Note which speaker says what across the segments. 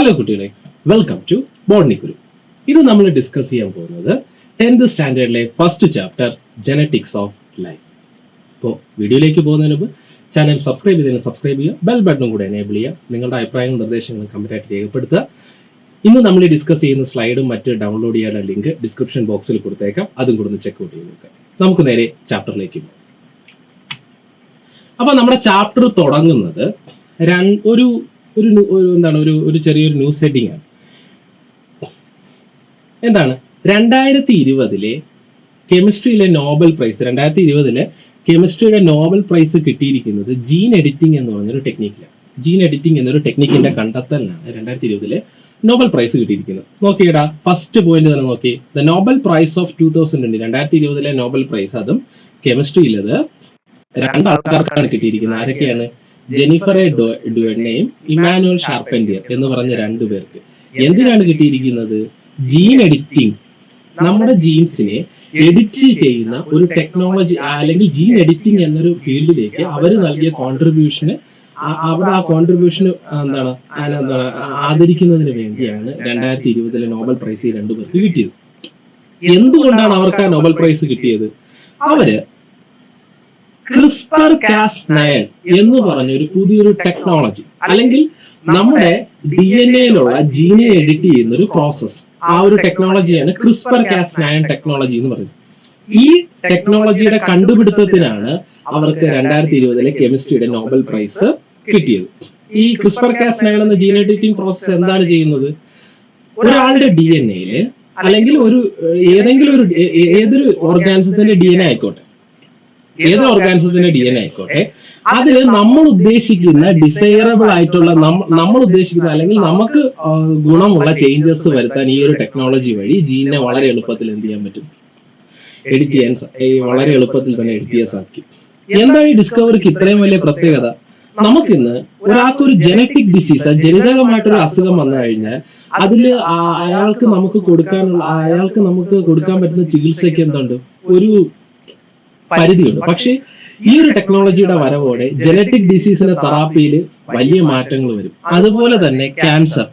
Speaker 1: Hello കുട്ടികളെ, welcome to botany ഗുരു. ഇത് നമ്മൾ ഡിസ്കസ് ചെയ്യാൻ പോകുന്നത് 10th സ്റ്റാൻഡേർഡിലെ first chapter genetics of life. ഇപ്പോൾ വീഡിയോയിലേക്ക് പോകുന്നതിന് മുമ്പ് ചാനൽ സബ്സ്ക്രൈബ് ചെയ്യുക, ബെൽ ബട്ടണും കൂടെ എനേബിൾ ചെയ്യുക, നിങ്ങളുടെ അഭിപ്രായങ്ങളും നിർദ്ദേശങ്ങളും കമന്റായിട്ട് രേഖപ്പെടുത്തുക. ഇന്ന് നമ്മൾ ഡിസ്കസ് ചെയ്യുന്ന സ്ലൈഡും മറ്റ് ഡൗൺലോഡ് ചെയ്യാനുള്ള ലിങ്ക് ഡിസ്ക്രിപ്ഷൻ ബോക്സിൽ കൊടുത്തേക്കാം, അതും കൂടെ ഒന്ന് ചെക്ക് ഔട്ട് ചെയ്ത് നോക്കാം. നമുക്ക് നേരെ ചാപ്റ്ററിലേക്ക് പോകാം. അപ്പൊ നമ്മുടെ ചാപ്റ്റർ തുടങ്ങുന്നത് ഒരു ചെറിയൊരു ന്യൂസ് ഹെഡിങ് ആണ്. എന്താണ് 2020 കെമിസ്ട്രിയിലെ നോബൽ പ്രൈസ് 2020 കെമിസ്ട്രിയുടെ നോബൽ പ്രൈസ് കിട്ടിയിരിക്കുന്നത് ജീൻ എഡിറ്റിംഗ് എന്ന് പറഞ്ഞൊരു ടെക്നിക്കിലാണ്. ജീൻ എഡിറ്റിംഗ് എന്നൊരു ടെക്നിക്കിന്റെ കണ്ടെത്തലിനാണ് 2020 നോബൽ പ്രൈസ് കിട്ടിയിരിക്കുന്നത്. നോക്കിയടാ, ഫസ്റ്റ് പോയിന്റ് തന്നെ നോക്കി. The Nobel prize of 2020 2020 Nobel prize, അതും കെമിസ്ട്രിയിലത് രണ്ട് ആൾക്കാർക്കാണ് കിട്ടിയിരിക്കുന്നത്. ആരൊക്കെയാണ്? ജെനിഫർ ഡുവെണ്ണയും ഇമാനുവൽ ഷാർപ്പന്റിയർ എന്ന് പറഞ്ഞ രണ്ടുപേർക്ക്. എന്തിനാണ് കിട്ടിയിരിക്കുന്നത്? ജീൻ എഡിറ്റിംഗ്, നമ്മുടെ ജീൻസിനെ എഡിറ്റ് ചെയ്യുന്ന ഒരു ടെക്നോളജി, അല്ലെങ്കിൽ ജീൻ എഡിറ്റിംഗ് എന്നൊരു ഫീൽഡിലേക്ക് അവർ നൽകിയ കോൺട്രിബ്യൂഷന്, അവിടെ ആ കോൺട്രിബ്യൂഷന് ആദരിക്കുന്നതിന് വേണ്ടിയാണ് 2020 നോബൽ പ്രൈസ് ഈ രണ്ടുപേർക്ക് കിട്ടിയത്. എന്തുകൊണ്ടാണ് അവർക്ക് ആ നോബൽ പ്രൈസ് കിട്ടിയത്? അവര് ക്രിസ്പർ കാസ്9 എന്ന് പറഞ്ഞ ഒരു പുതിയൊരു ടെക്നോളജി, അല്ലെങ്കിൽ നമ്മുടെ DNA-യിലുള്ള ജീനെ എഡിറ്റ് ചെയ്യുന്ന ഒരു പ്രോസസ്, ആ ഒരു ടെക്നോളജിയാണ് ക്രിസ്പർ കാസ്9 ടെക്നോളജി എന്ന് പറയുന്നത്. ഈ ടെക്നോളജിയുടെ കണ്ടുപിടുത്തത്തിനാണ് അവർക്ക് 2020 കെമിസ്ട്രിയുടെ നോബൽ പ്രൈസ് കിട്ടിയത്. ഈ ക്രിസ്പർ കാസ്9 എന്ന ജീൻ എഡിറ്റിംഗ് പ്രോസസ് എന്താണ് ചെയ്യുന്നത്? ഒരാളുടെ DNA-യില്, അല്ലെങ്കിൽ ഏതൊരു ഓർഗാനിസത്തിന്റെ DNA ആയിക്കോട്ടെ, ഏത് ഓർഗാനിസത്തിന്റെ DNA ആയിക്കോട്ടെ, അതിൽ നമ്മൾ ഉദ്ദേശിക്കുന്ന ഡിസൈറബിൾ ആയിട്ടുള്ള, നമ്മൾ ഉദ്ദേശിക്കുന്ന അല്ലെങ്കിൽ നമുക്ക് ഗുണമുള്ള ചേഞ്ചസ് വരുത്താൻ ഈ ഒരു ടെക്നോളജി വഴി ജീനെ വളരെ എളുപ്പത്തിൽ എന്ത് ചെയ്യാൻ പറ്റും? എഡിറ്റ് ചെയ്യാൻ, വളരെ എളുപ്പത്തിൽ തന്നെ എഡിറ്റ് ചെയ്യാൻ സാധിക്കും. എന്താണ് ഈ ഡിസ്കവറിക്ക് ഇത്രയും വലിയ പ്രത്യേകത? നമുക്കിന്ന് ഒരാൾക്കൊരു ജനറ്റിക് ഡിസീസ്, ജനിതകമായിട്ടൊരു അസുഖം വന്നു കഴിഞ്ഞാൽ അതിൽ അയാൾക്ക് നമുക്ക് കൊടുക്കാൻ പറ്റുന്ന ചികിത്സയ്ക്ക് എന്തുണ്ട്? ഒരു പരിധിയുണ്ട്. പക്ഷെ ഈ ഒരു ടെക്നോളജിയുടെ വരവോടെ ജനറ്റിക് ഡിസീസിന്റെ തെറാപ്പിയിൽ വലിയ മാറ്റങ്ങൾ വരും. അതുപോലെ തന്നെ ക്യാൻസർ,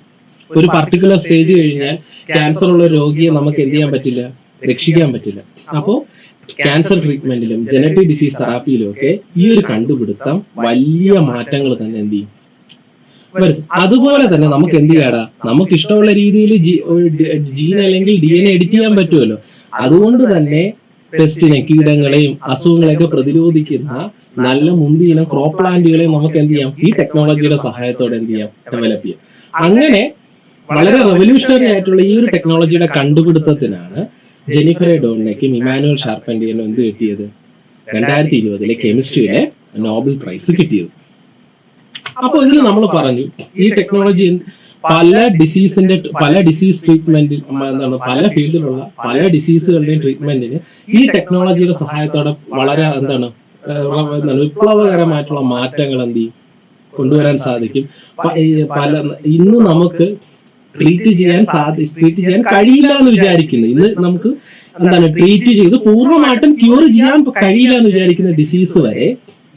Speaker 1: ഒരു പർട്ടിക്കുലർ സ്റ്റേജ് കഴിഞ്ഞാൽ ക്യാൻസർ ഉള്ള രോഗിയെ നമുക്ക് എന്ത് ചെയ്യാൻ പറ്റില്ല? രക്ഷിക്കാൻ പറ്റില്ല. അപ്പോൾ ക്യാൻസർ ട്രീറ്റ്മെന്റിലും ജനറ്റിക് ഡിസീസ് തെറാപ്പിയിലും ഒക്കെ ഈ ഒരു കണ്ടുപിടുത്തം വലിയ മാറ്റങ്ങൾ തന്നെ എന്ത് ചെയ്യും? വരും. അതുപോലെ തന്നെ നമുക്ക് എന്ത് ചെയ്യാടാ, നമുക്ക് ഇഷ്ടമുള്ള രീതിയിൽ ജീൻ അല്ലെങ്കിൽ DNA എഡിറ്റ് ചെയ്യാൻ പറ്റുമല്ലോ. അതുകൊണ്ട് തന്നെ പെസ്റ്റിനെ, കീടങ്ങളെയും അസുഖങ്ങളെയൊക്കെ പ്രതിരോധിക്കുന്ന നല്ല മുന്തിയിനം ക്രോപ്പ് പ്ലാന്റുകളെയും നമുക്ക് എന്ത് ചെയ്യാം? ഈ ടെക്നോളജിയുടെ സഹായത്തോടെ എന്ത് ചെയ്യാം? ഡെവലപ്പ് ചെയ്യാം. അങ്ങനെ വളരെ റെവല്യൂഷണറി ആയിട്ടുള്ള ഈ ഒരു ടെക്നോളജിയുടെ കണ്ടുപിടുത്തത്തിനാണ് ജെനിഫർ ഡോണ്ണയ്ക്കും ഇമാനുവൽ ഷാർപ്പന്റിയറിനും എന്ത് കിട്ടിയത്? 2020 കെമിസ്ട്രിയുടെ നോബൽ പ്രൈസ് കിട്ടിയത്. അപ്പൊ ഇതിൽ നമ്മൾ പറഞ്ഞു, ഈ ടെക്നോളജി പല ഡിസീസ് ട്രീറ്റ്മെന്റിൽ, പല ഫീൽഡിലുള്ള പല ഡിസീസുകളുടെയും ട്രീറ്റ്മെന്റിന് ഈ ടെക്നോളജിയുടെ സഹായത്തോടെ വളരെ വിപ്ലവകരമായിട്ടുള്ള മാറ്റങ്ങൾ എന്ത് ചെയ്യും? കൊണ്ടുവരാൻ സാധിക്കും. ഇന്ന് നമുക്ക് ട്രീറ്റ് ചെയ്യാൻ കഴിയില്ല എന്ന് വിചാരിക്കുന്നു. ഇന്ന് നമുക്ക് ട്രീറ്റ് ചെയ്ത് പൂർണ്ണമായിട്ടും ക്യൂർ ചെയ്യാൻ കഴിയില്ല എന്ന് വിചാരിക്കുന്ന ഡിസീസ് വരെ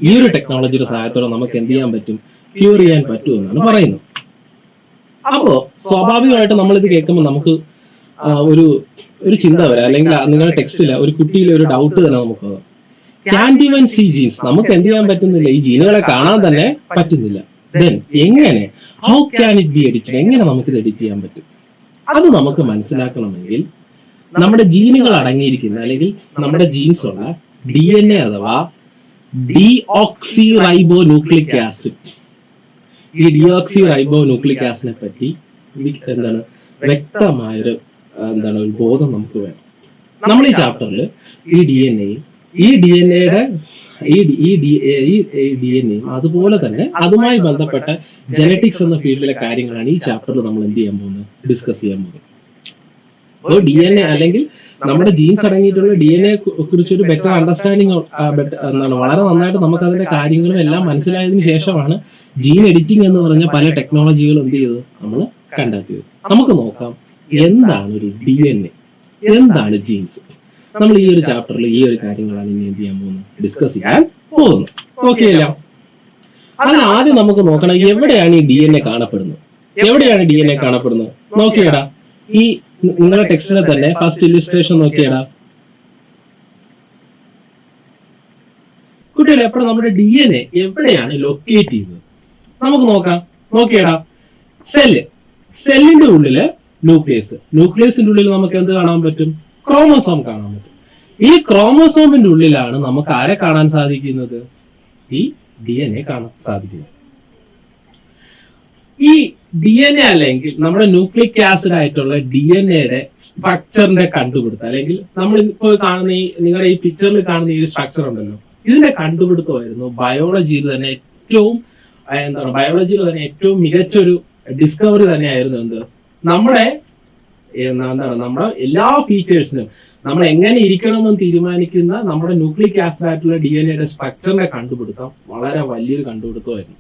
Speaker 1: ഈ ഒരു ടെക്നോളജിയുടെ സഹായത്തോടെ നമുക്ക് എന്ത് ചെയ്യാൻ പറ്റും? ക്യൂർ ചെയ്യാൻ പറ്റുമെന്നാണ് പറയുന്നത്. അപ്പോ സ്വാഭാവികമായിട്ട് നമ്മൾ ഇത് കേൾക്കുമ്പോൾ നമുക്ക് ഒരു ചിന്ത വരാം, അല്ലെങ്കിൽ നിങ്ങളുടെ ടെക്സ്റ്റില് ഒരു കുട്ടിയിലെ ഒരു ഡൗട്ട് തന്നെ നമുക്ക് ക്യാൻ ഈവൻ സീ ജീൻസ്, നമുക്ക് എന്ത് ചെയ്യാൻ പറ്റുന്നില്ല? ഈ ജീനുകളെ കാണാൻ തന്നെ പറ്റുന്നില്ല. ദെൻ എങ്ങനെ, how can it be edited, എങ്ങനെ നമുക്ക് ഇത് എഡിറ്റ് ചെയ്യാൻ പറ്റും? അത് നമുക്ക് മനസ്സിലാക്കണമെങ്കിൽ നമ്മുടെ ജീനുകൾ അടങ്ങിയിരിക്കുന്ന, അല്ലെങ്കിൽ നമ്മുടെ ജീൻസ് ഉള്ള DNA അഥവാ ഡീഓക്സി റൈബോന്യൂക്ലിക് ആസിഡ്, ഈ ഡിയോക്സി റൈബോന്യൂക്ലിക് ആസിഡിനെ പറ്റി വ്യക്തമായൊരു ഒരു ബോധം നമുക്ക് വേണം. നമ്മൾ ഈ ചാപ്റ്ററിൽ ഈ DNA അതുപോലെ തന്നെ അതുമായി ബന്ധപ്പെട്ട ജനറ്റിക്സ് എന്ന ഫീൽഡിലെ കാര്യങ്ങളാണ് ഈ ചാപ്റ്ററിൽ നമ്മൾ എന്ത് ചെയ്യാൻ പോകുന്നത്? ഡിസ്കസ് ചെയ്യാൻ പോകുന്നത്. അപ്പോൾ DNA അല്ലെങ്കിൽ നമ്മുടെ ജീൻസ് അടങ്ങിയിട്ടുള്ള DNA കുറിച്ചൊരു ബെറ്റർ അണ്ടർസ്റ്റാൻഡിങ്, വളരെ നന്നായിട്ട് നമുക്ക് അതിന്റെ കാര്യങ്ങളും എല്ലാം മനസ്സിലായതിനു ശേഷമാണ് ജീൻ എഡിറ്റിംഗ് എന്ന് പറഞ്ഞ പല ടെക്നോളജികളും എന്ത് ചെയ്തത്? നമ്മൾ കണ്ടെത്തിയത്. നമുക്ക് നോക്കാം, എന്താണ് ഒരു DNA, എന്താണ് ജീൻസ്. നമ്മൾ ഈ ഒരു ചാപ്റ്ററിൽ ഈ ഒരു കാര്യങ്ങളാണ് ഇനി എന്ത് ചെയ്യാൻ പോകുന്നത്? ഡിസ്കസ് ചെയ്യാൻ പോകുന്നു. ഓക്കെ അല്ല? അതിന് ആദ്യം നമുക്ക് നോക്കണം, എവിടെയാണ് ഈ DNA കാണപ്പെടുന്നത്? എവിടെയാണ് DNA കാണപ്പെടുന്നത്? നോക്കിയടാ, ഈ നിങ്ങളുടെ ടെക്സ്റ്റിലെ തന്നെ ഫസ്റ്റ് ഇല്ലുസ്ട്രേഷൻ നോക്കിയടാ. കുട്ടികളെ, എപ്പോഴും നമ്മുടെ DNA എവിടെയാണ് ലൊക്കേറ്റ് ചെയ്യുന്നത് നമുക്ക് നോക്കാം. നോക്കിയടാ, സെല്ലിന്റെ ഉള്ളില് ന്യൂക്ലിയസിന്റെ ഉള്ളിൽ നമുക്ക് എന്ത് കാണാൻ പറ്റും? ക്രോമോസോം കാണാൻ പറ്റും. ഈ ക്രോമോസോമിന്റെ ഉള്ളിലാണ് നമുക്ക് ആരെ കാണാൻ സാധിക്കുന്നത്? ഈ DNA കാണാൻ സാധിക്കുന്നത്. ഈ DNA അല്ലെങ്കിൽ നമ്മുടെ ന്യൂക്ലിക് ആസിഡ് ആയിട്ടുള്ള DNA സ്ട്രക്ചറിന്റെ കണ്ടുപിടുത്തം, അല്ലെങ്കിൽ നമ്മൾ ഇപ്പോൾ കാണുന്ന ഈ നിങ്ങളുടെ ഈ പിക്ചറിൽ കാണുന്ന ഈ സ്ട്രക്ചർ ഉണ്ടല്ലോ, ഇതിന്റെ കണ്ടുപിടുത്തമായിരുന്നു ബയോളജിയിൽ തന്നെ ഏറ്റവും മികച്ചൊരു ഡിസ്കവറി തന്നെയായിരുന്നു എന്ത്? നമ്മുടെ നമ്മുടെ എല്ലാ ഫീച്ചേഴ്സിനും നമ്മൾ എങ്ങനെ ഇരിക്കണമെന്ന് തീരുമാനിക്കുന്ന നമ്മുടെ ന്യൂക്ലിക് ആസിഡ് ആയിട്ടുള്ള DNA സ്ട്രക്ചറിന്റെ കണ്ടുപിടുത്തം വളരെ വലിയൊരു കണ്ടുപിടുത്തമായിരുന്നു.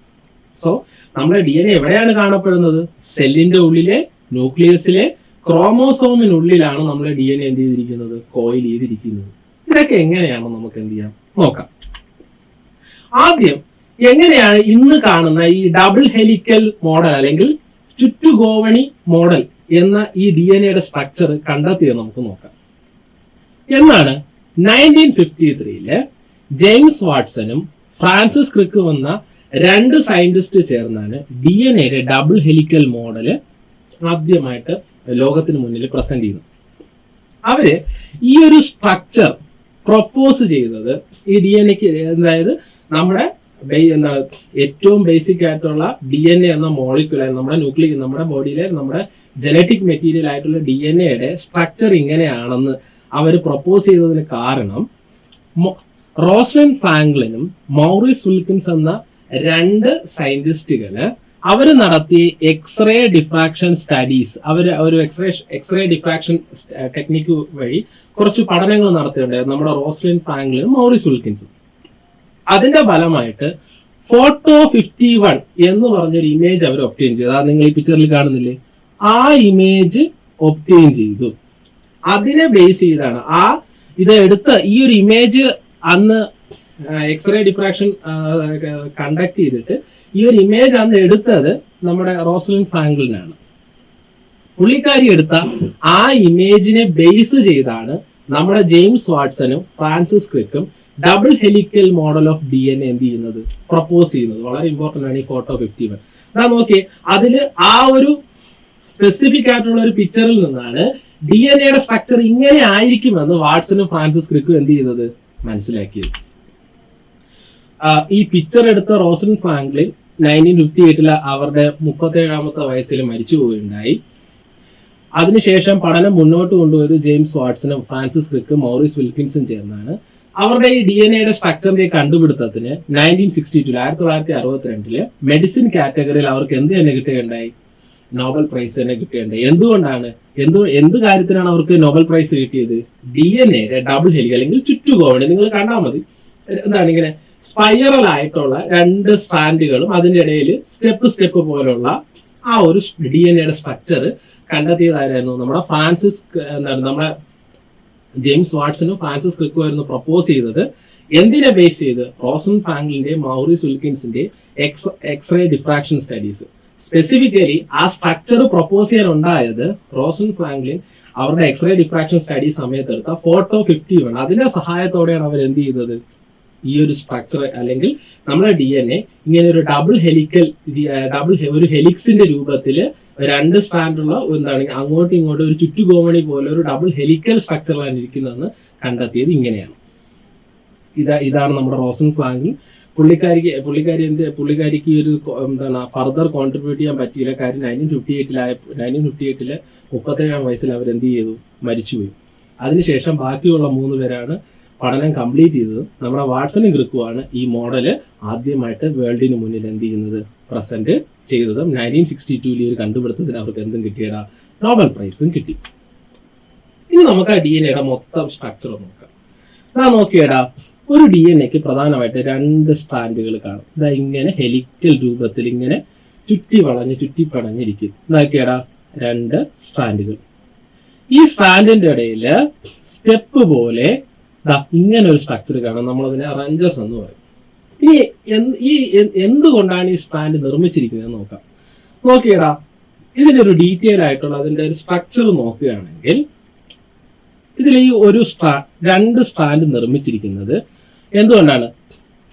Speaker 1: സോ നമ്മുടെ DNA എവിടെയാണ് കാണപ്പെടുന്നത്? സെല്ലിന്റെ ഉള്ളിലെ ന്യൂക്ലിയസിലെ ക്രോമോസോമിനുള്ളിലാണ് നമ്മുടെ DNA എന്ത് ചെയ്തിരിക്കുന്നത്? കോയിൽ ചെയ്തിരിക്കുന്നത്. ഇതൊക്കെ എങ്ങനെയാണ് നമുക്ക് എന്ത് ചെയ്യാം നോക്കാം. ആദ്യം എങ്ങനെയാണ് ഇന്ന് കാണുന്ന ഈ ഡബിൾ ഹെലിക്കൽ മോഡൽ അല്ലെങ്കിൽ ചുറ്റുഗോവണി മോഡൽ എന്ന ഈ DNA സ്ട്രക്ചർ കണ്ടെത്തിയത് നമുക്ക് നോക്കാം. എന്നാണ് 1953 ജെയിംസ് വാട്സണും ഫ്രാൻസിസ് ക്രിക്കും എന്ന രണ്ട് സയന്റിസ്റ്റ് ചേർന്നാണ് DNA ഡബിൾ ഹെലിക്കൽ മോഡല് ആദ്യമായിട്ട് ലോകത്തിന് മുന്നിൽ പ്രസന്റ് ചെയ്യുന്നത്. അവര് ഈ ഒരു സ്ട്രക്ചർ പ്രൊപ്പോസ് ചെയ്തത് ഈ DNA, അതായത് നമ്മുടെ ഏറ്റവും ബേസിക് ആയിട്ടുള്ള DNA എന്ന മോളിക്യൂൾ, നമ്മുടെ ബോഡിയിലെ നമ്മുടെ ജനറ്റിക് മെറ്റീരിയൽ ആയിട്ടുള്ള DNA സ്ട്രക്ചർ ഇങ്ങനെയാണെന്ന് അവർ പ്രൊപ്പോസ് ചെയ്തതിന് കാരണം റോസ്ലിൻ ഫ്രാങ്ക്ലിനും മൗറിസ് വിൽക്കിൻസ് എന്ന രണ്ട് സയന്റിസ്റ്റുകള് അവർ നടത്തിയ എക്സ്റേ ഡിഫ്രാക്ഷൻ സ്റ്റഡീസ്, ഒരു എക്സ്റേ ഡിഫ്രാക്ഷൻ ടെക്നിക്ക് വഴി കുറച്ച് പഠനങ്ങൾ നടത്തിയിട്ടുണ്ടായിരുന്നു നമ്മുടെ റോസ്ലിൻ ഫ്രാങ്ക്ലിനും മൗറിസ് വിൽക്കിൻസും. അതിന്റെ ഫലമായിട്ട് ഫോട്ടോ 51 എന്ന് പറഞ്ഞൊരു ഇമേജ് അവർ ഒബ്റ്റെയിൻ ചെയ്തു. അത് നിങ്ങൾ ഈ പിക്ചറിൽ കാണുന്നില്ലേ, ആ ഇമേജ് ഒബ്റ്റെയിൻ ചെയ്തു. അതിനെ ബേസ് ചെയ്താണ് ഇത് എടുത്ത ഈ ഒരു ഇമേജ് അന്ന് എക്സ്റേ ഡിഫ്രാക്ഷൻ കണ്ടക്ട് ചെയ്തിട്ട് ഈ ഒരു ഇമേജ് അന്ന് എടുത്തത് നമ്മുടെ റോസ്ലിൻ ഫ്രാങ്ക്ലിനാണ്. പുള്ളിക്കാരി എടുത്ത ആ ഇമേജിനെ ബേസ് ചെയ്താണ് നമ്മുടെ ജെയിംസ് വാട്സണും ഫ്രാൻസിസ് ക്രിക്കും double helical model of DNA എന്ത് ചെയ്യുന്നത്? പ്രൊപ്പോസ് ചെയ്യുന്നത്. വളരെ ഇമ്പോർട്ടന്റ് ആണ് ഈ ഫോട്ടോ 51. നോക്കിയേ, അതില് ആ ഒരു സ്പെസിഫിക് ആയിട്ടുള്ള ഒരു പിക്ചറിൽ നിന്നാണ് DNA സ്ട്രക്ചർ ഇങ്ങനെ ആയിരിക്കുമെന്ന് വാട്സണും ഫ്രാൻസിസ് ക്രിക്കും എന്ത് ചെയ്തത്? മനസ്സിലാക്കിയത്. ഈ പിക്ചർ എടുത്ത റോസ്ലിൻ ഫ്രാങ്ക്ലിൻ 1958 അവരുടെ 37ാമത്തെ വയസ്സിൽ മരിച്ചു പോവുകയുണ്ടായി. അതിനുശേഷം പഠനം മുന്നോട്ട് കൊണ്ടുപോയത് ജെയിംസ് വാട്സണും ഫ്രാൻസിസ് ക്രിക്കും മൗറിസ് വിൽക്കിൻസും ചേർന്നാണ്. അവരുടെ ഈ DNA സ്ട്രക്ചറിന്റെ കണ്ടുപിടുത്തത്തിന് 1962 മെഡിസിൻ കാറ്റഗറിയിൽ അവർക്ക് എന്ത് തന്നെ കിട്ടുകയുണ്ടായി? നോബൽ പ്രൈസ് തന്നെ കിട്ടുകയുണ്ടായി. എന്തുകൊണ്ടാണ്? എന്ത് കാര്യത്തിനാണ് അവർക്ക് നോബൽ പ്രൈസ് കിട്ടിയത്? DNA ഡബിൾ ഹെലിക്കൽ അല്ലെങ്കിൽ ചുറ്റുകോവണി. നിങ്ങൾ കണ്ടാൽ മതി, എന്താണ് ഇങ്ങനെ സ്പൈറൽ ആയിട്ടുള്ള രണ്ട് സ്ട്രാൻഡുകളും അതിന്റെ ഇടയിൽ സ്റ്റെപ്പ് പോലുള്ള ആ ഒരു DNA സ്ട്രക്ചർ കണ്ടെത്തിയതായിരുന്നു നമ്മുടെ ജെയിംസ് വാട്സണും ഫ്രാൻസിസ് ക്രിക്കും ആയിരുന്നു പ്രൊപ്പോസ് ചെയ്തത്. എന്തിനെ ബേസ് ചെയ്ത്? റോസ്ലിൻ ഫ്രാങ്ക്ലിന്റെ മൗറിസ് വിൽക്കിൻസിന്റെ എക്സ്റേ ഡിഫ്രാക്ഷൻ സ്റ്റഡീസ്. സ്പെസിഫിക്കലി ആ സ്ട്രക്ചർ പ്രൊപ്പോസ് ചെയ്യാൻ ഉണ്ടായത് റോസ്ലിൻ ഫ്രാങ്ക്ലിൻ അവരുടെ എക്സ്റേ ഡിഫ്രാക്ഷൻ സ്റ്റഡി സമയത്ത് എടുത്ത ഫോട്ടോ 51 അതിന്റെ സഹായത്തോടെയാണ് അവർ എന്ത് ചെയ്തത്? ഈ ഒരു സ്ട്രക്ചർ അല്ലെങ്കിൽ നമ്മുടെ DNA ഇങ്ങനെ ഒരു ഡബിൾ ഒരു ഹെലിക്സിന്റെ രൂപത്തില് രണ്ട് സ്ട്രാൻഡുള്ള അങ്ങോട്ടും ഇങ്ങോട്ടും ഒരു ചുറ്റുകോമണി പോലെ ഒരു ഡബിൾ ഹെലിക്കൽ സ്ട്രക്ചറിലാണ് ഇരിക്കുന്നതെന്ന് കണ്ടെത്തിയത് ഇങ്ങനെയാണ്. ഇതാണ് നമ്മുടെ റോസ്ലിൻ ഫ്രാങ്ക്ലിൻ. പുള്ളിക്കാരിക്ക് ഒരു ഫർദർ കോൺട്രിബ്യൂട്ട് ചെയ്യാൻ പറ്റിയില്ല. കാര്യം 1958 37ാം വയസ്സിൽ അവരെന്ത് ചെയ്തു? മരിച്ചുപോയി. അതിനുശേഷം ബാക്കിയുള്ള 3 പേരാണ് പഠനം കംപ്ലീറ്റ് ചെയ്തത്. നമ്മുടെ വാട്സണും ക്രിക്കുമാണ് ഈ മോഡല് ആദ്യമായിട്ട് വേൾഡിന് മുന്നിൽ എന്ത് ചെയ്യുന്നത്? പ്രസന്റ് ചെയ്തത്. 1962 ഒരു കണ്ടുപിടുത്തത്തിന് അവർക്ക് എന്തും കിട്ടിയടാ? നോബൽ പ്രൈസും കിട്ടി. ഇനി നമുക്ക് ആ DNA മൊത്തം സ്ട്രക്ചർ നോക്കാം. നോക്കിയടാ, ഒരു DNA പ്രധാനമായിട്ട് 2 സ്ട്രാൻഡുകൾ കാണും. ഇങ്ങനെ ഹെലിക്കൽ രൂപത്തിൽ ഇങ്ങനെ ചുറ്റിപ്പടഞ്ഞിരിക്കും. ഇതാക്കിയടാ 2 സ്ട്രാൻഡുകൾ. ഈ സ്ട്രാൻഡിന്റെ ഇടയിൽ സ്റ്റെപ്പ് പോലെ ഇങ്ങനെ ഒരു സ്ട്രക്ചർ കാണാം. നമ്മളതിനെ റഞ്ചസ് എന്ന് പറയും. ഇനി എന്തുകൊണ്ടാണ് ഈ സ്ട്രാൻഡ് നിർമ്മിച്ചിരിക്കുന്നത് നോക്കാം. നോക്കിയടാ, ഇതിനൊരു ഡീറ്റെയിൽ ആയിട്ടുള്ള അതിന്റെ ഒരു സ്ട്രക്ചർ നോക്കുകയാണെങ്കിൽ ഇതിൽ ഈ രണ്ട് സ്ട്രാൻഡ് നിർമ്മിച്ചിരിക്കുന്നത് എന്തുകൊണ്ടാണ്?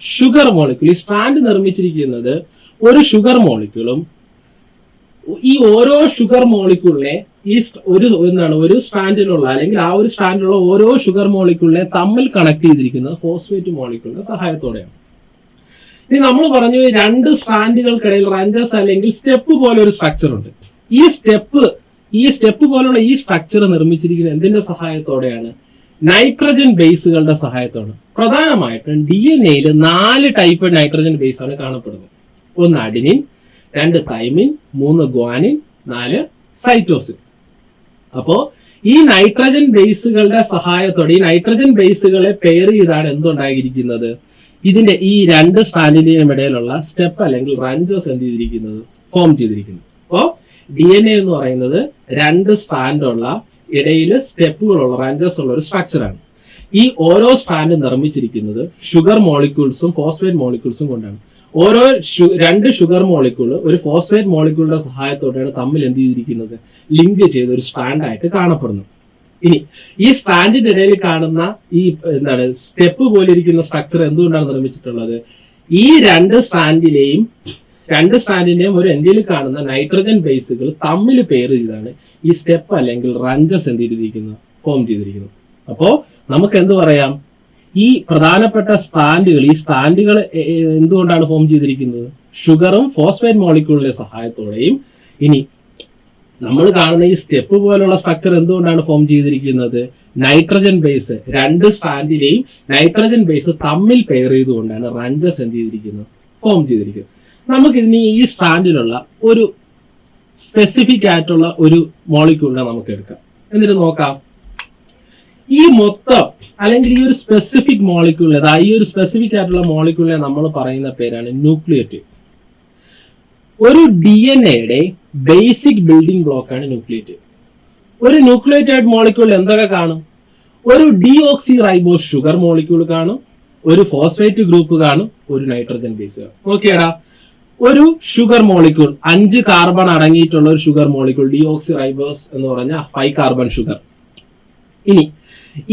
Speaker 1: Sugar molecule. ഈ സ്ട്രാൻഡ് നിർമ്മിച്ചിരിക്കുന്നത് ഒരു ഷുഗർ മോളിക്യൂളും ഈ ഓരോ ഷുഗർ മോളിക്യൂളിനെ ഒരു സ്ട്രാൻഡിലുള്ള അല്ലെങ്കിൽ ആ ഒരു സ്ട്രാൻഡിലുള്ള ഓരോ ഷുഗർ മോളിക്യൂളിനെ തമ്മിൽ കണക്ട് ചെയ്തിരിക്കുന്നത് ഫോസ്ഫേറ്റ് മോളിക്യൂളിന്റെ സഹായത്തോടെയാണ്. ഇനി നമ്മൾ പറഞ്ഞു രണ്ട് സ്ട്രാൻഡുകൾക്കിടയിൽ റഞ്ചസ് അല്ലെങ്കിൽ സ്റ്റെപ്പ് പോലെ ഒരു സ്ട്രക്ചർ ഉണ്ട്. ഈ സ്റ്റെപ്പ് പോലുള്ള ഈ സ്ട്രക്ചർ നിർമ്മിച്ചിരിക്കുന്നത് എന്തിന്റെ സഹായത്തോടെയാണ്? നൈട്രജൻ ബേസുകളുടെ സഹായത്തോടെ. പ്രധാനമായിട്ടും DNA-യിൽ 4 ടൈപ്പ് നൈട്രജൻ ബേസ് ആണ് കാണപ്പെടുന്നത്. 1 അഡിനിൻ, 2 തൈമിൻ, 3 ഗ്വാനിൻ, 4 സൈറ്റോസിൻ. അപ്പോ ഈ നൈട്രജൻ ബേസുകളുടെ സഹായത്തോടെ ഈ നൈട്രജൻ ബേസുകളെ പെയർ ചെയ്താണ് എന്തുണ്ടായിരിക്കുന്നത്? ഇതിന്റെ ഈ രണ്ട് സ്ട്രാൻഡിന്റെയും ഇടയിലുള്ള സ്റ്റെപ്പ് അല്ലെങ്കിൽ റഞ്ചസ് എന്ത് ചെയ്തിരിക്കുന്നത്? ഫോം ചെയ്തിരിക്കുന്നത്. അപ്പോ DNA എന്ന് പറയുന്നത് രണ്ട് സ്ട്രാൻഡുള്ള ഇടയിൽ സ്റ്റെപ്പുകളുള്ള റഞ്ചസ് ഉള്ള ഒരു സ്ട്രക്ചറാണ്. ഈ ഓരോ സ്ട്രാൻഡ് നിർമ്മിച്ചിരിക്കുന്നത് ഷുഗർ മോളിക്യൂൾസും ഫോസ്ഫേറ്റ് മോളിക്യൂൾസും കൊണ്ടാണ്. രണ്ട് ഷുഗർ മോളിക്യൂൾ ഒരു ഫോസ്ഫേറ്റ് മോളിക്യൂളിന്റെ സഹായത്തോടെയാണ് തമ്മിൽ എന്ത് ചെയ്തിരിക്കുന്നത്? ലിങ്ക് ചെയ്ത ഒരു സ്ട്രാൻഡ് ആയിട്ട് കാണപ്പെടുന്നു. ഇനി ഈ സ്ട്രാൻഡിന്റെ ഇടയിൽ കാണുന്ന ഈ സ്റ്റെപ്പ് പോലെ ഇരിക്കുന്ന സ്ട്രക്ചർ എന്തുകൊണ്ടാണ് നിർമ്മിച്ചിട്ടുള്ളത്? ഈ രണ്ട് സ്ട്രാൻഡിന്റെയും ഒരു എൻഡിൽ കാണുന്ന നൈട്രജൻ ബേസുകൾ തമ്മിൽ പെയർ ചെയ്താണ് ഈ സ്റ്റെപ്പ് അല്ലെങ്കിൽ റഞ്ചസ് എന്ത് ചെയ്തിരിക്കുന്നത്? ഫോം ചെയ്തിരിക്കുന്നത്. അപ്പോ നമുക്ക് എന്ത് പറയാം? ഈ പ്രധാനപ്പെട്ട ഈ സ്ട്രാൻഡുകൾ എന്തുകൊണ്ടാണ് ഫോം ചെയ്തിരിക്കുന്നത്? ഷുഗറും ഫോസ്ഫേറ്റ് മോളിക്യൂളിന്റെ സഹായത്തോടെയും. ഇനി നമ്മൾ കാണുന്ന ഈ സ്റ്റെപ്പ് പോലുള്ള സ്ട്രക്ചർ എന്തുകൊണ്ടാണ് ഫോം ചെയ്തിരിക്കുന്നത്? നൈട്രജൻ ബേസ്, രണ്ട് സ്ട്രാൻഡിലെയും നൈട്രജൻ ബേസ് തമ്മിൽ പെയർ ചെയ്തുകൊണ്ടാണ് റഞ്ചസ് എന്ത് ചെയ്തിരിക്കുന്നത്? ഫോം ചെയ്തിരിക്കുന്നത്. നമുക്ക് ഇനി ഈ സ്ട്രാൻഡിലുള്ള ഒരു സ്പെസിഫിക് ആയിട്ടുള്ള ഒരു മോളിക്യൂളിനെ നമുക്ക് എടുക്കാം. എന്നിട്ട് നോക്കാം ഈ മൊത്തം അല്ലെങ്കിൽ ഈ ഒരു സ്പെസിഫിക് മോളിക്യൂളിനെ, ഈ ഒരു സ്പെസിഫിക് ആയിട്ടുള്ള മോളിക്യൂളിനെ നമ്മൾ പറയുന്ന പേരാണ് ന്യൂക്ലിയോറ്റൈഡ്. ഒരു DNA-യുടെ ബേസിക് ബിൽഡിംഗ് ബ്ലോക്ക് ആണ് ന്യൂക്ലിയോറ്റൈഡ്. ഒരു ന്യൂക്ലിയോറ്റൈഡ് മോളിക്യൂൾ എന്തൊക്കെ കാണും? ഒരു ഡീഓക്സി റൈബോസ് ഷുഗർ മോളിക്യൂൾ കാണും, ഒരു ഫോസ്ഫേറ്റ് ഗ്രൂപ്പ് കാണും, ഒരു നൈട്രജൻ ബേസ് കാണും. ഓക്കേടാ, ഒരു ഷുഗർ മോളിക്യൂൾ 5 കാർബൺ അടങ്ങിയിട്ടുള്ള ഒരു ഷുഗർ മോളിക്യൂൾ ഡീഓക്സി റൈബോസ് എന്ന് പറഞ്ഞ 5 കാർബൺ ഷുഗർ. ഇനി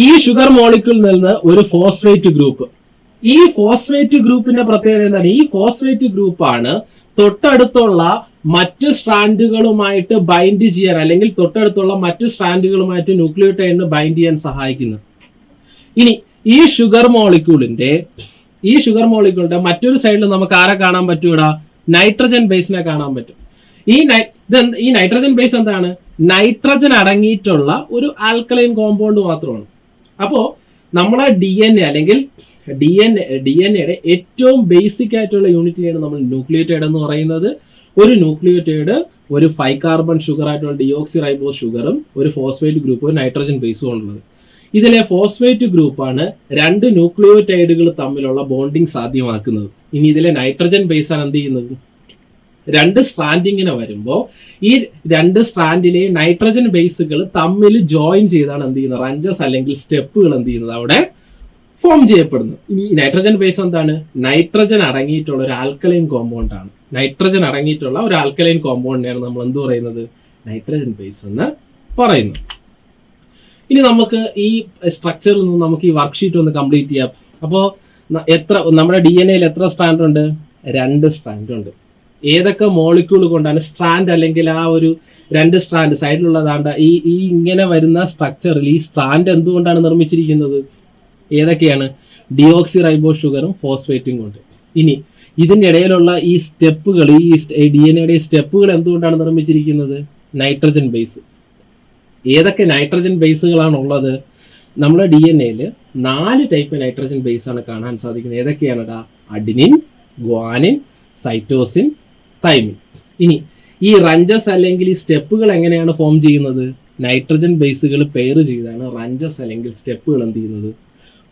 Speaker 1: ഈ ഷുഗർ മോളിക്യൂളിൽ നിന്ന് ഒരു ഫോസ്ഫേറ്റ് ഗ്രൂപ്പ്. ഈ ഫോസ്ഫേറ്റ് ഗ്രൂപ്പിന്റെ പ്രത്യേകത എന്താണ്? ഈ ഫോസ്ഫേറ്റ് ഗ്രൂപ്പാണ് തൊട്ടടുത്തുള്ള മറ്റ് സ്ട്രാൻഡുകളുമായിട്ട് ബൈൻഡ് ചെയ്യാൻ അല്ലെങ്കിൽ തൊട്ടടുത്തുള്ള മറ്റ് സ്ട്രാൻഡുകളുമായിട്ട് ന്യൂക്ലിയോടൈഡിന് ബൈൻഡ് ചെയ്യാൻ സഹായിക്കുന്നത്. ഇനി ഈ ഷുഗർ മോളിക്യൂളിന്റെ മറ്റൊരു സൈഡിൽ നമുക്ക് ആരെ കാണാൻ പറ്റൂടാ? നൈട്രജൻ ബേസിനെ കാണാൻ പറ്റും. ഈ നൈട്രജൻ ബേസ് എന്താണ്? നൈട്രജൻ അടങ്ങിയിട്ടുള്ള ഒരു ആൽക്കലൈൻ കോമ്പൗണ്ട് മാത്രമാണ്. അപ്പോ നമ്മളെ DNA അല്ലെങ്കിൽ DNA-യുടെ ഏറ്റവും ബേസിക് ആയിട്ടുള്ള യൂണിറ്റിനെയാണ് നമ്മൾ ന്യൂക്ലിയോടൈഡ് എന്ന് പറയുന്നത്. ഒരു ന്യൂക്ലിയോടൈഡ് ഒരു 5 കാർബൺ ഷുഗർ ആയിട്ടുള്ള ഡിയോക്സി റൈബോസ് ഷുഗറും ഒരു ഫോസ്ഫേറ്റ് ഗ്രൂപ്പും ഒരു നൈട്രജൻ ബേസും ഉള്ളത്. ഇതിലെ ഫോസ്ഫേറ്റ് ഗ്രൂപ്പാണ് രണ്ട് ന്യൂക്ലിയോടൈഡുകൾ തമ്മിലുള്ള ബോണ്ടിങ് സാധ്യമാക്കുന്നത്. ഇനി ഇതിലെ നൈട്രജൻ ബേസ് ആണ് എന്ത് ചെയ്യുന്നത്? രണ്ട് സ്ട്രാൻഡിങ്ങിനെ വരുമ്പോൾ ഈ രണ്ട് സ്ട്രാൻഡിലെ നൈട്രജൻ ബേസുകൾ തമ്മിൽ ജോയിൻ ചെയ്താണ് എന്ത് ചെയ്യുന്നത്? റഞ്ചസ് അല്ലെങ്കിൽ സ്റ്റെപ്പുകൾ എന്ത് ചെയ്യുന്നത്? അവിടെ ഫോം ചെയ്യപ്പെടുന്നു. ഇനി നൈട്രജൻ ബേസ് എന്താണ്? നൈട്രജൻ അടങ്ങിയിട്ടുള്ള ഒരു ആൽക്കലൈൻ കോമ്പൗണ്ട് ആണ്. നൈട്രജൻ അടങ്ങിയിട്ടുള്ള ഒരു ആൽക്കലൈൻ കോമ്പൗണ്ടിനെയാണ് നമ്മൾ എന്ത് പറയുന്നത്? നൈട്രജൻ ബേസ് എന്ന് പറയുന്നു. ഇനി നമുക്ക് ഈ സ്ട്രക്ചറിൽ നിന്ന് നമുക്ക് ഈ വർക്ക്ഷീറ്റ് ഒന്ന് കംപ്ലീറ്റ് ചെയ്യാം. അപ്പോൾ നമ്മുടെ DNA-യിൽ എത്ര സ്ട്രാൻഡ് ഉണ്ട്? 2 സ്ട്രാൻഡ് ഉണ്ട്. ഏതൊക്കെ മോളിക്യൂൾ കൊണ്ടാണ് സ്ട്രാൻഡ് അല്ലെങ്കിൽ ആ ഒരു 2 സ്ട്രാൻഡ് സൈഡിലുള്ളതാണ്ട് ഈ ഇങ്ങനെ വരുന്ന സ്ട്രക്ചറിൽ ഈ സ്ട്രാൻഡ് എന്തുകൊണ്ടാണ് നിർമ്മിച്ചിരിക്കുന്നത്? ഏതൊക്കെയാണ്? ഡിയോക്സി റൈബോസ് ഷുഗറും ഫോസ്ഫേറ്റും കൊണ്ട്. ഇനി ഇതിന്റെ ഇടയിലുള്ള ഈ സ്റ്റെപ്പുകൾ, ഈ DNA-യുടെ സ്റ്റെപ്പുകൾ എന്തുകൊണ്ടാണ് നിർമ്മിച്ചിരിക്കുന്നത്? Nitrogen base. ഏതൊക്കെ നൈട്രജൻ ബേസുകളാണ് ഉള്ളത്? നമ്മുടെ DNA-യിൽ 4 ടൈപ്പ് നൈട്രജൻ ബേസ് ആണ് കാണാൻ സാധിക്കുന്നത്. ഏതൊക്കെയാണ്? Adenine, guanine, cytosine, thymine. ഇനി ഈ റഞ്ചസ് അല്ലെങ്കിൽ ഈ സ്റ്റെപ്പുകൾ എങ്ങനെയാണ് ഫോം ചെയ്യുന്നത്? നൈട്രജൻ ബേസുകൾ പെയർ ചെയ്താണ് റഞ്ചസ് അല്ലെങ്കിൽ സ്റ്റെപ്പുകൾ എന്ത് ചെയ്യുന്നത്?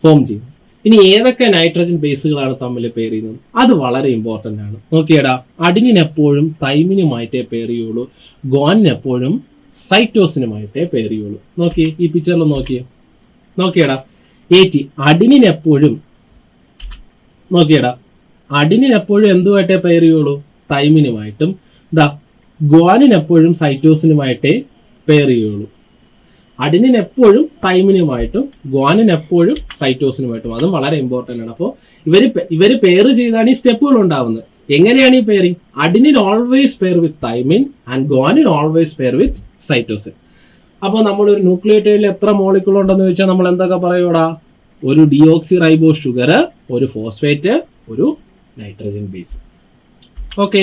Speaker 1: ഫോം ചെയ്യുന്നത്. ഇനി ഏതൊക്കെ നൈട്രജൻ ബേസുകളാണ് തമ്മിൽ പെയർ ചെയ്യുന്നത്? അത് വളരെ ഇമ്പോർട്ടന്റ് ആണ്. നോക്കിയടാ, അഡിനിൻ എപ്പോഴും തൈമിനുമായിട്ടേ പെയർ ചെയ്യുള്ളൂ, ഗ്വാനിൻ എപ്പോഴും സൈറ്റോസിനുമായിട്ടേ പെയർ ചെയ്യുള്ളൂ. നോക്കിയേ, ഈ പിക്ചറിൽ നോക്കിയടാ, അഡിനിൻ എപ്പോഴും എന്തുമായിട്ടേ പെയർ ചെയ്യുള്ളൂ? തൈമിനുമായിട്ടും. ഗ്വാനിൻ എപ്പോഴും സൈറ്റോസിനുമായിട്ടേ പെയർ ചെയ്യുള്ളൂ. അഡിനിൻ എപ്പോഴും തൈമിനുമായിട്ടും ഗ്വാനിൻ എപ്പോഴും സൈറ്റോസിനുമായിട്ടും. അതും വളരെ ഇമ്പോർട്ടൻ്റ് ആണ്. അപ്പോൾ ഇവര് പെയർ ചെയ്താണ് ഈ സ്റ്റെപ്പുകൾ ഉണ്ടാവുന്നത്. എങ്ങനെയാണ് ഈ pairing? Adenine always pair with thymine and guanine always pair with cytosine. അപ്പോൾ നമ്മളൊരു ന്യൂക്ലിയോടൈഡിൽ എത്ര മോളിക്യൂൾ ഉണ്ടെന്ന് ചോദിച്ചാൽ നമ്മൾ എന്തൊക്കെ പറയൂടാ? ഒരു ഡിയോക്സി റൈബോസ് ഷുഗർ, ഒരു ഫോസ്ഫേറ്റ്, ഒരു നൈട്രജൻ ബേസ്. ഓക്കെ,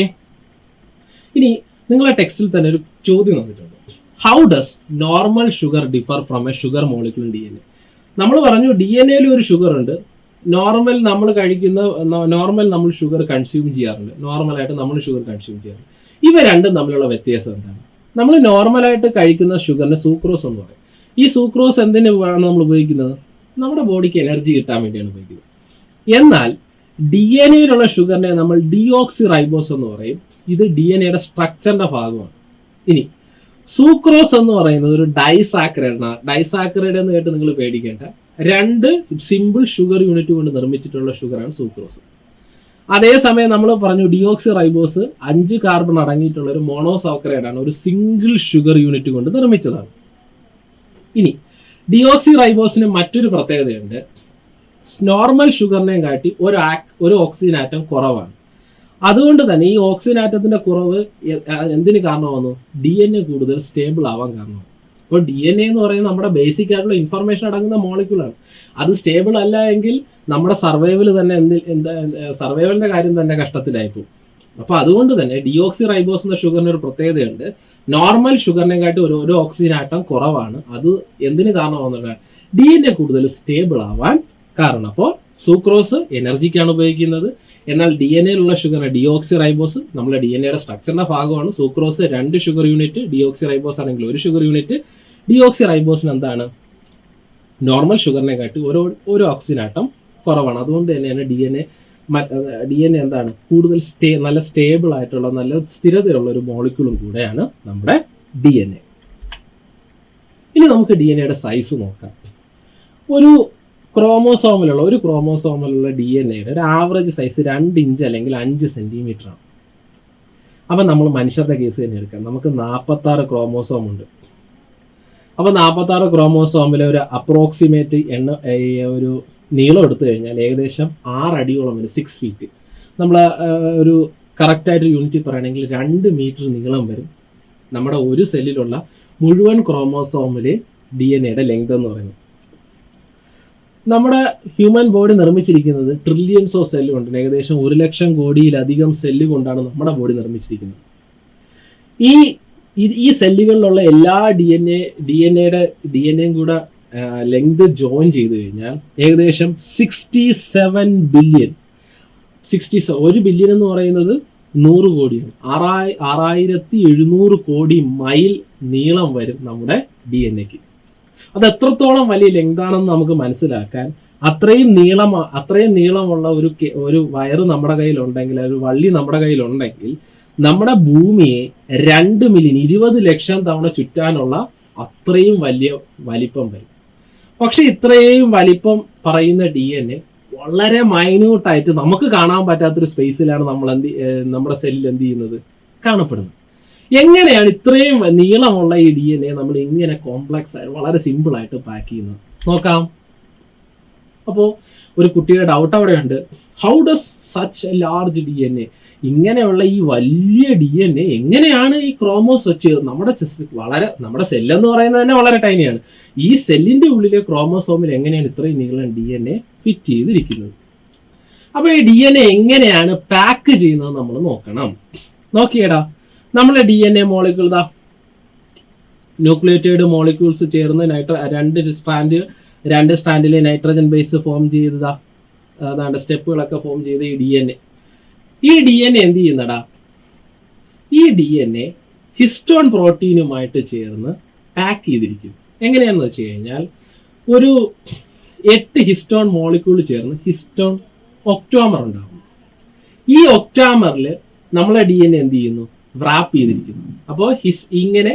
Speaker 1: ഇനി നിങ്ങളെ ടെക്സ്റ്റിൽ തന്നെ ഒരു ചോദ്യം വന്നിട്ടുണ്ട്. How does normal sugar differ from A sugar molecule in DNA? നമ്മൾ പറഞ്ഞു DNA ഒരു ഷുഗർ ഉണ്ട്. നോർമൽ നമ്മൾ ഷുഗർ കൺസ്യൂം ചെയ്യാറുണ്ട്. നോർമലായിട്ട് നമ്മൾ ഷുഗർ കൺസ്യൂം ചെയ്യാറുണ്ട്. ഇവ രണ്ടും തമ്മിലുള്ള വ്യത്യാസം എന്താണ്? നമ്മൾ നോർമലായിട്ട് കഴിക്കുന്ന ഷുഗറിന് സൂക്രോസ് എന്ന് പറയും. ഈ സൂക്രോസ് എന്തിനാണ് നമ്മൾ ഉപയോഗിക്കുന്നത്? നമ്മുടെ ബോഡിക്ക് എനർജി കിട്ടാൻ വേണ്ടിയാണ് ഉപയോഗിക്കുന്നത്. എന്നാൽ DNA ഷുഗറിനെ നമ്മൾ ഡിയോക്സി റൈബോസ് എന്ന് പറയും. ഇത് DNA സ്ട്രക്ചറിന്റെ ഭാഗമാണ്. ഇനി സൂക്രോസ് എന്ന് പറയുന്നത് ഒരു ഡൈസാക്കറൈഡ് ആണ്. ഡൈസാക്കറൈഡ് എന്ന് കേട്ട് നിങ്ങൾ പേടിക്കേണ്ട. 2 സിമ്പിൾ ഷുഗർ യൂണിറ്റ് കൊണ്ട് നിർമ്മിച്ചിട്ടുള്ള ഷുഗറാണ് സൂക്രോസ്. അതേസമയം നമ്മൾ പറഞ്ഞു ഡിയോക്സി റൈബോസ് 5 കാർബൺ അടങ്ങിയിട്ടുള്ള ഒരു മോണോസാക്കറൈഡ് ആണ്. ഒരു സിംഗിൾ ഷുഗർ യൂണിറ്റ് കൊണ്ട് നിർമ്മിച്ചതാണ്. ഇനി ഡിയോക്സി റൈബോസിന് മറ്റൊരു പ്രത്യേകതയുണ്ട്. നോർമൽ ഷുഗറിനെയും കാട്ടി ഒരു ഓക്സിജൻ ആറ്റം കുറവാണ്. അതുകൊണ്ട് തന്നെ ഈ ഓക്സിജൻ ആറ്റത്തിന്റെ കുറവ് എന്തിന് കാരണമാകുന്നു? DNA കൂടുതൽ സ്റ്റേബിൾ ആവാൻ കാരണമാണ്. അപ്പോൾ DNA എന്ന് പറയുന്നത് നമ്മുടെ ബേസിക് ആയിട്ടുള്ള ഇൻഫർമേഷൻ അടങ്ങുന്ന മോളിക്യൂളാണ്. അത് സ്റ്റേബിൾ അല്ല എങ്കിൽ നമ്മുടെ സർവൈവലിന്റെ കാര്യം തന്നെ കഷ്ടത്തിലായിപ്പോകും. അപ്പോൾ അതുകൊണ്ട് തന്നെ ഡിയോക്സി റൈബോസ് എന്ന ഷുഗറിന് ഒരു പ്രത്യേകതയുണ്ട്. നോർമൽ ഷുഗറിനെ കാട്ടി ഒരു ഓക്സിജൻ ആറ്റം കുറവാണ്. അത് എന്തിന് കാരണമാകുന്നുണ്ട്? DNA കൂടുതൽ സ്റ്റേബിൾ ആവാൻ കാരണം. അപ്പോൾ സൂക്രോസ് എനർജിക്കാണ് ഉപയോഗിക്കുന്നത്. എന്നാൽ DNA ഷുഗറിന് ഡിയോക്സി റൈബോസ് നമ്മുടെ DNA സ്ട്രക്ചറിന്റെ ഭാഗമാണ്. Sucrose 2 sugar unit, deoxy ribose ആണെങ്കിൽ 1 ഷുഗർ യൂണിറ്റ്. ഡിയോക്സി റൈബോസിന് എന്താണ്? നോർമൽ ഷുഗറിനെ കാട്ടി ഒരു ഓക്സിജൻ ആറ്റം കുറവാണ്. അതുകൊണ്ട് തന്നെയാണ് DNA എന്താണ്? കൂടുതൽ നല്ല സ്റ്റേബിൾ ആയിട്ടുള്ള നല്ല സ്ഥിരതയുള്ള ഒരു മോളിക്യൂളും കൂടെയാണ് നമ്മുടെ DNA. ഇനി നമുക്ക് DNA സൈസ് നോക്കാം. ഒരു ക്രോമോസോമിലുള്ള DNA ഒരു ആവറേജ് സൈസ് 2 ഇഞ്ച് അല്ലെങ്കിൽ 5 സെന്റിമീറ്റർ ആണ്. അപ്പൊ നമ്മൾ മനുഷ്യരുടെ കേസ് തന്നെ എടുക്കാം. നമുക്ക് 46 ക്രോമോസോം ഉണ്ട്. അപ്പൊ 46 ക്രോമോസോമിലെ ഒരു അപ്രോക്സിമേറ്റ് ഒരു നീളം എടുത്തു കഴിഞ്ഞാൽ ഏകദേശം 6 അടിയോളം വരും. 6 ഫീറ്റ്. നമ്മൾ ഒരു കറക്റ്റായിട്ട് യൂണിറ്റ് പറയുകയാണെങ്കിൽ 2 മീറ്റർ നീളം വരും. നമ്മുടെ ഒരു സെല്ലിലുള്ള മുഴുവൻ ക്രോമോസോമിലെ DNA ലെങ്ത് എന്ന് പറയുന്നത്. നമ്മുടെ ഹ്യൂമൻ ബോഡി നിർമ്മിച്ചിരിക്കുന്നത് ട്രില്യൻസ് ഓഫ് സെല്ല് കൊണ്ട്, ഏകദേശം 1 ലക്ഷം കോടിയിലധികം സെല്ല് കൊണ്ടാണ് നമ്മുടെ ബോഡി നിർമ്മിച്ചിരിക്കുന്നത്. ഈ സെല്ലുകളിലുള്ള എല്ലാ DNAയും കൂടെ ലെങ്ത് ജോയിൻ ചെയ്ത് കഴിഞ്ഞാൽ ഏകദേശം 67 ബില്യൺ. 1 ബില്യൺ എന്ന് പറയുന്നത് 100 കോടിയാണ്. 6700 കോടി മൈൽ നീളം വരും നമ്മുടെ DNA-ക്ക്. അത് എത്രത്തോളം വലിയ ലെങ്താണെന്ന് നമുക്ക് മനസ്സിലാക്കാൻ അത്രയും നീളമുള്ള ഒരു വയറ് നമ്മുടെ കയ്യിലുണ്ടെങ്കിൽ, ഒരു വള്ളി നമ്മുടെ കയ്യിലുണ്ടെങ്കിൽ നമ്മുടെ ഭൂമിയെ 2 മില്യൺ 20 ലക്ഷം തവണ ചുറ്റാനുള്ള അത്രയും വലിയ വലിപ്പം വരും. പക്ഷെ ഇത്രയും വലിപ്പം പറയുന്ന DNA വളരെ മൈന്യൂട്ടായിട്ട് നമുക്ക് കാണാൻ പറ്റാത്തൊരു സ്പേസിലാണ് നമ്മുടെ സെല്ലിൽ എന്ത് ചെയ്യുന്നത്? കാണപ്പെടുന്നത്. എങ്ങനെയാണ് ഇത്രയും നീളമുള്ള ഈ DNA നമ്മൾ ഇങ്ങനെ കോംപ്ലക്സ് ആയിട്ട് വളരെ സിമ്പിൾ ആയിട്ട് പാക്ക് ചെയ്യുന്നത്? നോക്കാം. അപ്പോൾ ഒരു കുട്ടിയുടെ ഡൗട്ട് അവിടെയുണ്ട്. How does such A large DNA? ഇങ്ങനെയുള്ള ഈ വലിയ DNA എങ്ങനെയാണ് ഈ ക്രോമോസ് വെച്ച് നമ്മുടെ സെല്ലെന്ന് പറയുന്നത് തന്നെ വളരെ ടൈനിയാണ്. ഈ സെല്ലിന്റെ ഉള്ളിലെ ക്രോമോസോമിൽ എങ്ങനെയാണ് ഇത്രയും നീളം DNA ഫിറ്റ് ചെയ്തിരിക്കുന്നത്? അപ്പൊ ഈ DNA എങ്ങനെയാണ് പാക്ക് ചെയ്യുന്നത് നമ്മൾ നോക്കണം. നോക്കിയേടാ, നമ്മളെ DNA മോളിക്യൂൾ ന്യൂക്ലിയോടൈഡ് മോളിക്യൂൾസ് ചേർന്ന് രണ്ട് സ്റ്റാൻഡിലെ നൈട്രജൻ ബേസ് ഫോം ചെയ്തതാ, അതാണ്ട് സ്റ്റെപ്പുകളൊക്കെ ഫോം ചെയ്ത ഈ DNA എന്ത് ചെയ്യുന്നടാ? ഈ DNA ഹിസ്റ്റോൺ പ്രോട്ടീനുമായിട്ട് ചേർന്ന് പാക്ക് ചെയ്തിരിക്കുന്നു. എങ്ങനെയാണെന്ന് വെച്ച് കഴിഞ്ഞാൽ ഒരു 8 ഹിസ്റ്റോൺ മോളിക്യൂൾ ചേർന്ന് ഹിസ്റ്റോൺ ഒക്ടോമർ ഉണ്ടാകും. ഈ ഒക്ടോമറിൽ നമ്മളെ DNA എന്ത് ചെയ്യുന്നു? റാപ്പ് ചെയ്തിരിക്കുന്നു. അപ്പോൾ ഇങ്ങനെ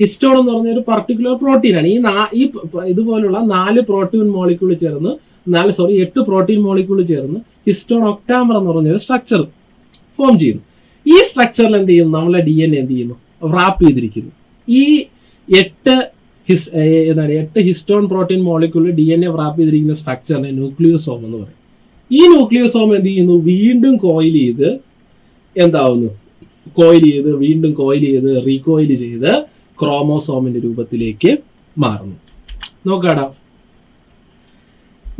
Speaker 1: ഹിസ്റ്റോൺ എന്ന് പറഞ്ഞ ഒരു പർട്ടിക്കുലർ പ്രോട്ടീനാണ്. ഈ ഇതുപോലുള്ള 4 പ്രോട്ടീൻ മോളിക്യൂൾ ചേർന്ന് 8 പ്രോട്ടീൻ മോളിക്യൂൾ ചേർന്ന് ഹിസ്റ്റോൺ ഒക്ടാമർ എന്ന് പറഞ്ഞൊരു സ്ട്രക്ചർ ഫോം ചെയ്യുന്നു. ഈ സ്ട്രക്ചറിൽ എന്ത് ചെയ്യും, നമ്മളെ DNA എന്ത് ചെയ്യുന്നു, റാപ്പ് ചെയ്തിരിക്കുന്നു. ഈ 8 ഹിസ്റ്റോൺ പ്രോട്ടീൻ മോളിക്യൂളിൽ DNA റാപ്പ് ചെയ്തിരിക്കുന്ന സ്ട്രക്ചറിനെ ന്യൂക്ലിയോസോം എന്ന് പറയും. ഈ ന്യൂക്ലിയോസോം എന്ത് ചെയ്യുന്നു, വീണ്ടും കോയിൽ ചെയ്ത് എന്താവുന്നു, വീണ്ടും കോയിൽ ചെയ്ത് റീകോയിൽ ചെയ്ത് ക്രോമോസോമിന്റെ രൂപത്തിലേക്ക് മാറുന്നു. നോക്കാടാ,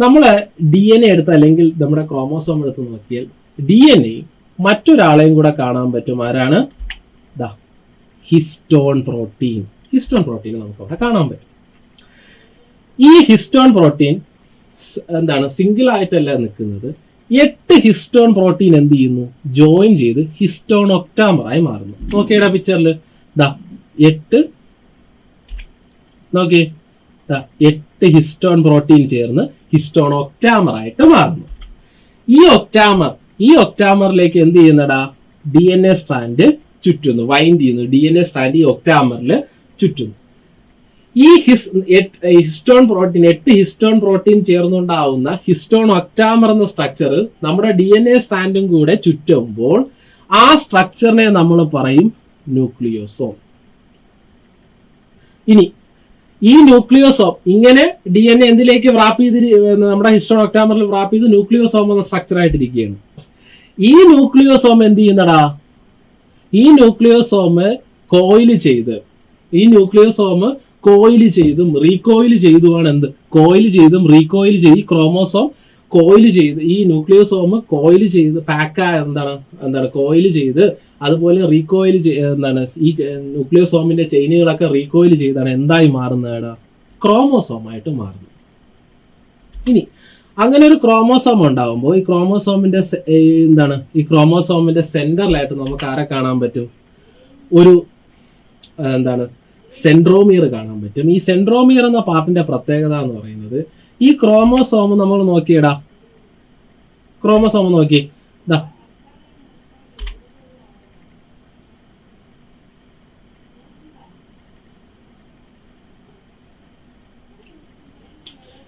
Speaker 1: നമ്മള് DNA എടുത്ത് അല്ലെങ്കിൽ നമ്മുടെ ക്രോമോസോം എടുത്ത് നോക്കിയാൽ DNA മറ്റൊരാളെയും കൂടെ കാണാൻ പറ്റും. ആരാണ്? Histone protein. ഹിസ്റ്റോൺ പ്രോട്ടീൻ നമുക്ക് അവിടെ കാണാൻ പറ്റും. ഈ ഹിസ്റ്റോൺ പ്രോട്ടീൻ എന്താണ്, സിംഗിൾ ആയിട്ടല്ല നിൽക്കുന്നത്. 8 ഹിസ്റ്റോൺ പ്രോട്ടീൻ എന്ത് ചെയ്യുന്നു, ജോയിൻ ചെയ്ത് ഹിസ്റ്റോൺ ഒക്ടാമറായി മാറുന്നു. നോക്കിയടാ പിക്ചറിൽ 8 നോക്കി, 8 ഹിസ്റ്റോൺ പ്രോട്ടീൻ ചേർന്ന് ഹിസ്റ്റോൺ ഒക്ടാമറായിട്ട് മാറുന്നു. ഈ ഒക്ടാമറിലേക്ക് എന്ത് ചെയ്യുന്നടാ, DNA സ്ട്രാൻഡ് ചുറ്റുന്നു, വൈൻഡ് ചെയ്യുന്നു. DNA സ്ട്രാൻഡ് ഈ ഒക്ടാമറിൽ ചുറ്റുന്നു. ഈ ഹിസ്റ്റോൺ പ്രോട്ടീൻ 8 ഹിസ്റ്റോൺ പ്രോട്ടീൻ ചേർന്നുണ്ടാവുന്ന ഹിസ്റ്റോൺ ഒക്ടാമർ എന്ന സ്ട്രക്ചർ നമ്മുടെ DNA സ്ട്രാൻഡും കൂടെ ചുറ്റുമ്പോൾ ആ സ്ട്രക്ചറിനെ നമ്മൾ പറയും ന്യൂക്ലിയോസോം. ഇനി ഈ ന്യൂക്ലിയോസോം ഇങ്ങനെ DNA എന്തിലേക്ക് റാപ്പ് ചെയ്ത് നമ്മുടെ ഹിസ്റ്റോൺ ഒക്ടാമറിൽ റാപ്പ് ചെയ്ത് ന്യൂക്ലിയോസോം എന്ന സ്ട്രക്ചർ ആയിട്ടിരിക്കുകയാണ്. ഈ ന്യൂക്ലിയോസോം എന്ത് ചെയ്യുന്നടാ, ഈ ന്യൂക്ലിയോസോം കോയിൽ ചെയ്തും റീകോയിൽ ചെയ്തുമാണ് എന്ത്, കോയിൽ ചെയ്തും റീകോയിൽ ചെയ്ത് ക്രോമോസോം കോയിൽ ചെയ്ത് ഈ ന്യൂക്ലിയോസോം കോയിൽ ചെയ്ത് എന്താണ് കോയിൽ ചെയ്ത് അതുപോലെ റീകോയിൽ എന്താണ് ഈ ന്യൂക്ലിയോസോമിന്റെ ചെയിനുകളൊക്കെ റീകോയിൽ ചെയ്താണ് എന്തായി മാറുന്നതാണ്, ക്രോമോസോമായിട്ട് മാറുന്നത്. ഇനി അങ്ങനെ ഒരു ക്രോമോസോം ഉണ്ടാകുമ്പോൾ ഈ ക്രോമോസോമിന്റെ സെന്ററിലായിട്ട് നമുക്ക് ആരെ കാണാൻ പറ്റും, ഒരു സെൻട്രോമിയർ കാണാൻ പറ്റും. ഈ സെൻട്രോമിയർ എന്ന പാർട്ടിന്റെ പ്രത്യേകത എന്ന് പറയുന്നത്, ഈ ക്രോമോസോം നമ്മൾ നോക്കിയടാ, ക്രോമോസോം നോക്കി,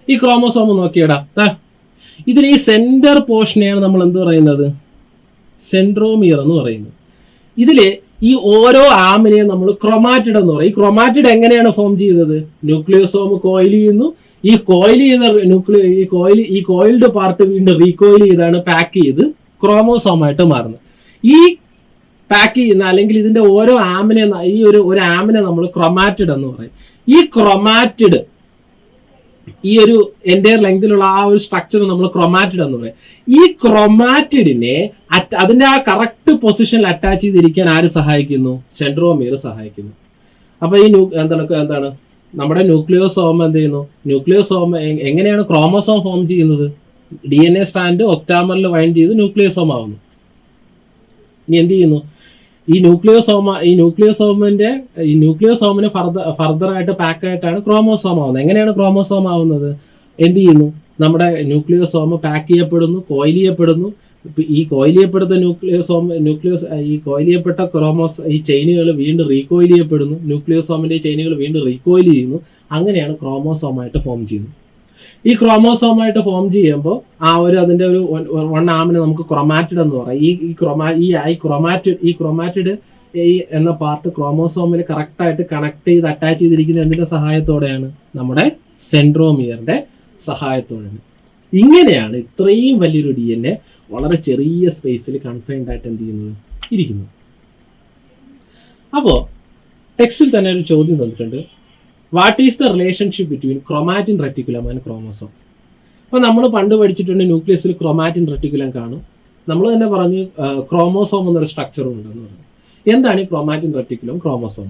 Speaker 1: ഈ ക്രോമോസോം നോക്കിയടാ, ഇതിൽ ഈ സെന്റർ പോർഷനെയാണ് നമ്മൾ എന്ത് പറയുന്നത്, സെൻട്രോമിയർ എന്ന് പറയുന്നത്. ഇതില് ഈ ഓരോ ആമിനെയും നമ്മൾ ക്രൊമാറ്റിഡ് എന്ന് പറയും. ഈ ക്രൊമാറ്റിഡ് എങ്ങനെയാണ് ഫോം ചെയ്യുന്നത്, ന്യൂക്ലിയോസോം കോയിൽ ചെയ്യുന്നു, ഈ കോയിൽ ചെയ്യുന്ന ഈ കോയിൽഡ് പാർട്ട് വീണ്ടും റീകോയിൽ ചെയ്താണ് പാക്ക് ചെയ്ത് ക്രോമോസോമായിട്ട് മാറുന്നത്. ഈ പാക്ക് ചെയ്യുന്ന അല്ലെങ്കിൽ ഇതിന്റെ ഓരോ ആമിനെ ഈ ഒരു ആമിനെ നമ്മൾ ക്രൊമാറ്റിഡ് എന്ന് പറയും. ഈ ക്രൊമാറ്റിഡ് ഈ ഒരു എൻ്റയർ ലെങ്തിലുള്ള ആ ഒരു സ്ട്രക്ചർ നമ്മൾ ക്രൊമാറ്റിഡ് എന്ന് പറയും. ഈ ക്രൊമാറ്റിഡിനെ അതിന്റെ ആ കറക്റ്റ് പൊസിഷനിൽ അറ്റാച്ച് ചെയ്തിരിക്കാൻ ആര് സഹായിക്കുന്നു, സെൻട്രോമിയർ സഹായിക്കുന്നു. അപ്പൊ ഈ എന്താണ് നമ്മുടെ ന്യൂക്ലിയോസോം എന്ത് ചെയ്യുന്നു, ന്യൂക്ലിയോസോം എങ്ങനെയാണ് ക്രോമോസോം ഫോം ചെയ്യുന്നത്, DNA സ്ട്രാൻഡ് ഒക്ടാമറിൽ വൈൻഡ് ചെയ്ത് ന്യൂക്ലിയോസോം ആവുന്നു. ഇനി എന്ത് ചെയ്യുന്നു, ഈ ന്യൂക്ലിയോസോമിന് ഫർദർ ആയിട്ട് പാക്ക് ആയിട്ടാണ് ക്രോമോസോം ആവുന്നത്. എങ്ങനെയാണ് ക്രോമോസോം ആവുന്നത്, എന്ത് ചെയ്യുന്നു, നമ്മുടെ ന്യൂക്ലിയോസോം പാക്ക് ചെയ്യപ്പെടുന്നു, കോയിൽ ചെയ്യപ്പെടുന്നു. ഈ കോയിൽ ചെയ്യപ്പെടുന്ന ഈ കോയിൽ ചെയ്യപ്പെട്ട ഈ ചെയിനുകൾ വീണ്ടും റീകോയിൽ ചെയ്യപ്പെടുന്നു, ന്യൂക്ലിയോസോമിന്റെ ചെയിനുകൾ വീണ്ടും റീകോയിൽ ചെയ്യുന്നു. അങ്ങനെയാണ് ക്രോമോസോമായിട്ട് ഫോം ചെയ്യുന്നത്. ഈ ക്രോമോസോമായിട്ട് ഫോം ചെയ്യുമ്പോൾ അതിന്റെ ഒരു വൺ ആമിനെ നമുക്ക് ക്രൊമാറ്റിഡ് എന്ന് പറയാം. ഈ ക്രൊമാറ്റിഡ് എന്ന പാർട്ട് ക്രോമോസോമിൽ കറക്റ്റ് ആയിട്ട് കണക്ട് ചെയ്ത് അറ്റാച്ച് ചെയ്തിരിക്കുന്ന എന്തിന്റെ സഹായത്തോടെയാണ്, നമ്മുടെ സെൻട്രോമിയറിന്റെ സഹായത്തോടെയാണ്. ഇങ്ങനെയാണ് ഇത്രയും വലിയൊരു DNA വളരെ ചെറിയ സ്പേസിൽ കൺഫൈൻഡ് ആയിട്ട് എന്ത് ചെയ്യുന്നത്, ഇരിക്കുന്നത്. അപ്പോ ടെക്സ്റ്റിൽ തന്നെ ഒരു ചോദ്യം തന്നിട്ടുണ്ട്, what is the relationship between chromatin reticulum and chromosome. അപ്പൊ നമ്മൾ പണ്ട് പഠിച്ചിട്ടുണ്ട് ന്യൂക്ലിയസിൽ ക്രൊമാറ്റിൻ റെറ്റിക്കുലം കാണും. നമ്മൾ തന്നെ പറഞ്ഞു ക്രോമോസോം എന്നൊരു സ്ട്രക്ചറും ഉണ്ടെന്ന് പറഞ്ഞു. എന്താണ് ഈ ക്രൊമാറ്റിൻ റെറ്റിക്കുലം, ക്രോമോസോം?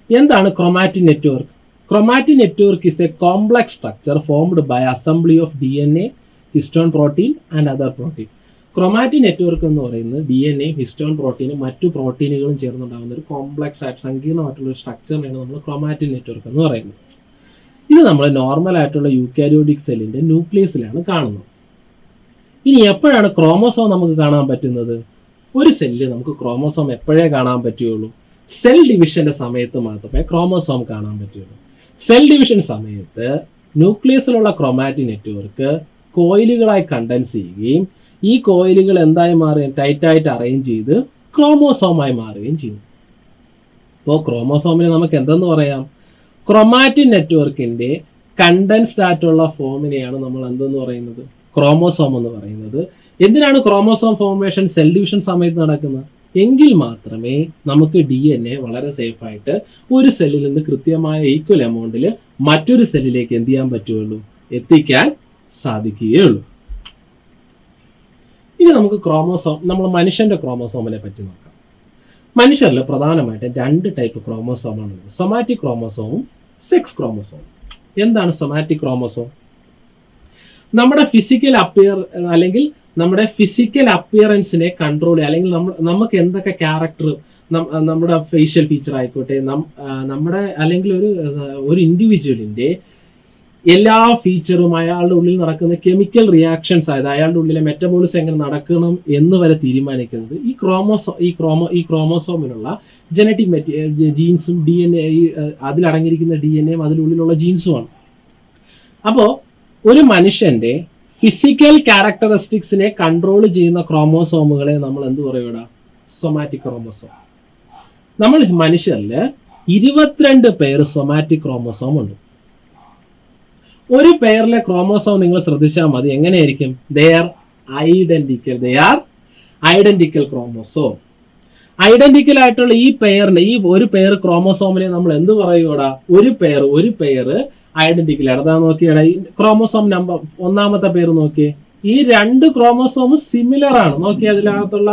Speaker 1: എന്താണ് chromatin network? Chromatin network is a complex structure formed by assembly of DNA, histone protein and other protein. Chromatin network എന്ന് പറയുന്നത് DNA, ഹിസ്റ്റോൺ പ്രോട്ടീനും മറ്റു പ്രോട്ടീനുകളും ചേർന്നുണ്ടാകുന്ന ഒരു കോംപ്ലക്സ് ആയിട്ട് സങ്കീർണമായിട്ടുള്ള ഒരു സ്ട്രക്ചറിനാണ് നമ്മൾ ക്രൊമാറ്റിൻ നെറ്റ്വർക്ക് എന്ന് പറയുന്നത്. ഇത് നമ്മൾ നോർമൽ ആയിട്ടുള്ള യൂക്കാരിയോട്ടിക് സെല്ലിന്റെ ന്യൂക്ലിയസിലാണ് കാണുന്നത്. ഇനി എപ്പോഴാണ് ക്രോമോസോം നമുക്ക് കാണാൻ പറ്റുന്നത്? ഒരു സെല്ല് നമുക്ക് ക്രോമോസോം എപ്പോഴേ കാണാൻ പറ്റുള്ളൂ, സെൽ ഡിവിഷന്റെ സമയത്ത് മാത്രമേ ക്രോമോസോം കാണാൻ പറ്റുള്ളൂ. സെൽ ഡിവിഷൻ സമയത്ത് ന്യൂക്ലിയസിലുള്ള ക്രൊമാറ്റിൻ നെറ്റ്വർക്ക് കോയിലുകളായി കണ്ടൻസ് ചെയ്യുകയും ഈ കോയിലുകൾ എന്തായി മാറുകയും ടൈറ്റായിട്ട് അറേഞ്ച് ചെയ്ത് ക്രോമോസോമായി മാറുകയും ചെയ്യും. അപ്പോൾ ക്രോമോസോമിനെ നമുക്ക് എന്തെന്ന് പറയാം? ക്രൊമാറ്റിൻ നെറ്റ്വർക്കിന്റെ കണ്ടൻസ്ഡ് ആയിട്ടുള്ള ഫോമിനെയാണ് നമ്മൾ എന്തെന്ന് പറയുന്നത്? ക്രോമോസോം എന്ന് പറയുന്നത്. എന്തിനാണ് ക്രോമോസോം ഫോർമേഷൻ സെൽ ഡിവിഷൻ സമയത്ത് നടക്കുന്നത്? എങ്കിൽ മാത്രമേ നമുക്ക് DNA വളരെ സേഫ് ആയിട്ട് ഒരു സെല്ലിൽ നിന്ന് കൃത്യമായ ഈക്വൽ എമൗണ്ടിൽ മറ്റൊരു സെല്ലിലേക്ക് എന്ത് ചെയ്യാൻ പറ്റുള്ളൂ? എത്തിക്കാൻ സാധിക്കുകയുള്ളൂ. ഇനി നമുക്ക് ക്രോമോസോം, നമ്മൾ മനുഷ്യന്റെ ക്രോമോസോമിനെ പറ്റി നോക്കാം. മനുഷ്യരിൽ പ്രധാനമായിട്ടും 2 ടൈപ്പ് ക്രോമോസോമാണ് ഉള്ളത്. സൊമാറ്റിക് ക്രോമോസോമും സെക്സ് ക്രോമോസോമും. എന്താണ് സൊമാറ്റിക് ക്രോമോസോം? നമ്മുടെ ഫിസിക്കൽ അല്ലെങ്കിൽ നമ്മുടെ ഫിസിക്കൽ അപ്പിയറൻസിനെ കൺട്രോൾ ചെയ്യുക, അല്ലെങ്കിൽ നമുക്ക് എന്തൊക്കെ ക്യാരക്ടർ, നമ്മുടെ ഫേഷ്യൽ ഫീച്ചർ ആയിക്കോട്ടെ, നമ്മുടെ അല്ലെങ്കിൽ ഒരു ഇൻഡിവിജ്വലിന്റെ എല്ലാ ഫീച്ചറും അയാളുടെ ഉള്ളിൽ നടക്കുന്ന കെമിക്കൽ റിയാക്ഷൻസ്, അതായത് അയാളുടെ ഉള്ളിലെ മെറ്റബോളിസം എങ്ങനെ നടക്കണം എന്ന് വരെ തീരുമാനിക്കുന്നത് ഈ ക്രോമോസോമിലുള്ള ജനറ്റിക് ജീൻസും DNA, അതിലടങ്ങിയിരിക്കുന്ന DNA അതിനുള്ളിലുള്ള ജീൻസുമാണ്. അപ്പോൾ ഒരു മനുഷ്യന്റെ ഫിസിക്കൽ ക്യാരക്ടറിസ്റ്റിക്സിനെ കൺട്രോൾ ചെയ്യുന്ന ക്രോമോസോമുകളെ നമ്മൾ എന്ത് പറയൂടാ? Somatic chromosome. നമ്മൾ മനുഷ്യരിൽ 22 പേര് സൊമാറ്റിക് ക്രോമോസോം ഉണ്ട്. ഒരു പേരിലെ ക്രോമോസോം നിങ്ങൾ ശ്രദ്ധിച്ചാൽ മതി. എങ്ങനെയായിരിക്കും? They are identical chromosome. Identical ആയിട്ടുള്ള ഈ ഒരു പെയർ ക്രോമോസോമിനെ നമ്മൾ എന്ത് പറയൂടാ? ഒരു പെയർ ഐഡന്റിക്കൽ ആണ്. അതാ നോക്കിയാടാ, ക്രോമോസോം നമ്പർ 1ാമത്തെ പേര് നോക്കിയേ. ഈ 2 ക്രോമോസോമും സിമിലർ ആണ്. നോക്കിയാൽ അതിനകത്തുള്ള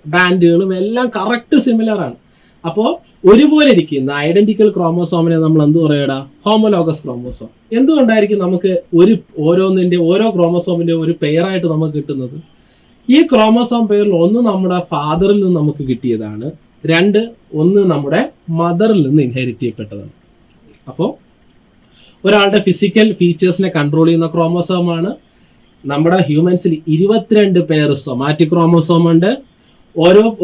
Speaker 1: ബാൻഡുകളും എല്ലാം കറക്റ്റ് സിമിലർ ആണ്. അപ്പോൾ ഒരുപോലെ ഇരിക്കുന്ന ഐഡന്റിക്കൽ ക്രോമോസോമിനെ നമ്മൾ എന്ത് പറയടാ? Homologous chromosome. എന്തുകൊണ്ടായിരിക്കും നമുക്ക് ഓരോ ക്രോമോസോമിന്റെ ഒരു പെയറായിട്ട് നമുക്ക് കിട്ടുന്നത്? ഈ ക്രോമോസോം പെയറിൽ ഒന്ന് നമ്മുടെ ഫാദറിൽ നിന്ന് നമുക്ക് കിട്ടിയതാണ്, ഒന്ന് നമ്മുടെ മദറിൽ നിന്ന് ഇൻഹെറിറ്റ് ചെയ്യപ്പെട്ടതാണ്. അപ്പോൾ ഒരാളുടെ ഫിസിക്കൽ ഫീച്ചേഴ്സിനെ കൺട്രോൾ ചെയ്യുന്ന ക്രോമോസോമാണ്. നമ്മുടെ ഹ്യൂമൻസിൽ 22 പേർ സൊമാറ്റിക് ക്രോമോസോം ഉണ്ട്.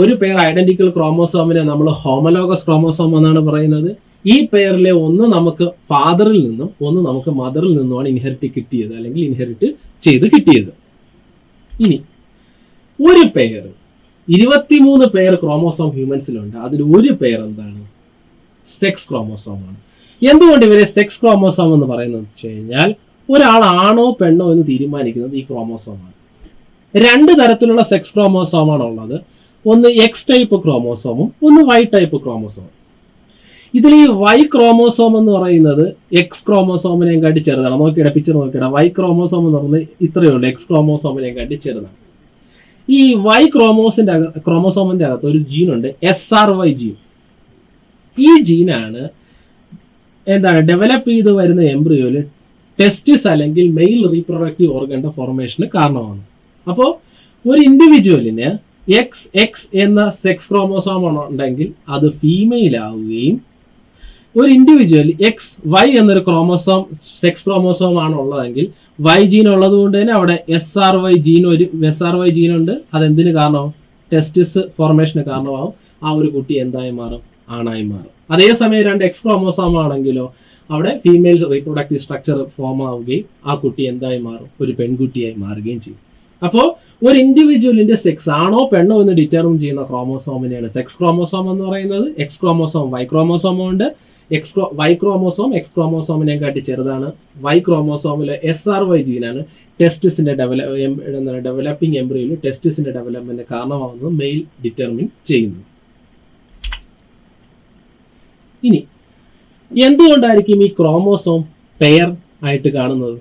Speaker 1: ഒരു പെയർ ഐഡന്റിക്കൽ ക്രോമോസോമിനെ നമ്മൾ ഹോമോലോഗസ് ക്രോമോസോം എന്നാണ് പറയുന്നത്. ഈ പെയറിലെ ഒന്ന് നമുക്ക് ഫാദറിൽ നിന്നും ഒന്ന് നമുക്ക് മദറിൽ നിന്നുമാണ് ഇൻഹെറിറ്റ് ചെയ്ത് കിട്ടിയത്. ഇനി ഒരു പെയർ 23 പെയർ ക്രോമോസോം ഹ്യൂമൻസിലുണ്ട്. അതിൽ ഒരു പെയർ എന്താണ്? സെക്സ് ക്രോമോസോം ആണ്. എന്തുകൊണ്ട് ഇവരെ സെക്സ് ക്രോമോസോം എന്ന് പറയുന്നത് വെച്ച് കഴിഞ്ഞാൽ, ഒരാൾ ആണോ പെണ്ണോ എന്ന് തീരുമാനിക്കുന്നത് ഈ ക്രോമോസോമാണ്. 2 തരത്തിലുള്ള സെക്സ് ക്രോമോസോമാണ് ഉള്ളത്. ഒന്ന് X ടൈപ്പ് ക്രോമോസോമും ഒന്ന് Y ടൈപ്പ് ക്രോമോസോമും. ഇതിൽ ഈ Y ക്രോമോസോം എന്ന് പറയുന്നത് X ക്രോമോസോമിനെയും കാട്ടി ചെറുതാണ്. നോക്കിയിട പിക്ചർ നോക്കിയിട. Y ക്രോമോസോം എന്ന് പറയുന്നത് ഇത്രയേ ഉള്ളൂ, X ക്രോമോസോമിനെയും കാട്ടി ചെറുതാണ്. ഈ Y ക്രോമോസോമിന്റെ അകത്ത് ഒരു ജീനുണ്ട്, SRY ജീൻ. ഈ ജീനാണ് ഡെവലപ്പ് ചെയ്ത് വരുന്ന എംബ്രിയോയില് ടെസ്റ്റിസ് അല്ലെങ്കിൽ മെയിൽ റീപ്രൊഡക്റ്റീവ് ഓർഗന്റെ ഫോർമേഷന് കാരണമാണ്. അപ്പോൾ ഒരു ഇൻഡിവിജ്വലിന് XX എന്ന സെക്സ് ക്രോമോസോം ഉണ്ടെങ്കിൽ അത് ഫീമെയിൽ ആവുകയും, ഒരു ഇൻഡിവിജ്വൽ XY എന്നൊരു സെക്സ് ക്രോമോസോം ആണ് ഉള്ളതെങ്കിൽ Y ജീൻ ഉള്ളത് കൊണ്ട് തന്നെ അവിടെ SRY ജീൻ ഉണ്ട്. അതെന്തിന് കാരണമാവും? ടെസ്റ്റിസ് ഫോർമേഷന് കാരണമാവും. ആ ഒരു കുട്ടി എന്തായി മാറും? ആണായി മാറും. അതേസമയം 2 X ക്രോമോസോം ആണെങ്കിലോ അവിടെ ഫീമെയിൽ റീപ്രൊഡക്റ്റീവ് സ്ട്രക്ചർ ഫോം ആവുകയും ആ കുട്ടി എന്തായി മാറും? ഒരു പെൺകുട്ടിയായി മാറുകയും ചെയ്യും. അപ്പോൾ ഒരു ഇൻഡിവിജ്വലിന്റെ സെക്സ് ആണോ പെണ്ണോ എന്ന് ഡിറ്റർമിൻ ചെയ്യുന്ന ക്രോമോസോമിനെയാണ് സെക്സ് ക്രോമോസോം എന്ന് പറയുന്നത്. X ക്രോമോസോം Y ക്രോമോസോം ഉണ്ട്. Y ക്രോമോസോം X ക്രോമോസോമിനെ കാട്ടി ചെറുതാണ്. Y ക്രോമോസോമിലെ SRY ജീനാണ് ടെസ്റ്റിസിന്റെ ഡെവലപ്പിംഗ് എംബ്രിയോയിൽ ടെസ്റ്റിസിന്റെ ഡെവലപ്മെന്റ് കാരണമാവുന്നത് മെയിൽ ഡിറ്റർമിൻ ചെയ്യുന്നു. ഇനി എന്തുകൊണ്ടായിരിക്കും ഈ ക്രോമോസോം പെയർ ആയിട്ട് കാണുന്നത്?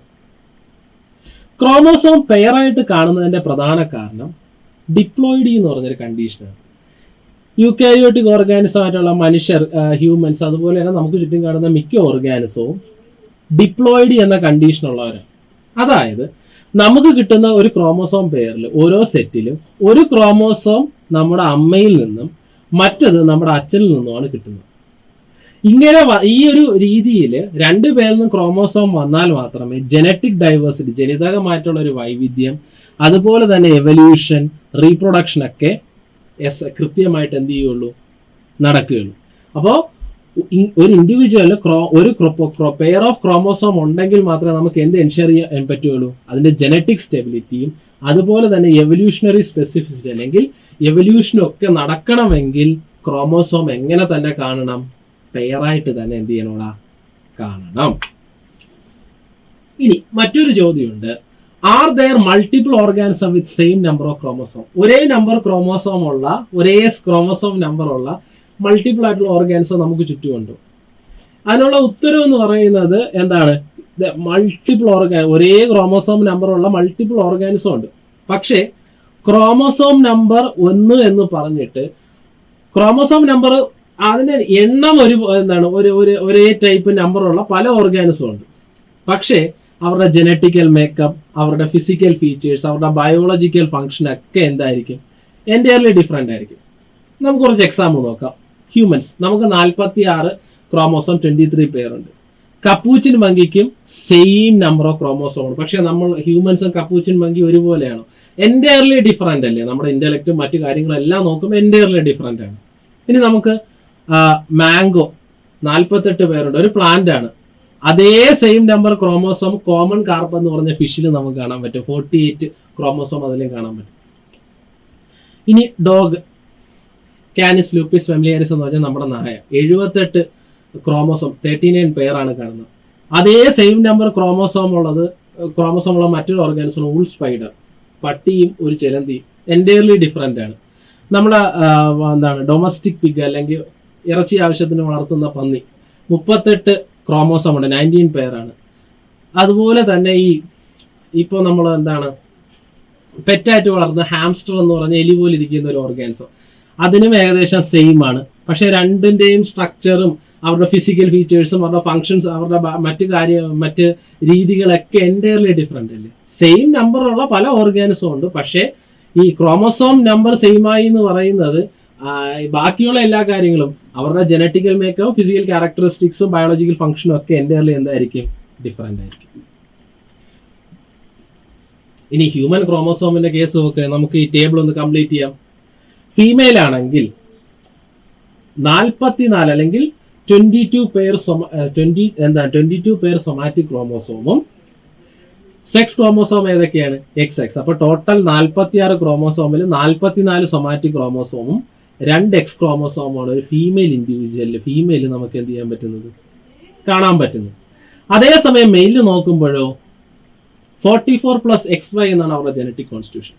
Speaker 1: ക്രോമോസോം പെയർ ആയിട്ട് കാണുന്നതിന്റെ പ്രധാന കാരണം ഡിപ്ലോയിഡി എന്ന് പറഞ്ഞൊരു കണ്ടീഷനാണ്. യൂക്കാരിയോട്ടിക് ഓർഗാനിസം ആയിട്ടുള്ള മനുഷ്യർ, ഹ്യൂമൻസ്, അതുപോലെ തന്നെ നമുക്ക് ചുറ്റും കാണുന്ന മിക്ക ഓർഗാനിസവും ഡിപ്ലോയിഡി എന്ന കണ്ടീഷൻ ഉള്ളവരാണ്. അതായത് നമുക്ക് കിട്ടുന്ന ഒരു ക്രോമോസോം പെയറിൽ ഓരോ സെറ്റിലും ഒരു ക്രോമോസോം നമ്മുടെ അമ്മയിൽ നിന്നും മറ്റത് നമ്മുടെ അച്ഛനിൽ നിന്നുമാണ് കിട്ടുന്നത്. ഇങ്ങനെ ഈ ഒരു രീതിയിൽ 2 പേരിൽ നിന്നും ക്രോമോസോം വന്നാൽ മാത്രമേ ജനറ്റിക് ഡൈവേഴ്സിറ്റി, ജനിതകമായിട്ടുള്ള ഒരു വൈവിധ്യം, അതുപോലെ തന്നെ എവല്യൂഷൻ, റീപ്രൊഡക്ഷൻ ഒക്കെ കൃത്യമായിട്ട് എന്ത് ചെയ്യുള്ളൂ? നടക്കുകയുള്ളൂ. അപ്പോൾ ഒരു ഇൻഡിവിജ്വലിന് ഒരു പെയർ ഓഫ് ക്രോമോസോം ഉണ്ടെങ്കിൽ മാത്രമേ നമുക്ക് എന്ത് എൻഷുർ ചെയ്യാൻ പറ്റുള്ളൂ, അതിന്റെ ജനറ്റിക് സ്റ്റെബിലിറ്റിയും അതുപോലെ തന്നെ എവല്യൂഷണറി സ്പെസിഫിസിറ്റി അല്ലെങ്കിൽ എവല്യൂഷനൊക്കെ നടക്കണമെങ്കിൽ ക്രോമോസോം എങ്ങനെ തന്നെ കാണണം, പെയറായിട്ട് തന്നെ എന്ത് ചെയ്യണോടാ, കാണണം. ഇനി മറ്റൊരു ചോദ്യമുണ്ട്, are there multiple organism with same number of chromosome? ഒരേ നമ്പർ ക്രോമോസോം ഉള്ള, ഒരേ ക്രോമോസോം നമ്പർ ഉള്ള മൾട്ടിപ്പിൾ ആയിട്ടുള്ള ഓർഗാനിസം നമുക്ക് ചുറ്റുമുണ്ട്. അതിനുള്ള ഉത്തരം എന്ന് പറയുന്നത് എന്താണ്, മൾട്ടിപ്പിൾ ഒരേ ക്രോമോസോം നമ്പർ ഉള്ള മൾട്ടിപ്പിൾ ഓർഗാനിസം ഉണ്ട്. പക്ഷേ ക്രോമോസോം നമ്പർ 1 എന്ന് പറഞ്ഞിട്ട് ക്രോമോസോം നമ്പർ അതിന്റെ എണ്ണം എന്താണ് ഒരേ ടൈപ്പ് നമ്പറുള്ള പല ഓർഗാനിസം ഉണ്ട്. പക്ഷേ അവരുടെ ജനറ്റിക്കൽ മേക്കപ്പ്, അവരുടെ ഫിസിക്കൽ ഫീച്ചേഴ്സ്, അവരുടെ ബയോളജിക്കൽ ഫംഗ്ഷൻ ഒക്കെ എന്തായിരിക്കും, എൻറ്റയർലി ഡിഫറെന്റ് ആയിരിക്കും. നമുക്ക് കുറച്ച് എക്സാമ്പിൾ നോക്കാം. ഹ്യൂമൻസ്, നമുക്ക് 46 ക്രോമോസോം 23 പേരുണ്ട്. കപ്പൂച്ചിൻ മങ്കിക്കും സെയിം നമ്പർ ഓഫ് ക്രോമോസോം ഉണ്ട്. പക്ഷെ നമ്മൾ ഹ്യൂമൻസും കപ്പൂച്ചിൻ മങ്കി ഒരുപോലെയാണോ? എൻറ്റയർലി ഡിഫറെന്റ് അല്ലേ? നമ്മുടെ ഇന്റലക്റ്റും മറ്റു കാര്യങ്ങളെല്ലാം നോക്കുമ്പോൾ എൻറ്റയർലി ഡിഫറെന്റ് ആണ്. ഇനി നമുക്ക് മാംഗോ 48 പേരുണ്ട്, ഒരു പ്ലാന്റ് ആണ്. അതേ same number chromosome common carp എന്ന് പറഞ്ഞ ഫിഷിൽ നമുക്ക് കാണാൻ പറ്റും. 48 ക്രോമോസോം അതിലും കാണാൻ പറ്റും. ഇനി ഡോഗ്, കാനിസ് ലൂപ്പിസ് ഫെമിലിയാരിസ് എന്ന് പറഞ്ഞാൽ നമ്മുടെ നായ, 78 ക്രോമോസോം 39 പേരാണ് കാണുന്നത്. അതേ സെയിം നമ്പർ ക്രോമോസോം ഉള്ള മറ്റൊരു ഓർഗാനിസം വൂൾ സ്പൈഡർ, പട്ടിയും ഒരു ചിലന്തിയും എൻറ്റയർലി ഡിഫറെന്റ് ആണ്. നമ്മുടെ ഡൊമസ്റ്റിക് പിഗ് അല്ലെങ്കിൽ ഇറച്ചി ആവശ്യത്തിന് വളർത്തുന്ന പന്നി 38 ക്രോമോസോം ഉണ്ട്, 19 പേരാണ്. അതുപോലെ തന്നെ ഇപ്പോൾ നമ്മൾ പെറ്റായിട്ട് വളർത്തുന്ന ഹാംസ്റ്റർ എന്ന് പറഞ്ഞ എലി പോലെ ഇരിക്കുന്ന ഒരു ഓർഗാനിസം, അതിനും ഏകദേശം സെയിം ആണ്. പക്ഷെ രണ്ടിന്റെയും സ്ട്രക്ചറും അവരുടെ ഫിസിക്കൽ ഫീച്ചേഴ്സും അവരുടെ ഫങ്ഷൻസ് അവരുടെ മറ്റ് രീതികളൊക്കെ എൻറ്റയർലി ഡിഫറെന്റ് അല്ലേ. സെയിം നമ്പറുള്ള പല ഓർഗാനിസം ഉണ്ട്, പക്ഷേ ഈ ക്രോമോസോം നമ്പർ സെയിം ആയി എന്ന് പറയുന്നത് ബാക്കിയുള്ള എല്ലാ കാര്യങ്ങളും അവരുടെ ജനറ്റിക്കൽ മേക്കപ്പ്, ഫിസിക്കൽ ക്യാരക്ടറിസ്റ്റിക്സും ബയോളജിക്കൽ ഫംഗ്ഷനും ഒക്കെ എൻറ്റയർലി എന്തായിരിക്കും, ഡിഫറെന്റ് ആയിരിക്കും. ഇനി ഹ്യൂമൻ ക്രോമോസോമിന്റെ കേസ് നോക്കുക, നമുക്ക് ഈ ടേബിൾ ഒന്ന് കംപ്ലീറ്റ് ചെയ്യാം. ഫീമെയിൽ ആണെങ്കിൽ 44 അല്ലെങ്കിൽ 22 പേർ സൊമാറ്റിക് ക്രോമോസോമും സെക്സ് ക്രോമോസോം ഏതൊക്കെയാണ്, XX. അപ്പൊ ടോട്ടൽ 46 ക്രോമോസോമിൽ 44 സൊമാറ്റിക് ക്രോമോസോമും 2 X ക്രോമോസോമാണ് ഒരു ഫീമെയിൽ ഇൻഡിവിജ്വലിൽ നമുക്ക് എന്ത് ചെയ്യാൻ പറ്റുന്നത്, കാണാൻ പറ്റുന്നത്. അതേസമയം മെയിലിൽ നോക്കുമ്പോഴോ 44 + XY എന്നാണ് അവരുടെ ജനറ്റിക് കോൺസ്റ്റിറ്റ്യൂഷൻ.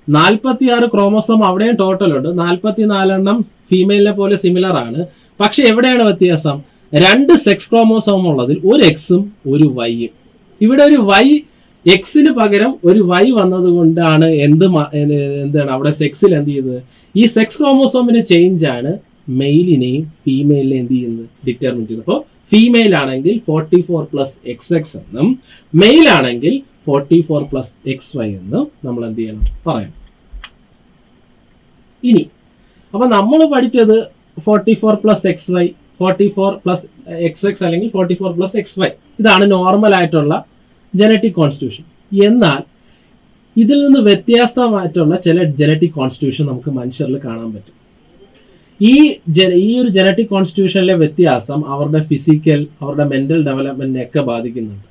Speaker 1: 46 ക്രോമോസോം അവിടെയും ടോട്ടൽ ഉണ്ട്, 44 ഫീമെയിലിനെ പോലെ സിമിലർ ആണ്. പക്ഷെ എവിടെയാണ് വ്യത്യാസം, 2 സെക്സ് ക്രോമോസോം ഉള്ളതിൽ ഒരു എക്സും ഒരു വൈയും. ഇവിടെ ഒരു വൈ, എക്സിന് പകരം ഒരു വൈ വന്നത് കൊണ്ടാണ് എന്താണ് അവിടെ സെക്സിൽ എന്ത് ചെയ്യുന്നത്, ഈ സെക്സ് ക്രോമോസോമിന്റെ ചേഞ്ച് ആണ് മെയിലിനെയും ഫീമെയിലിനെയും എന്ത് ചെയ്യുന്നത്, ഡിറ്റർമിൻ ചെയ്യുന്നത്. അപ്പോൾ ഫീമെയിൽ ആണെങ്കിൽ 44 + XX എന്നും മെയിൽ ആണെങ്കിൽ 44 + XY എന്നും നമ്മൾ എന്ത് ചെയ്യണം, പറയണം. ഇനി അപ്പൊ നമ്മൾ പഠിച്ചത് 44 + XY, 44 + XX അല്ലെങ്കിൽ 44 + XY, ഇതാണ് നോർമൽ ആയിട്ടുള്ള ജനറ്റിക് കോൺസ്റ്റിറ്റ്യൂഷൻ. എന്നാൽ ഇതിൽ നിന്ന് വ്യത്യസ്തമായിട്ടുള്ള ചില ജനറ്റിക് കോൺസ്റ്റിറ്റ്യൂഷൻ നമുക്ക് മനുഷ്യരിൽ കാണാൻ പറ്റും. ഈ ഒരു ജനറ്റിക് കോൺസ്റ്റിറ്റ്യൂഷനിലെ വ്യത്യാസം അവരുടെ ഫിസിക്കൽ, അവരുടെ മെന്റൽ ഡെവലപ്മെന്റിനെ ഒക്കെ ബാധിക്കുന്നുണ്ട്.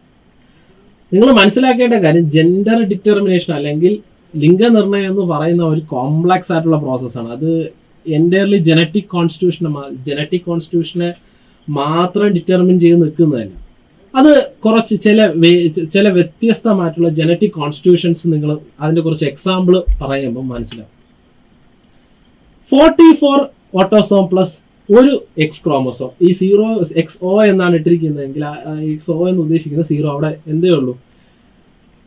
Speaker 1: നിങ്ങൾ മനസ്സിലാക്കേണ്ട കാര്യം, ജെൻഡർ ഡിറ്റർമിനേഷൻ അല്ലെങ്കിൽ ലിംഗനിർണയം എന്ന് പറയുന്ന ഒരു കോംപ്ലക്സ് ആയിട്ടുള്ള പ്രോസസ്സാണ്. അത് എൻറ്റയർലി ജനറ്റിക് കോൺസ്റ്റിറ്റ്യൂഷനെ മാത്രം ഡിറ്റർമിൻ ചെയ്ത് നിൽക്കുന്നതല്ല. അത് കുറച്ച് ചില വ്യത്യസ്തമായിട്ടുള്ള ജനറ്റിക് കോൺസ്റ്റിറ്റ്യൂഷൻസ് നിങ്ങൾ അതിന്റെ കുറച്ച് എക്സാമ്പിൾ പറയുമ്പോൾ മനസ്സിലാവും. 44 ഓട്ടോസോം പ്ലസ് ഒരു എക്സ് ക്രോമോസോം, ഈ 0XO എന്നാണ് ഇട്ടിരിക്കുന്നതെങ്കിൽ XO എന്ന് ഉദ്ദേശിക്കുന്ന 0 അവിടെ എന്തേ ഉള്ളൂ.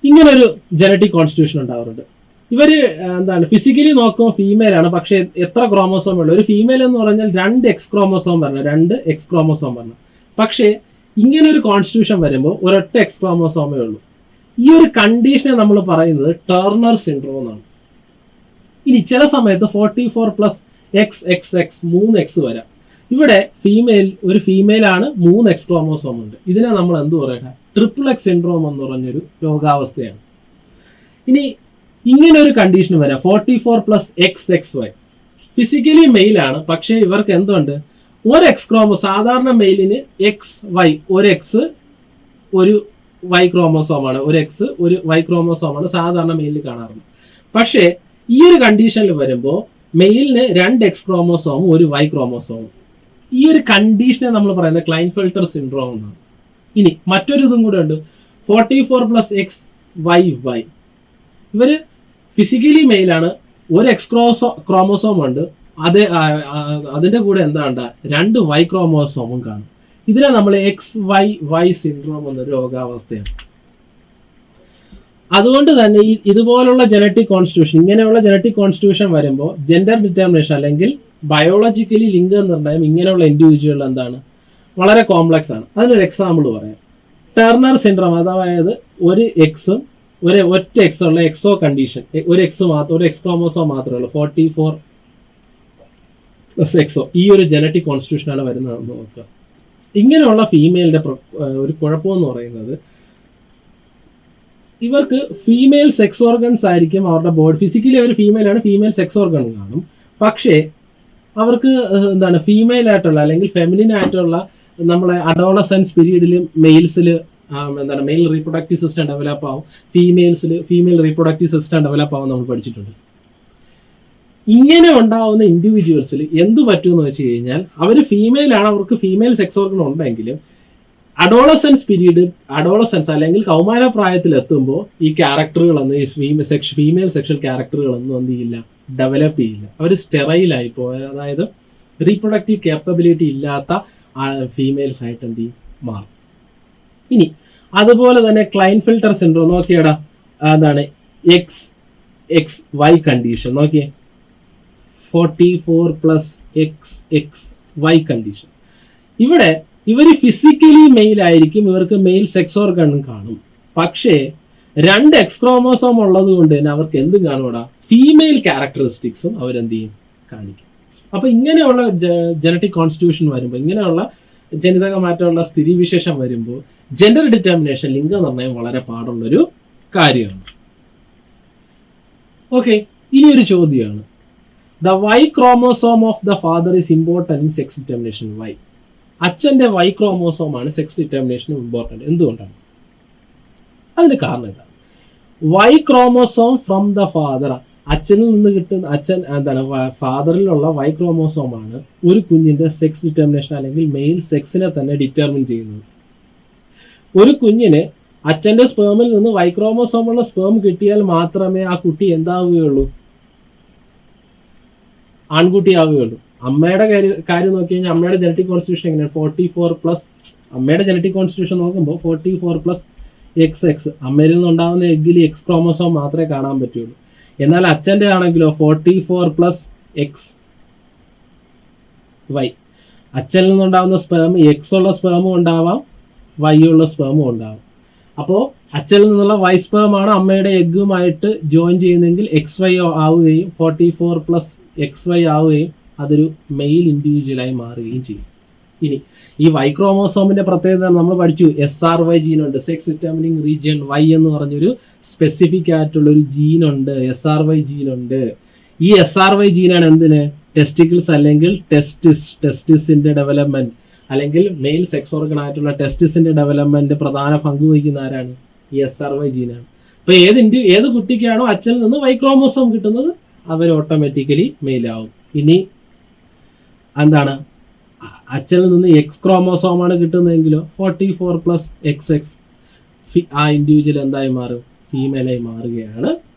Speaker 1: ഇങ്ങനൊരു ജനറ്റിക് കോൺസ്റ്റിറ്റ്യൂഷൻ ഉണ്ടാവാറുണ്ട്. ഇവര് ഫിസിക്കലി നോക്കുമ്പോൾ ഫീമെയിൽ ആണ്, പക്ഷെ എത്ര ക്രോമോസോം ഉള്ളു, ഒരു ഫീമെയിൽ എന്ന് പറഞ്ഞാൽ 2 എക്സ് ക്രോമോസോം പറഞ്ഞു. പക്ഷേ ഇങ്ങനെ ഒരു കോൺസ്റ്റിറ്റ്യൂഷൻ വരുമ്പോൾ ഒരൊറ്റ എക്സ് ക്രോമോസോമേ ഉള്ളൂ. ഈ ഒരു കണ്ടീഷനെ നമ്മൾ പറയുന്നത് ടേർണർ സിൻഡ്രോം എന്നാണ്. ഇനി ചില സമയത്ത് 44 + XX 3X വരാം. ഇവിടെ ഒരു ഫീമെയിൽ ആണ്, 3 എക്സ് ക്രോമോസോം ഉണ്ട്. ഇതിനെ നമ്മൾ എന്ത് പറയട്ടെ, XXX സിൻഡ്രോം എന്ന് പറഞ്ഞൊരു രോഗാവസ്ഥയാണ്. ഇനി ഇങ്ങനെ ഒരു കണ്ടീഷൻ വരാം, 44 + XXY. ഫിസിക്കലി മെയിൽ ആണ്, പക്ഷേ ഇവർക്ക് എന്തുണ്ട്, ഒരു എക്സ് സാധാരണ മെയിലിന് എക്സ് വൈ, ഒരു എക്സ് ഒരു വൈ ക്രോമോസോമാണ്, ഒരു എക്സ് ഒരു വൈ ക്രോമോസോമാണ് സാധാരണ മെയിലിൽ കാണാറുള്ളത്. പക്ഷേ ഈ ഒരു കണ്ടീഷനിൽ വരുമ്പോൾ മെയിലിന് 2 എക്സ് ക്രോമോസോമും ഒരു വൈ ക്രോമോസോമും. ഈ ഒരു കണ്ടീഷനെ നമ്മൾ പറയുന്നത് ക്ലൈൻഫെൽട്ടർ സിൻഡ്രോം എന്നാണ്. ഇനി മറ്റൊരു ഇതും കൂടെ ഉണ്ട്, 44+X YY. ഇവര് ഫിസിക്കലി മെയിലാണ്, ഒരു എക്സ് ക്രോമോസോം ഉണ്ട്, അതിന്റെ കൂടെ എന്താണ്ട 2 വൈ ക്രോമോസോമും കാണും. ഇതിനെ നമ്മൾ XYY സിൻഡ്രോം എന്നൊരു രോഗാവസ്ഥയാണ്. അതുകൊണ്ട് തന്നെ ഇതുപോലുള്ള ജനറ്റിക് കോൺസ്റ്റിറ്റ്യൂഷൻ, ഇങ്ങനെയുള്ള ജനറ്റിക് കോൺസ്റ്റിറ്റ്യൂഷൻ വരുമ്പോൾ ജെൻഡർ ഡിറ്റർമിനേഷൻ അല്ലെങ്കിൽ ബയോളജിക്കലി ലിംഗനിർണ്ണയം ഇങ്ങനെയുള്ള ഇൻഡിവിജ്വൽ എന്താണ് വളരെ കോംപ്ലക്സ് ആണ്. അതിനൊരു എക്സാമ്പിൾ പറയാം. ടെർണർ സിൻഡ്രോം, അതായത് ഒരു എക്സും ഒറ്റ എക്സ് ഉള്ള എക്സോ കണ്ടീഷൻ, ഒരു എക്സ് ക്രോമോസോം മാത്രമേ ഉള്ളൂ, 44+XO. ഈ ഒരു ജനറ്റിക് കോൺസ്റ്റിറ്റ്യൂഷൻ ആണ് വരുന്നതെന്ന് നോക്കുക. ഇങ്ങനെയുള്ള ഫീമെയിലിന്റെ ഒരു കുഴപ്പമെന്ന് പറയുന്നത് ഇവർക്ക് ഫീമെയിൽ സെക്സ് ഓർഗൻസ് ആയിരിക്കും അവരുടെ ബോഡി. ഫിസിക്കലി അവർ ഫീമെയിൽ ആണ്, ഫീമെയിൽ സെക്സ് ഓർഗൻ കാണും. പക്ഷേ അവർക്ക് എന്താണ് ഫീമെയിൽ ആയിട്ടുള്ള അല്ലെങ്കിൽ ഫെമിനിൻ ആയിട്ടുള്ള നമ്മളെ അഡോളസെൻസ് പീരീഡിൽ മെയിൽസിൽ എന്താണ് മെയിൽ റീപ്രൊഡക്റ്റീവ് സിസ്റ്റം ഡെവലപ്പ് ആവും, ഫീമെയിൽസിൽ ഫീമെയിൽ റീപ്രൊഡക്റ്റീവ് സിസ്റ്റം ഡെവലപ്പ് ആവും നമ്മൾ പഠിച്ചിട്ടുണ്ട്. ഇങ്ങനെ ഉണ്ടാവുന്ന ഇൻഡിവിജ്വൽസിൽ എന്ത് പറ്റുമെന്ന് വെച്ച് കഴിഞ്ഞാൽ അവർ ഫീമെയിൽ ആണ്, അവർക്ക് ഫീമെയിൽ സെക്സ് ഓർഗൻ ഉണ്ടെങ്കിലും അഡോളസെൻസ് അല്ലെങ്കിൽ കൗമാര പ്രായത്തിൽ എത്തുമ്പോൾ ഈ ക്യാരക്ടറുകളൊന്നും ഈ ഫീമെയിൽ സെക്ഷൽ ക്യാരക്ടറുകളൊന്നും എന്ത് ചെയ്യില്ല, ഡെവലപ്പ് ചെയ്യില്ല. അവർ സ്റ്റെറൈലായി പോയ, അതായത് റീപ്രൊഡക്റ്റീവ് കേപ്പബിലിറ്റി ഇല്ലാത്ത ഫീമെയിൽസ് ആയിട്ട് എന്ത് ചെയ്യും, മാറും. ഇനി അതുപോലെ തന്നെ ക്ലൈൻഫെൽട്ടർ സിൻഡ്രോം നോക്കിയടാ, അതാണ് XXY കണ്ടീഷൻ. നോക്കിയേ, 44+XXY കണ്ടീഷൻ. ഇവിടെ ഇവർ ഫിസിക്കലി മെയിൽ ആയിരിക്കും, ഇവർക്ക് മെയിൽ സെക്സ് ഓർഗൺ കാണും. പക്ഷേ 2 എക്സ് ക്രോമോസോം ഉള്ളത് കൊണ്ട് തന്നെ അവർക്ക് എന്തും കാണൂടാ, ഫീമെയിൽ ക്യാരക്ടറിസ്റ്റിക്സും അവരെന്ത് ചെയ്യും, കാണിക്കും. അപ്പൊ ഇങ്ങനെയുള്ള ജനറ്റിക് കോൺസ്റ്റിറ്റ്യൂഷൻ വരുമ്പോൾ, ഇങ്ങനെയുള്ള ജനിതക മാറ്റമുള്ള സ്ഥിതിവിശേഷം വരുമ്പോൾ ജെൻഡർ ഡിറ്റർമിനേഷൻ, ലിംഗനിർണ്ണയം വളരെ പാടുള്ളൊരു കാര്യമാണ്. ഓക്കെ, ഇനി ഒരു ചോദ്യമാണ്, the Y chromosome of the father is important in sex determination. Why? അച്ഛന്റെ വൈ ക്രോമോസോം ആണ് സെക്സ് ഡിറ്റർമിനേഷൻ ഇമ്പോർട്ടൻറ്റ്. എന്തുകൊണ്ടാണ്? അതിന് കാരണം എന്താണ്? Y chromosome from the father, അച്ഛനിൽ നിന്ന് കിട്ടുന്ന ഫാദറിലുള്ള വൈ ക്രോമോസോം ആണ് ഒരു കുഞ്ഞിന്റെ സെക്സ് ഡിറ്റർമിനേഷൻ അല്ലെങ്കിൽ മെയിൽ സെക്സിനെ തന്നെ ഡിറ്റർമിൻ ചെയ്യുന്നത്. ഒരു കുഞ്ഞിന് അച്ഛന്റെ സ്പേമിൽ നിന്ന് വൈ ക്രോമോസോമുള്ള സ്പേം കിട്ടിയാൽ മാത്രമേ ആ കുട്ടി എന്താവുകയുള്ളൂ, ആൺകുട്ടിയാവുകയുള്ളൂ. അമ്മയുടെ കാര്യം നോക്കി കഴിഞ്ഞാൽ അമ്മയുടെ ജനറ്റിക് കോൺസ്റ്റിറ്റ്യൂഷൻ എങ്ങനെയാണ്, 44+, അമ്മയുടെ ജനറ്റിക് കോൺസ്റ്റിറ്റ്യൂഷൻ നോക്കുമ്പോൾ 44+XX. അമ്മയിൽ നിന്നുണ്ടാകുന്ന എഗ്ഗിൽ എക്സ് ക്രോമോസോം മാത്രമേ കാണാൻ പറ്റുള്ളൂ. എന്നാൽ അച്ഛൻ്റെ ആണെങ്കിലോ 44+XY. അച്ഛനിൽ നിന്നുണ്ടാകുന്ന സ്പേം എക്സ് ഉള്ള സ്പേമും ഉണ്ടാവാം, വൈ ഉള്ള സ്പേമും ഉണ്ടാവാം. അപ്പോൾ അച്ഛനിൽ നിന്നുള്ള വൈ സ്പേമാണ് അമ്മയുടെ എഗ്ഗുമായിട്ട് ജോയിൻ ചെയ്യുന്നതെങ്കിൽ XY ആവുകയും 44+XY ആവുകയും അതൊരു മെയിൽ ഇൻഡിവിജ്വലായി മാറുകയും ചെയ്യും. ഇനി ഈ വൈ ക്രോമോസോമിന്റെ പ്രത്യേകത നമ്മൾ പഠിച്ചു, SRY ജീനുണ്ട്, സെക്സ് ഡിറ്റർമിനിങ് റീജിയൻ വൈ എന്ന് പറഞ്ഞൊരു സ്പെസിഫിക് ആയിട്ടുള്ള ഒരു ജീനുണ്ട്, SRY ജീനുണ്ട്. ഈ SRY ജീനാണ് എന്തിന്, ടെസ്റ്റിക്കിൾസ് അല്ലെങ്കിൽ ടെസ്റ്റിസിന്റെ ഡെവലപ്മെന്റ് അല്ലെങ്കിൽ മെയിൽ സെക്സ് ഓർഗൻ ആയിട്ടുള്ള ടെസ്റ്റിസിന്റെ ഡെവലപ്മെന്റ് പ്രധാന പങ്ക് വഹിക്കുന്ന ആരാണ്, ഈ SRY ജീനാണ്. അപ്പൊ ഏത് കുട്ടിക്കാണോ അച്ഛനിൽ നിന്ന് വൈ ക്രോമോസോം കിട്ടുന്നത് അവർ ഓട്ടോമാറ്റിക്കലി മെയിലാവും. ഇനി എന്താണ്, അച്ഛനിൽ നിന്ന് എക്സ് ക്രോമോസോം ആണ് കിട്ടുന്നതെങ്കിലോ 44+XX ആ ഇൻഡിവിജ്വൽ എന്തായി മാറും, ഫീമെയിലായി മാറുകയാണ്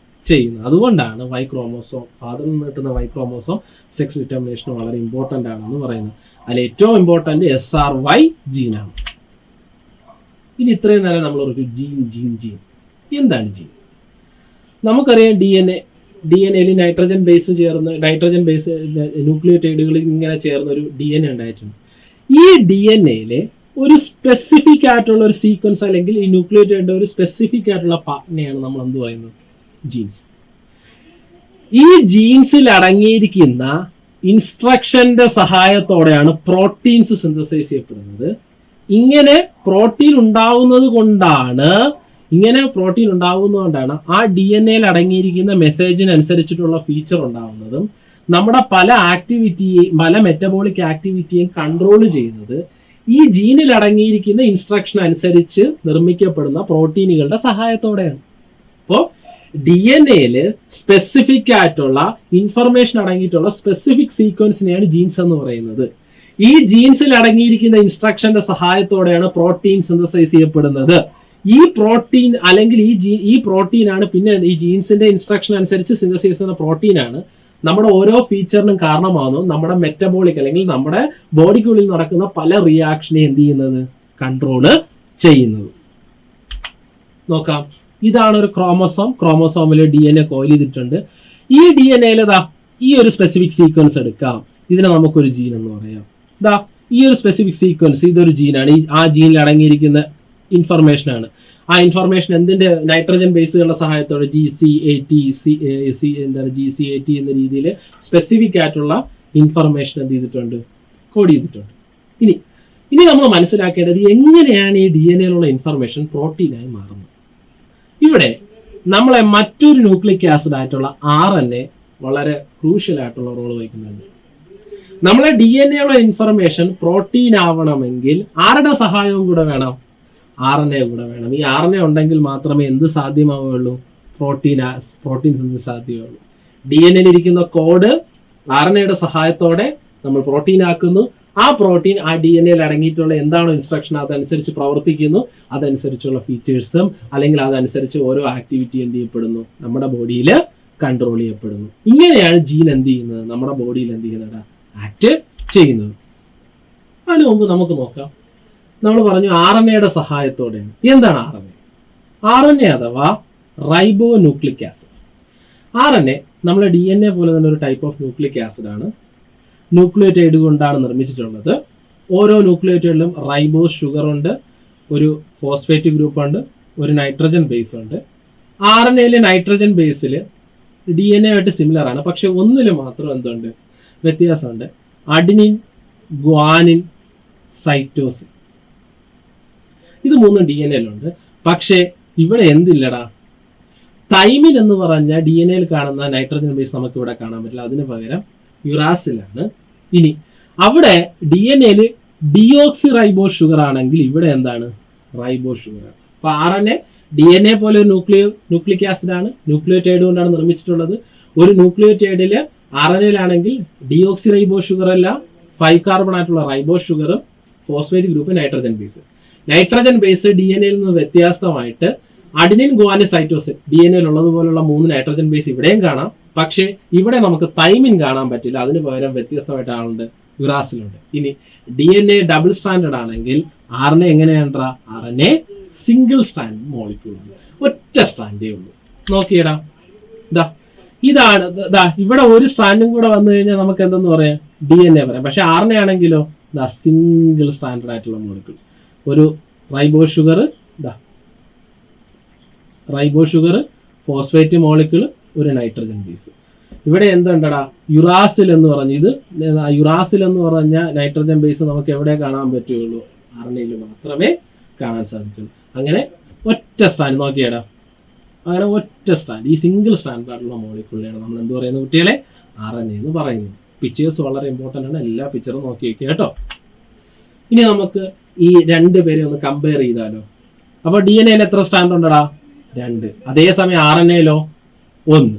Speaker 1: ചെയ്യുന്നത്. അതുകൊണ്ടാണ് വൈ ക്രോമോസോം, ഫാദറിൽ നിന്ന് കിട്ടുന്ന വൈ ക്രോമോസോം സെക്സ് ഡിറ്റർമിനേഷൻ വളരെ ഇമ്പോർട്ടൻ്റ് ആണെന്ന് പറയുന്നത്. അതിൽ ഏറ്റവും ഇമ്പോർട്ടൻ്റ് SRY ജീനാണ്. ഇനി ഇത്രയും നേരം നമ്മൾ ഒരു ജീൻ എന്താണ് ജീൻ? നമുക്കറിയാം ഡി എൻ എയിൽ നൈട്രജൻ ബേസ് ന്യൂക്ലിയോടൈഡുകൾ ഇങ്ങനെ ചേർന്ന ഒരു DNA ഉണ്ടായിട്ടുണ്ട്. ഈ DNA ഒരു സ്പെസിഫിക് ആയിട്ടുള്ള ഒരു സീക്വൻസ് അല്ലെങ്കിൽ ഈ ന്യൂക്ലിയോടൈഡിന്റെ ഒരു സ്പെസിഫിക് ആയിട്ടുള്ള പാർട്ടിനെയാണ് നമ്മൾ എന്ത് പറയുന്നത്, ജീൻസ്. ഈ ജീൻസിൽ അടങ്ങിയിരിക്കുന്ന ഇൻസ്ട്രക്ഷന്റെ സഹായത്തോടെയാണ് പ്രോട്ടീൻസ് സിന്തസൈസ് ചെയ്യപ്പെടുന്നത്. ഇങ്ങനെ പ്രോട്ടീൻ ഉണ്ടാവുന്നതുകൊണ്ടാണ് ആ DNA അടങ്ങിയിരിക്കുന്ന മെസ്സേജിനനുസരിച്ചിട്ടുള്ള ഫീച്ചർ ഉണ്ടാവുന്നതും നമ്മുടെ പല മെറ്റബോളിക് ആക്ടിവിറ്റിയെയും കൺട്രോൾ ചെയ്യുന്നത് ഈ ജീനിൽ അടങ്ങിയിരിക്കുന്ന ഇൻസ്ട്രക്ഷൻ അനുസരിച്ച് നിർമ്മിക്കപ്പെടുന്ന പ്രോട്ടീനുകളുടെ സഹായത്തോടെയാണ്. അപ്പോൾ DNA സ്പെസിഫിക് ആയിട്ടുള്ള ഇൻഫർമേഷൻ അടങ്ങിയിട്ടുള്ള സ്പെസിഫിക് സീക്വൻസിനെയാണ് ജീൻസ് എന്ന് പറയുന്നത്. ഈ ജീൻസിൽ അടങ്ങിയിരിക്കുന്ന ഇൻസ്ട്രക്ഷന്റെ സഹായത്തോടെയാണ് പ്രോട്ടീൻ സിന്തസൈസ് ചെയ്യപ്പെടുന്നത്. ഈ പ്രോട്ടീൻ അല്ലെങ്കിൽ ഈ പ്രോട്ടീനാണ് പിന്നെ ഈ ജീൻസിന്റെ ഇൻസ്ട്രക്ഷൻ അനുസരിച്ച് സിന്തസൈസ് ചെയ്യുന്ന പ്രോട്ടീനാണ് നമ്മുടെ ഓരോ ഫീച്ചറിനും കാരണമാകുന്നു നമ്മുടെ മെറ്റബോളിക് അല്ലെങ്കിൽ നമ്മുടെ ബോഡിക്കുള്ളിൽ നടക്കുന്ന പല റിയാക്ഷനെ എന്ത് ചെയ്യുന്നത്, കൺട്രോള് ചെയ്യുന്നത്. നോക്കാം, ഇതാണ് ഒരു ക്രോമസോമിൽ DNA കോയിൽ ചെയ്തിട്ടുണ്ട്. ഈ DNA ഈ ഒരു സ്പെസിഫിക് സീക്വൻസ് എടുക്കാം, ഇതിനെ നമുക്കൊരു ജീൻ എന്ന് പറയാം. ഈ ഒരു സ്പെസിഫിക് സീക്വൻസ് ഇതൊരു ജീനാണ്. ആ ജീനിൽ അടങ്ങിയിരിക്കുന്ന ഇൻഫർമേഷൻ ആണ്. ആ ഇൻഫർമേഷൻ എന്തിന്റെ നൈട്രജൻ ബേസുകളുടെ സഹായത്തോടെ GCAT എന്ന രീതിയിൽ സ്പെസിഫിക് ആയിട്ടുള്ള ഇൻഫർമേഷൻ എന്ത് ചെയ്തിട്ടുണ്ട്, കോഡ് ചെയ്തിട്ടുണ്ട്. ഇനി നമ്മൾ മനസ്സിലാക്കേണ്ടത് എങ്ങനെയാണ് ഈ DNAയിലുള്ള ഇൻഫർമേഷൻ പ്രോട്ടീനായി മാറുന്നത്. ഇവിടെ നമ്മളെ മറ്റൊരു ന്യൂക്ലിക് ആസിഡ് ആയിട്ടുള്ള RNA വളരെ ക്രൂഷ്യൽ ആയിട്ടുള്ള റോൾ വഹിക്കുന്നുണ്ട്. നമ്മളെ DNA ഇൻഫർമേഷൻ പ്രോട്ടീൻ ആവണമെങ്കിൽ ആരുടെ സഹായവും കൂടെ വേണം, RNA കൂടെ വേണം. ഈ RNA ഉണ്ടെങ്കിൽ മാത്രമേ എന്ത് സാധ്യമാവുകയുള്ളൂ, പ്രോട്ടീൻ സിന്തസിസ് സാധ്യമാവുള്ളൂ. DNA ഇരിക്കുന്ന കോഡ് RNAയുടെ സഹായത്തോടെ നമ്മൾ പ്രോട്ടീൻ ആക്കുന്നു. ആ പ്രോട്ടീൻ ആ DNA അടങ്ങിയിട്ടുള്ള എന്താണോ ഇൻസ്ട്രക്ഷൻ അതനുസരിച്ച് പ്രവർത്തിക്കുന്നു. അതനുസരിച്ചുള്ള ഫീച്ചേഴ്സും അല്ലെങ്കിൽ അതനുസരിച്ച് ഓരോ ആക്ടിവിറ്റി എന്ത് ചെയ്യപ്പെടുന്നു, നമ്മുടെ ബോഡിയിൽ കൺട്രോൾ ചെയ്യപ്പെടുന്നു. ഇങ്ങനെയാണ് ജീൻ എന്ത് ചെയ്യുന്നത്, നമ്മുടെ ബോഡിയിൽ എന്ത് ചെയ്യുന്നത്, ആക്ട് ചെയ്യുന്നത്. അതിന് മുമ്പ് നമുക്ക് നോക്കാം, നമ്മൾ പറഞ്ഞു RNAയുടെ സഹായത്തോടെയാണ്. എന്താണ് RNA അഥവാ റൈബോ ന്യൂക്ലിക് ആസിഡ്. RNA നമ്മുടെ DNA പോലെ തന്നെ ഒരു ടൈപ്പ് ഓഫ് ന്യൂക്ലിക് ആസിഡ് ആണ്. ന്യൂക്ലിയോറ്റൈഡ് കൊണ്ടാണ് നിർമ്മിച്ചിട്ടുള്ളത്. ഓരോ ന്യൂക്ലിയോറ്റൈഡിലും റൈബോസ് ഷുഗർ ഉണ്ട്, ഒരു ഫോസ്ഫേറ്റ് ഗ്രൂപ്പ് ഉണ്ട്, ഒരു നൈട്രജൻ ബേസ് ഉണ്ട്. RNAയിലെ നൈട്രജൻ ബേസിൽ DNA ആയിട്ട് സിമിലർ ആണ്, പക്ഷെ ഒന്നിൽ മാത്രം എന്തുണ്ട്, വ്യത്യാസമുണ്ട്. അഡിനിൻ, ഗ്വാനിൻ, സൈറ്റോസിൻ, ഇത് മൂന്നും DNAയിലുണ്ട്. പക്ഷെ ഇവിടെ എന്തില്ലടാ, തൈമിൻ എന്ന് പറഞ്ഞ DNAയിൽ കാണുന്ന നൈട്രജൻ ബേസ് നമുക്ക് ഇവിടെ കാണാൻ പറ്റില്ല. അതിന് പകരം യുറാസിലാണ്. ഇനി അവിടെ DNAയിൽ ഡിയോക്സി റൈബോസ് ഷുഗർ ആണെങ്കിൽ ഇവിടെ എന്താണ്, റൈബോസ് ഷുഗർ. അപ്പൊ RNA DNA പോലെ ഒരു ന്യൂക്ലിക് ആസിഡ് ആണ്, ന്യൂക്ലിയോറ്റൈഡ് കൊണ്ടാണ് നിർമ്മിച്ചിട്ടുള്ളത്. ഒരു ന്യൂക്ലിയോറ്റൈഡില് RNAയിലാണെങ്കിൽ ഡിയോക്സി റൈബോസ് ഷുഗർ അല്ല, 5 കാർബൺ ആയിട്ടുള്ള റൈബോസ് ഷുഗറും phosphate group nitrogen base. Nitrogen base DNAയിൽ നിന്ന് വ്യത്യസ്തമായിട്ട് അഡിനിൻ, ഗ്വാനിൻ, സൈറ്റോസിൻ DNAയിൽ ഉള്ളതുപോലുള്ള 3 നൈട്രജൻ ബേസ് ഇവിടെയും കാണാം. പക്ഷെ ഇവിടെ നമുക്ക് തൈമിൻ കാണാൻ പറ്റില്ല. അതിന് പകരം വ്യത്യസ്തമായിട്ട് ആളുണ്ട്, യുറാസിലുണ്ട്. ഇനി DNA ഡബിൾ സ്റ്റാൻഡേർഡ് ആണെങ്കിൽ RNA എങ്ങനെയാണ്, RNA സിംഗിൾ സ്റ്റാൻഡ് മോളിക്യൂൾ, ഒറ്റ സ്റ്റാൻഡേ ഉള്ളൂ. നോക്കിയടാ, ഇതാണ് ഇവിടെ ഒരു സ്റ്റാൻഡും കൂടെ വന്നു കഴിഞ്ഞാൽ നമുക്ക് എന്തെന്ന് പറയാം, DNA പറയാം. പക്ഷെ RNA ആണെങ്കിലോ സിംഗിൾ സ്റ്റാൻഡേർഡ് ആയിട്ടുള്ള മോളിക്യൂൾ. ഒരു റൈബോസ് ഷുഗർ, ഫോസ്ഫേറ്റ് മോളിക്യൂൾ, ഒരു നൈട്രജൻ ബേസ്. ഇവിടെ എന്തുണ്ടടാ, യുറാസിൽ എന്ന് പറഞ്ഞ നൈട്രജൻ ബേസ് നമുക്ക് എവിടെ കാണാൻ പറ്റുള്ളൂ, RNAയിൽ മാത്രമേ കാണാൻ സാധിക്കുള്ളൂ. അങ്ങനെ ഒറ്റ സ്റ്റാൻഡ് നോക്കിയടാ, അങ്ങനെ ഒറ്റ സ്റ്റാൻഡ്, ഈ സിംഗിൾ സ്റ്റാൻഡായിട്ടുള്ള മോളിക്യൂളിനെയാണ് നമ്മൾ എന്ത് പറയുന്നത് കുട്ടികളെ, RNA എന്ന് പറയുന്നത്. പിക്ചേഴ്സ് വളരെ ഇമ്പോർട്ടൻ്റ് ആണ്, എല്ലാ പിക്ചറും നോക്കി വെക്കുക കേട്ടോ. ഇനി നമുക്ക് ഈ രണ്ടുപേരെ ഒന്ന് കമ്പയർ ചെയ്താലോ. അപ്പൊ DNAയിൽ എത്ര സ്റ്റാൻഡ് ഉണ്ടടാ, 2. അതേസമയം RNAയിലോ 1.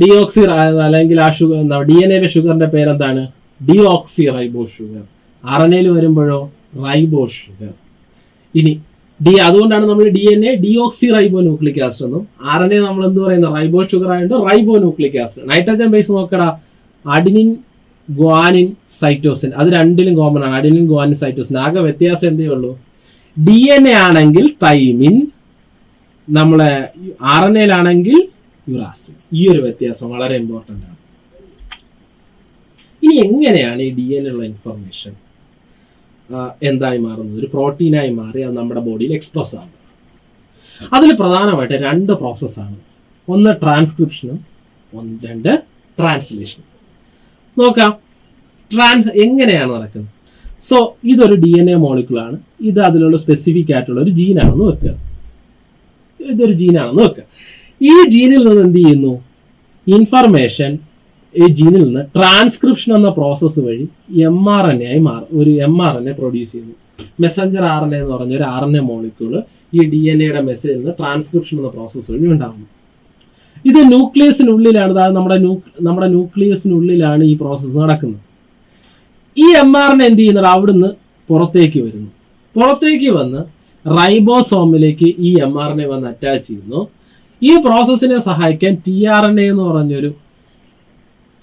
Speaker 1: ഡിയോക്സി അല്ലെങ്കിൽ ആ ഷുഗർ DNAയിലെ ഷുഗറിന്റെ പേരെന്താണ്, ഡിയോക്സി റൈബോസ് ഷുഗർ. RNAയിൽ വരുമ്പോഴോ റൈബോസ് ഷുഗർ. ഇനി അതുകൊണ്ടാണ് നമ്മൾ DNA ഡിയോക്സി റൈബോ ന്യൂക്ലിക് ആസിഡ് എന്നും RNA നമ്മൾ എന്ത് പറയുന്നത്, റൈബോസ് ഷുഗർ ആയതുകൊണ്ട് റൈബോ ന്യൂക്ലിക് ആസിഡ്. നൈട്രജൻ ബേസ് നോക്കടാ, അഡിനിൻ, ഗ്വാനിൻ, സൈറ്റോസിൻ. അത് രണ്ടിലും കോമൺ ആണ്, അഡിനിൻ, ഗ്വാനിൻ, സൈറ്റോസിൻ. ആകെ വ്യത്യാസം എന്തേ ഉള്ളൂ, DNA ആണെങ്കിൽ തൈമിൻ, നമ്മളെ RNAയിലാണെങ്കിൽ യുറാസിൻ. ഈ ഒരു വ്യത്യാസം വളരെ ഇമ്പോർട്ടൻ്റ് ആണ്. ഇനി എങ്ങനെയാണ് ഈ DNAയിലുള്ള ഇൻഫർമേഷൻ എന്തായി മാറുന്നത്, ഒരു പ്രോട്ടീനായി മാറി അത് നമ്മുടെ ബോഡിയിൽ എക്സ്പ്രസ് ആകുന്നത്. അതിൽ പ്രധാനമായിട്ട് 2 പ്രോസസ്സാണ്. ഒന്ന് ട്രാൻസ്ക്രിപ്ഷനും 2 ട്രാൻസ്ലേഷനും. നോക്കാം എങ്ങനെയാണ് നടക്കുന്നത്. സോ ഇതൊരു DNA മോളിക്യൂളാണ്, ഇത് അതിലുള്ള സ്പെസിഫിക് ആയിട്ടുള്ള ഒരു ജീനാണെന്ന് വെക്കുക. ഇതൊരു ജീനാണെന്ന് വെക്കുക. ഈ ജീനിൽ നിന്ന് എന്ത് ചെയ്യുന്നു, ഇൻഫർമേഷൻ ഈ ജീനിൽ നിന്ന് ട്രാൻസ്ക്രിപ്ഷൻ എന്ന പ്രോസസ്സ് വഴി mRNA ആയി മാറും. ഒരു mRNA പ്രൊഡ്യൂസ് ചെയ്യുന്നു. മെസ്സഞ്ചർ RNA എന്ന് പറഞ്ഞ ഒരു RNA മോളിക്യൂള് ഈ DNA മെസ്സേജിൽ നിന്ന് ട്രാൻസ്ക്രിപ്ഷൻ എന്ന പ്രോസസ്സ് വഴി ഉണ്ടാകുന്നു. ഇത് ന്യൂക്ലിയസിനുള്ളിലാണ്, അതായത് നമ്മുടെ ന്യൂക്ലിയസിനുള്ളിലാണ് ഈ പ്രോസസ്സ് നടക്കുന്നത്. ഈ mRNA എന്ത് ചെയ്യുന്നത്? അവിടുന്ന് പുറത്തേക്ക് വരുന്നു. പുറത്തേക്ക് വന്ന് റൈബോസോമിലേക്ക് ഈ mRNA വന്ന് അറ്റാച്ച് ചെയ്യുന്നു. ഈ പ്രോസസ്സിനെ സഹായിക്കാൻ tRNA എന്ന് പറഞ്ഞൊരു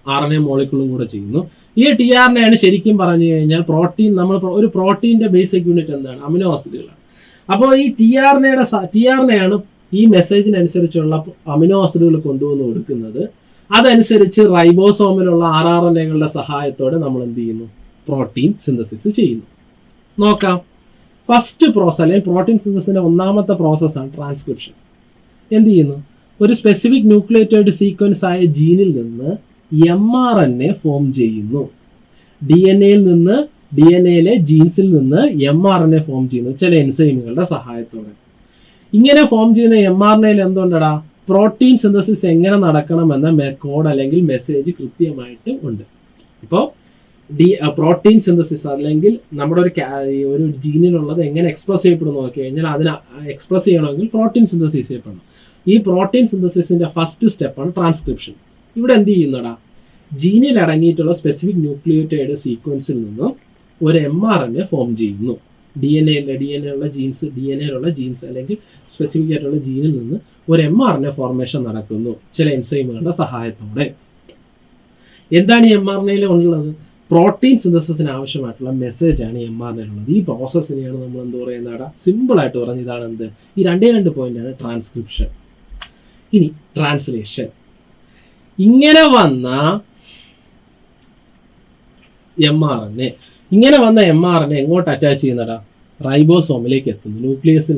Speaker 1: RNA മോളിക്യൂളും കൂടെ ചെയ്യുന്നു. ഈ tRNA ആണ് ശരിക്കും പറഞ്ഞു കഴിഞ്ഞാൽ പ്രോട്ടീൻ. ഒരു പ്രോട്ടീന്റെ ബേസിക് യൂണിറ്റ് എന്താണ്? അമിനോ ആസിഡുകളാണ്. അപ്പോൾ ഈ tRNA ആണ് ഈ മെസ്സേജിനനുസരിച്ചുള്ള അമിനോ ആസിഡുകൾ കൊണ്ടുവന്ന് കൊടുക്കുന്നത്. അതനുസരിച്ച് റൈബോസോമിലുള്ള RNAകളുടെ സഹായത്തോടെ നമ്മൾ എന്ത് ചെയ്യുന്നു? പ്രോട്ടീൻ സിന്തസിസ് ചെയ്യുന്നു. നോക്കാം. ഫസ്റ്റ് പ്രോസസ് അല്ലെങ്കിൽ പ്രോട്ടീൻ സിന്തസിന്റെ ഒന്നാമത്തെ പ്രോസസ്സാണ് ട്രാൻസ്ക്രിപ്ഷൻ. എന്ത് ചെയ്യുന്നു? ഒരു സ്പെസിഫിക് ന്യൂക്ലിയോടൈഡ് സീക്വൻസ് ആയ ജീനിൽ നിന്ന് mRNA ഫോം ചെയ്യുന്നു. DNAയിലെ ജീൻസിൽ നിന്ന് mRNA ഫോം ചെയ്യുന്നു ചില എൻസൈമുകളുടെ സഹായത്തോടെ. ഇങ്ങനെ ഫോം ചെയ്യുന്ന mRNAയിൽ എന്തുണ്ടടാ? പ്രോട്ടീൻ സിന്തസിസ് എങ്ങനെ നടക്കണമെന്ന കോഡ് അല്ലെങ്കിൽ മെസ്സേജ് കൃത്യമായിട്ട് ഉണ്ട്. ഇപ്പോൾ പ്രോട്ടീൻ സിന്തസിസ് അല്ലെങ്കിൽ നമ്മുടെ ഒരു ജീനിലുള്ളത് എങ്ങനെ എക്സ്പ്രസ് ചെയ്യപ്പെടുന്നു നോക്കി കഴിഞ്ഞാൽ അതിനെ എക്സ്പ്രസ് ചെയ്യണമെങ്കിൽ പ്രോട്ടീൻ സിന്തസിസ് ചെയ്യപ്പെടണം. ഈ പ്രോട്ടീൻ സിന്തസിസിന്റെ ഫസ്റ്റ് സ്റ്റെപ്പാണ് ട്രാൻസ്ക്രിപ്ഷൻ. ഇവിടെ എന്ത് ചെയ്യുന്നടാ? ജീനിൽ അടങ്ങിയിട്ടുള്ള സ്പെസിഫിക് ന്യൂക്ലിയോടൈഡ് സീക്വൻസിൽ നിന്നും ഒരു mRNA ഫോം ചെയ്യുന്നു. ഡിഎൻഎയിലുള്ള ജീൻസ് അല്ലെങ്കിൽ സ്പെസിഫിക് ആയിട്ടുള്ള ജീനിൽ നിന്ന് ഒരു mRNA ഫോർമേഷൻ നടക്കുന്നു ചില എൻസൈമുകളുടെ സഹായത്തോടെ. എന്താണ് ഈ mRNAയിൽ ഉള്ളത്? പ്രോട്ടീൻ സിന്തസിസിന് ആവശ്യമായിട്ടുള്ള മെസ്സേജ് ആണ് mRNAയിലുള്ളത്. ഈ പ്രോസസ്സിനെയാണ് നമ്മൾ എന്ത് പറയുന്നതാ? സിമ്പിൾ ആയിട്ട് പറഞ്ഞ ഇതാണ് എന്ത്? ഈ രണ്ട് പോയിന്റാണ് ട്രാൻസ്ക്രിപ്ഷൻ. ഇനി ട്രാൻസ്ലേഷൻ. ഇങ്ങനെ വന്ന mRNA എങ്ങോട്ട് അറ്റാച്ച് ചെയ്യുന്നതാ? റൈബോസോമിലേക്ക് എത്തുന്നു. ന്യൂക്ലിയസിൽ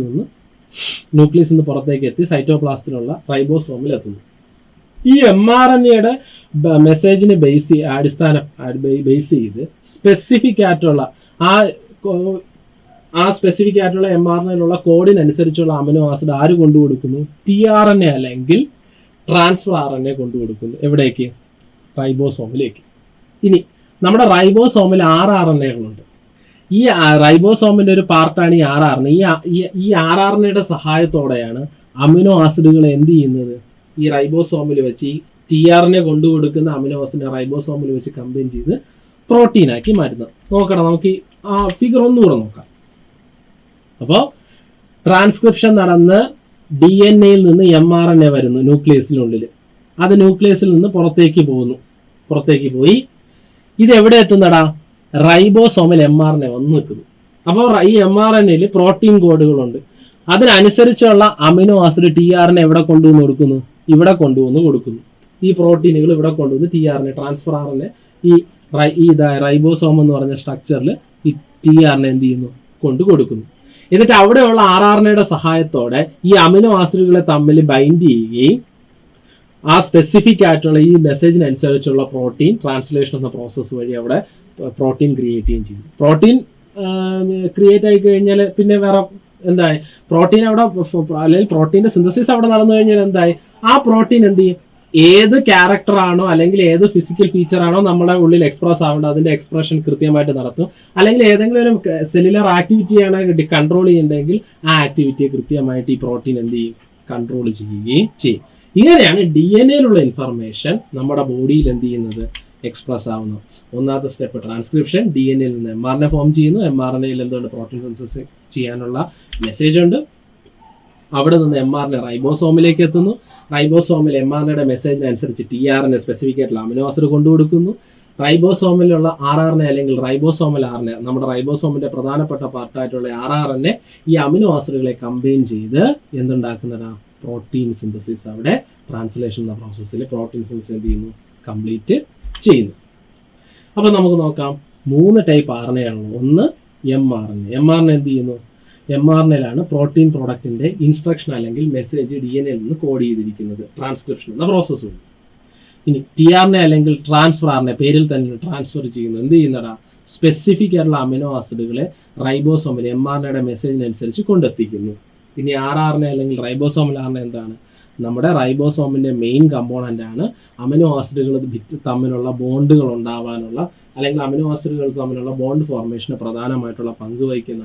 Speaker 1: നിന്ന് പുറത്തേക്ക് എത്തി സൈറ്റോപ്ലാസത്തിലുള്ള റൈബോസോമിൽ എത്തുന്നു. ഈ mRNAയുടെ മെസ്സേജിനെ ബേസ് ചെയ്ത് സ്പെസിഫിക് ആയിട്ടുള്ള സ്പെസിഫിക് ആയിട്ടുള്ള mRNAയിലുള്ള കോഡിനനുസരിച്ചുള്ള അമിനോ ആസിഡ് ആര് കൊണ്ടുകൊടുക്കുന്നു? tRNA അല്ലെങ്കിൽ ട്രാൻസ്ഫർ RNA കൊണ്ടുകൊടുക്കുന്നു. എവിടേക്ക്? റൈബോസോമിലേക്ക്. ഇനി നമ്മുടെ റൈബോസോമിൽ 6 RNAകളുണ്ട്. ഈ റൈബോസോമിന്റെ ഒരു പാർട്ടാണ് ഈ RNA. ഈ RNAയുടെ സഹായത്തോടെയാണ് അമിനോ ആസിഡുകൾ എന്ത് ചെയ്യുന്നത്? ഈ റൈബോസോമിൽ വെച്ച് ഈ tRNA കൊണ്ടുകൊടുക്കുന്ന അമിനോ ആസിഡിനെ റൈബോസോമിൽ വെച്ച് കമ്പൈൻ ചെയ്ത് പ്രോട്ടീനാക്കി മാറ്റുന്നത്. നോക്കണം, നമുക്ക് ആ ഫിഗർ ഒന്നുകൂടെ നോക്കാം. അപ്പോൾ ട്രാൻസ്ക്രിപ്ഷൻ നടന്ന് DNA നിന്ന് mRNA വരുന്നു ന്യൂക്ലിയസിനുള്ളിൽ. അത് ന്യൂക്ലിയസിൽ നിന്ന് പുറത്തേക്ക് പോയി ഇത് എവിടെ എത്തുന്നടാ? റൈബോസോമിൽ mRNA വന്ന് നിൽക്കുന്നു. അപ്പോൾ ഈ mRNAയിൽ പ്രോട്ടീൻ കോഡുകളുണ്ട്. അതിനനുസരിച്ചുള്ള അമിനോ ആസിഡ് tRNA എവിടെ കൊണ്ടുവന്ന് കൊടുക്കുന്നു? ഇവിടെ കൊണ്ടുവന്ന് കൊടുക്കുന്നു. ഈ പ്രോട്ടീനുകൾ ഇവിടെ കൊണ്ടുവന്ന് tRNA ട്രാൻസ്ഫർ RNA ഈ റൈബോസോം എന്ന് പറഞ്ഞ സ്ട്രക്ചറിൽ ഈ tRNA എന്ത് ചെയ്യുന്നു? കൊണ്ട് കൊടുക്കുന്നു. എന്നിട്ട് അവിടെയുള്ള RNAയുടെ സഹായത്തോടെ ഈ അമിനോ ആസിഡുകളെ തമ്മിൽ ബൈൻഡ് ചെയ്യുകയും ആ സ്പെസിഫിക് ആയിട്ടുള്ള ഈ മെസ്സേജിനനുസരിച്ചുള്ള പ്രോട്ടീൻ ട്രാൻസ്ലേഷൻ എന്ന പ്രോസസ്സ് വഴി അവിടെ പ്രോട്ടീൻ ക്രിയേറ്റ് ചെയ്യുകയും ചെയ്യും. പ്രോട്ടീൻ ക്രിയേറ്റ് ആയി കഴിഞ്ഞാൽ പിന്നെ വേറെ എന്തായി? പ്രോട്ടീൻ അവിടെ അല്ലെങ്കിൽ പ്രോട്ടീന്റെ സിന്തസിസ് അവിടെ നടന്നു കഴിഞ്ഞാൽ എന്തായി? ആ പ്രോട്ടീൻ എന്ത് ചെയ്യും? ഏത് ക്യാരക്ടർ ആണോ അല്ലെങ്കിൽ ഏത് ഫിസിക്കൽ ഫീച്ചർ ആണോ നമ്മുടെ ഉള്ളിൽ എക്സ്പ്രസ് ആവേണ്ടത് അതിന്റെ എക്സ്പ്രഷൻ കൃത്യമായിട്ട് നടത്തും. അല്ലെങ്കിൽ ഏതെങ്കിലും ഒരു സെല്ലുലർ ആക്ടിവിറ്റിയാണ് കൺട്രോൾ ചെയ്യേണ്ടതെങ്കിൽ ആ ആക്ടിവിറ്റിയെ കൃത്യമായിട്ട് ഈ പ്രോട്ടീൻ എന്ത് ചെയ്യും? കൺട്രോൾ ചെയ്യുകയും ചെയ്യും. ഇങ്ങനെയാണ് DNA-യിലുള്ള ഇൻഫർമേഷൻ നമ്മുടെ ബോഡിയിൽ എന്ത് ചെയ്യുന്നത്? എക്സ്പ്രസ് ആവുന്നത്. ഒന്നാമത്തെ സ്റ്റെപ്പ് ട്രാൻസ്ക്രിപ്ഷൻ. DNA-യിൽ നിന്ന് mRNA ഫോം ചെയ്യുന്നു. mRNA-യിൽ എന്തുകൊണ്ട്? പ്രോട്ടീൻ സിന്തസിസ് ചെയ്യാനുള്ള മെസ്സേജ് ഉണ്ട്. അവിടെ നിന്ന് mRNA റൈബോസോമിലേക്ക് എത്തുന്നു. റൈബോസോമിൽ mRNAയുടെ മെസ്സേജിനനുസരിച്ച് tRNA സ്പെസിഫിക് ആയിട്ടുള്ള അമിനോ ആസിഡ് കൊണ്ടുകൊടുക്കുന്നു. റൈബോസോമിലുള്ള RNA അല്ലെങ്കിൽ റൈബോസോമൽ RNA നമ്മുടെ റൈബോസോമിന്റെ പ്രധാനപ്പെട്ട പാർട്ടായിട്ടുള്ള RNA ഈ അമിനോ ആസിഡുകളെ കമ്പൈൻ ചെയ്ത് എന്തുണ്ടാക്കുന്നതാണ്? Protein synthesis. അവിടെ ട്രാൻസ്ലേഷൻ എന്ന പ്രോസസ്സിൽ പ്രോട്ടീൻ സിന്തസിസ് എന്ത് ചെയ്യുന്നു? കംപ്ലീറ്റ് ചെയ്യുന്നു. അപ്പൊ നമുക്ക് നോക്കാം. 3 ടൈപ്പ് RNA ആണല്ലോ. ഒന്ന് mRNA എന്ത് ചെയ്യുന്നു? mRNAയിലാണ് പ്രോട്ടീൻ പ്രോഡക്റ്റിന്റെ ഇൻസ്ട്രക്ഷൻ അല്ലെങ്കിൽ മെസ്സേജ് DNA-യിൽ നിന്ന് കോഡ് ചെയ്തിരിക്കുന്നത് ട്രാൻസ്ക്രിപ്ഷൻ എന്ന പ്രോസസ്സ് വഴി. ഇനി tRNA അല്ലെങ്കിൽ ട്രാൻസ്ഫർ RNA പേരിൽ തന്നെ ട്രാൻസ്ഫർ ചെയ്യുന്നു. എന്ത് ചെയ്യുന്നടാ? സ്പെസിഫിക് ആയിട്ടുള്ള അമിനോ ആസിഡുകളെ റൈബോസോമിൽ mRNAയുടെ മെസ്സേജിനനുസരിച്ച് കൊണ്ടെത്തിക്കുന്നു. ഇനി RNA അല്ലെങ്കിൽ റൈബോസോമൽ RNA എന്താണ്? നമ്മുടെ റൈബോസോമിന്റെ മെയിൻ കമ്പോണന്റ് ആണ്. അമിനോ ആസിഡുകൾ തമ്മിലുള്ള ബോണ്ടുകൾ ഉണ്ടാവാനുള്ള അല്ലെങ്കിൽ അമിനോ ആസിഡുകൾ തമ്മിലുള്ള ബോണ്ട് ഫോർമേഷന് പ്രധാനമായിട്ടുള്ള പങ്ക് വഹിക്കുന്ന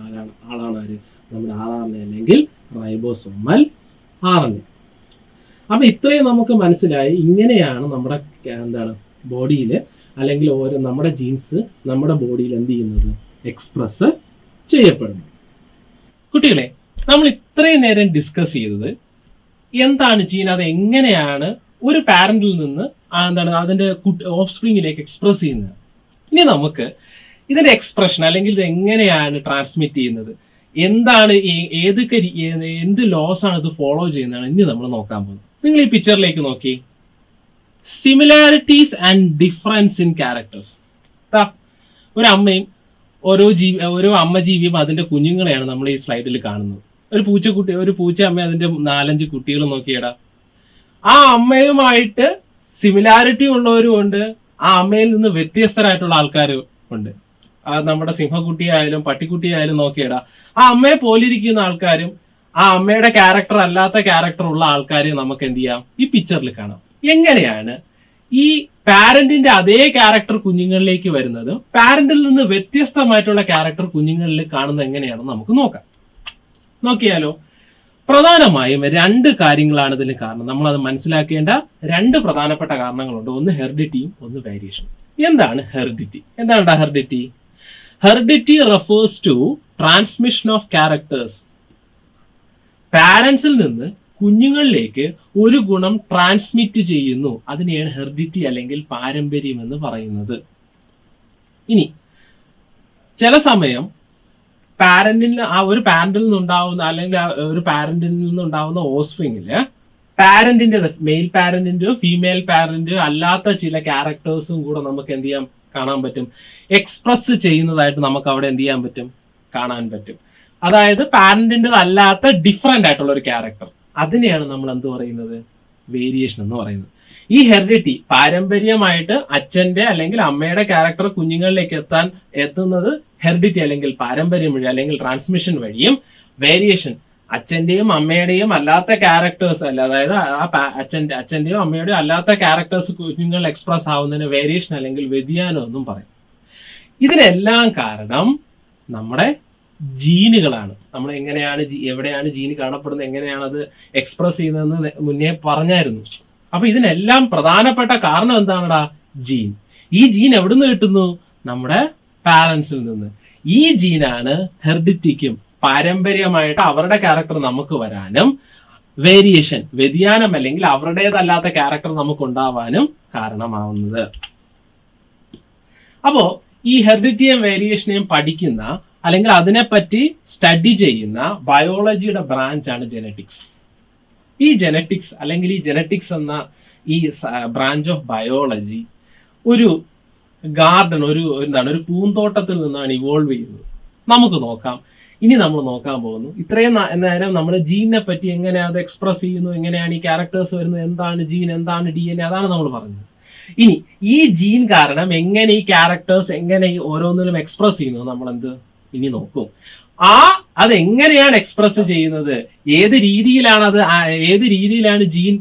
Speaker 1: ആളാണ് ആര്? നമ്മുടെ RNA അല്ലെങ്കിൽ റൈബോസോമൽ RNA. അപ്പൊ ഇത്രയും നമുക്ക് മനസ്സിലായി. ഇങ്ങനെയാണ് നമ്മുടെ ബോഡിയിൽ അല്ലെങ്കിൽ നമ്മുടെ ജീൻസ് നമ്മുടെ ബോഡിയിൽ എന്ത് ചെയ്യുന്നത്? എക്സ്പ്രസ് ചെയ്യപ്പെടുന്നു. കുട്ടികളെ, നമ്മൾ ഇത്രയും നേരം ഡിസ്കസ് ചെയ്തത് എന്താണ് ജീൻ, അത് എങ്ങനെയാണ് ഒരു പാരന്റിൽ നിന്ന് അതിന്റെ ഓഫ്സ്പ്രിങ്ങിലേക്ക് എക്സ്പ്രസ് ചെയ്യുന്നത്. ഇനി നമുക്ക് ഇതിന്റെ എക്സ്പ്രഷൻ അല്ലെങ്കിൽ ഇത് എങ്ങനെയാണ് ട്രാൻസ്മിറ്റ് ചെയ്യുന്നത്, എന്താണ് എന്ത് ലോസ് ആണ് ഇത് ഫോളോ ചെയ്യുന്നതാണ് ഇനി നമ്മൾ നോക്കാൻ പോകുന്നത്. നിങ്ങൾ ഈ പിക്ചറിലേക്ക് നോക്കി. Similarities and difference in characters. ഒരു അമ്മയും ഓരോ അമ്മ ജീവിയും അതിന്റെ കുഞ്ഞുങ്ങളെയാണ് നമ്മൾ ഈ സ്ലൈഡിൽ കാണുന്നത്. ഒരു പൂച്ച അമ്മ അതിന്റെ 4-5 കുട്ടികൾ നോക്കിയടാ. ആ അമ്മയുമായിട്ട് സിമിലാരിറ്റി ഉള്ളവരും ഉണ്ട്, ആ അമ്മയിൽ നിന്ന് വ്യത്യസ്തരായിട്ടുള്ള ആൾക്കാരും ഉണ്ട്. നമ്മുടെ സിംഹക്കുട്ടിയായാലും പട്ടിക്കുട്ടിയായാലും നോക്കിയടാ, ആ അമ്മയെ പോലിരിക്കുന്ന ആൾക്കാരും ആ അമ്മയുടെ ക്യാരക്ടർ അല്ലാത്ത ക്യാരക്ടർ ഉള്ള ആൾക്കാരെയും നമുക്ക് എന്ത് ചെയ്യാം? ഈ പിക്ചറിൽ കാണാം. എങ്ങനെയാണ് ഈ പാരന്റിന്റെ അതേ ക്യാരക്ടർ കുഞ്ഞുങ്ങളിലേക്ക് വരുന്നതും പാരന്റിൽ നിന്ന് വ്യത്യസ്തമായിട്ടുള്ള ക്യാരക്ടർ കുഞ്ഞുങ്ങളിൽ കാണുന്നത് എങ്ങനെയാണെന്ന് നമുക്ക് നോക്കാം. നോക്കിയാലോ? പ്രധാനമായും 2 കാര്യങ്ങളാണ് ഇതിന് കാരണം. നമ്മൾ അത് മനസ്സിലാക്കേണ്ട 2 പ്രധാനപ്പെട്ട കാരണങ്ങളുണ്ട്. ഒന്ന് ഹെറിഡിറ്റിയും ഒന്ന് വേരിയേഷൻ. എന്താണ് ഹെറിഡിറ്റി? എന്താണ് heredity? Heredity refers to transmission of characters. പാരന്റ്സിൽ നിന്ന് കുഞ്ഞുങ്ങളിലേക്ക് ഒരു ഗുണം ട്രാൻസ്മിറ്റ് ചെയ്യുന്നു. അതിനെയാണ് ഹെറിഡിറ്റി അല്ലെങ്കിൽ പാരമ്പര്യം എന്ന് പറയുന്നത്. ഇനി ചില സമയം ഒരു പാരന്റിൽ നിന്നുണ്ടാവുന്ന അല്ലെങ്കിൽ ഒരു പാരന്റിൽ നിന്നുണ്ടാവുന്ന ഓസ്പ്രിങ്ങില് പാരന്റിന്റെ മെയിൽ പാരന്റിന്റെയോ ഫീമെയിൽ പാരന്റോ അല്ലാത്ത ചില ക്യാരക്ടേഴ്സും കൂടെ നമുക്ക് എന്ത് ചെയ്യാൻ കാണാൻ പറ്റും? എക്സ്പ്രസ് ചെയ്യുന്നതായിട്ട് നമുക്ക് അവിടെ എന്ത് ചെയ്യാൻ പറ്റും? കാണാൻ പറ്റും. അതായത് പാരന്റിന്റെ അല്ലാത്ത ഡിഫറെന്റ് ആയിട്ടുള്ള ഒരു ക്യാരക്ടർ, അതിനെയാണ് നമ്മൾ എന്ത് പറയുന്നത്? വേരിയേഷൻ എന്ന് പറയുന്നത്. ഈ ഹെറിഡിറ്റി പാരമ്പര്യമായിട്ട് അച്ഛന്റെ അല്ലെങ്കിൽ അമ്മയുടെ ക്യാരക്ടർ കുഞ്ഞുങ്ങളിലേക്ക് എത്തുന്നത് ഹെറിഡിറ്റി അല്ലെങ്കിൽ പാരമ്പര്യം വഴി അല്ലെങ്കിൽ ട്രാൻസ്മിഷൻ വഴിയും, വേരിയേഷൻ അച്ഛന്റെയും അമ്മയുടെയും അല്ലാത്ത ക്യാരക്ടേഴ്സ് അല്ല, അതായത് അച്ഛന്റെയോ അമ്മയുടെയോ അല്ലാത്ത ക്യാരക്ടേഴ്സ് കുഞ്ഞുങ്ങൾ എക്സ്പ്രസ് ആവുന്നതിന് വേരിയേഷൻ അല്ലെങ്കിൽ വ്യതിയാനം എന്നും പറയും. ഇതിനെല്ലാം കാരണം നമ്മുടെ ജീനുകളാണ്. നമ്മൾ എവിടെയാണ് ജീൻ കാണപ്പെടുന്നത്, എങ്ങനെയാണ് അത് എക്സ്പ്രസ് ചെയ്യുന്നതെന്ന് മുന്നേ പറഞ്ഞായിരുന്നു. അപ്പൊ ഇതിനെല്ലാം പ്രധാനപ്പെട്ട കാരണം എന്താണെടാ? ജീൻ. ഈ ജീൻ എവിടുന്ന് കിട്ടുന്നു? നമ്മുടെ പാരന്റ്സിൽ നിന്ന്. ഈ ജീനാണ് ഹെറിഡിറ്റിക്കും പാരമ്പര്യമായിട്ട് അവരുടെ ക്യാരക്ടർ നമുക്ക് വരാനും വേരിയേഷൻ വ്യതിയാനം അല്ലെങ്കിൽ അവരുടേതല്ലാത്ത ക്യാരക്ടർ നമുക്ക് ഉണ്ടാവാനും കാരണമാവുന്നത്. അപ്പോ ഈ ഹെറിഡിറ്റിയും വേരിയേഷനെയും പഠിക്കുന്ന അല്ലെങ്കിൽ അതിനെപ്പറ്റി സ്റ്റഡി ചെയ്യുന്ന ബയോളജിയുടെ ബ്രാഞ്ചാണ് ജെനറ്റിക്സ്. ഈ ജെനറ്റിക്സ് അല്ലെങ്കിൽ ഈ ജെനറ്റിക്സ് എന്ന ഈ ബ്രാഞ്ച് ഓഫ് ബയോളജി ഒരു ഗാർഡൻ, ഒരു പൂന്തോട്ടത്തിൽ നിന്നാണ് ഇവോൾവ് ചെയ്യുന്നത്. നമുക്ക് നോക്കാം. ഇനി നമ്മൾ നോക്കാൻ പോകുന്നു ഇത്രയും നേരം നമ്മൾ ജീനിനെ പറ്റി എങ്ങനെ അത് എക്സ്പ്രസ് ചെയ്യുന്നു, എങ്ങനെയാണ് ഈ ക്യാരക്ടേഴ്സ് വരുന്നത്, എന്താണ് ജീൻ, എന്താണ് DNA, അതാണ് നമ്മൾ പറഞ്ഞത്. ഇനി ഈ ജീൻ കാരണം എങ്ങനെ ഈ ക്യാരക്ടേഴ്സ് എങ്ങനെ ഓരോന്നിലും എക്സ്പ്രസ് ചെയ്യുന്നു നമ്മൾ ഇനി നോക്കും. അതെങ്ങനെയാണ് എക്സ്പ്രസ് ചെയ്യുന്നത്, ഏത് രീതിയിലാണ് ജീൻ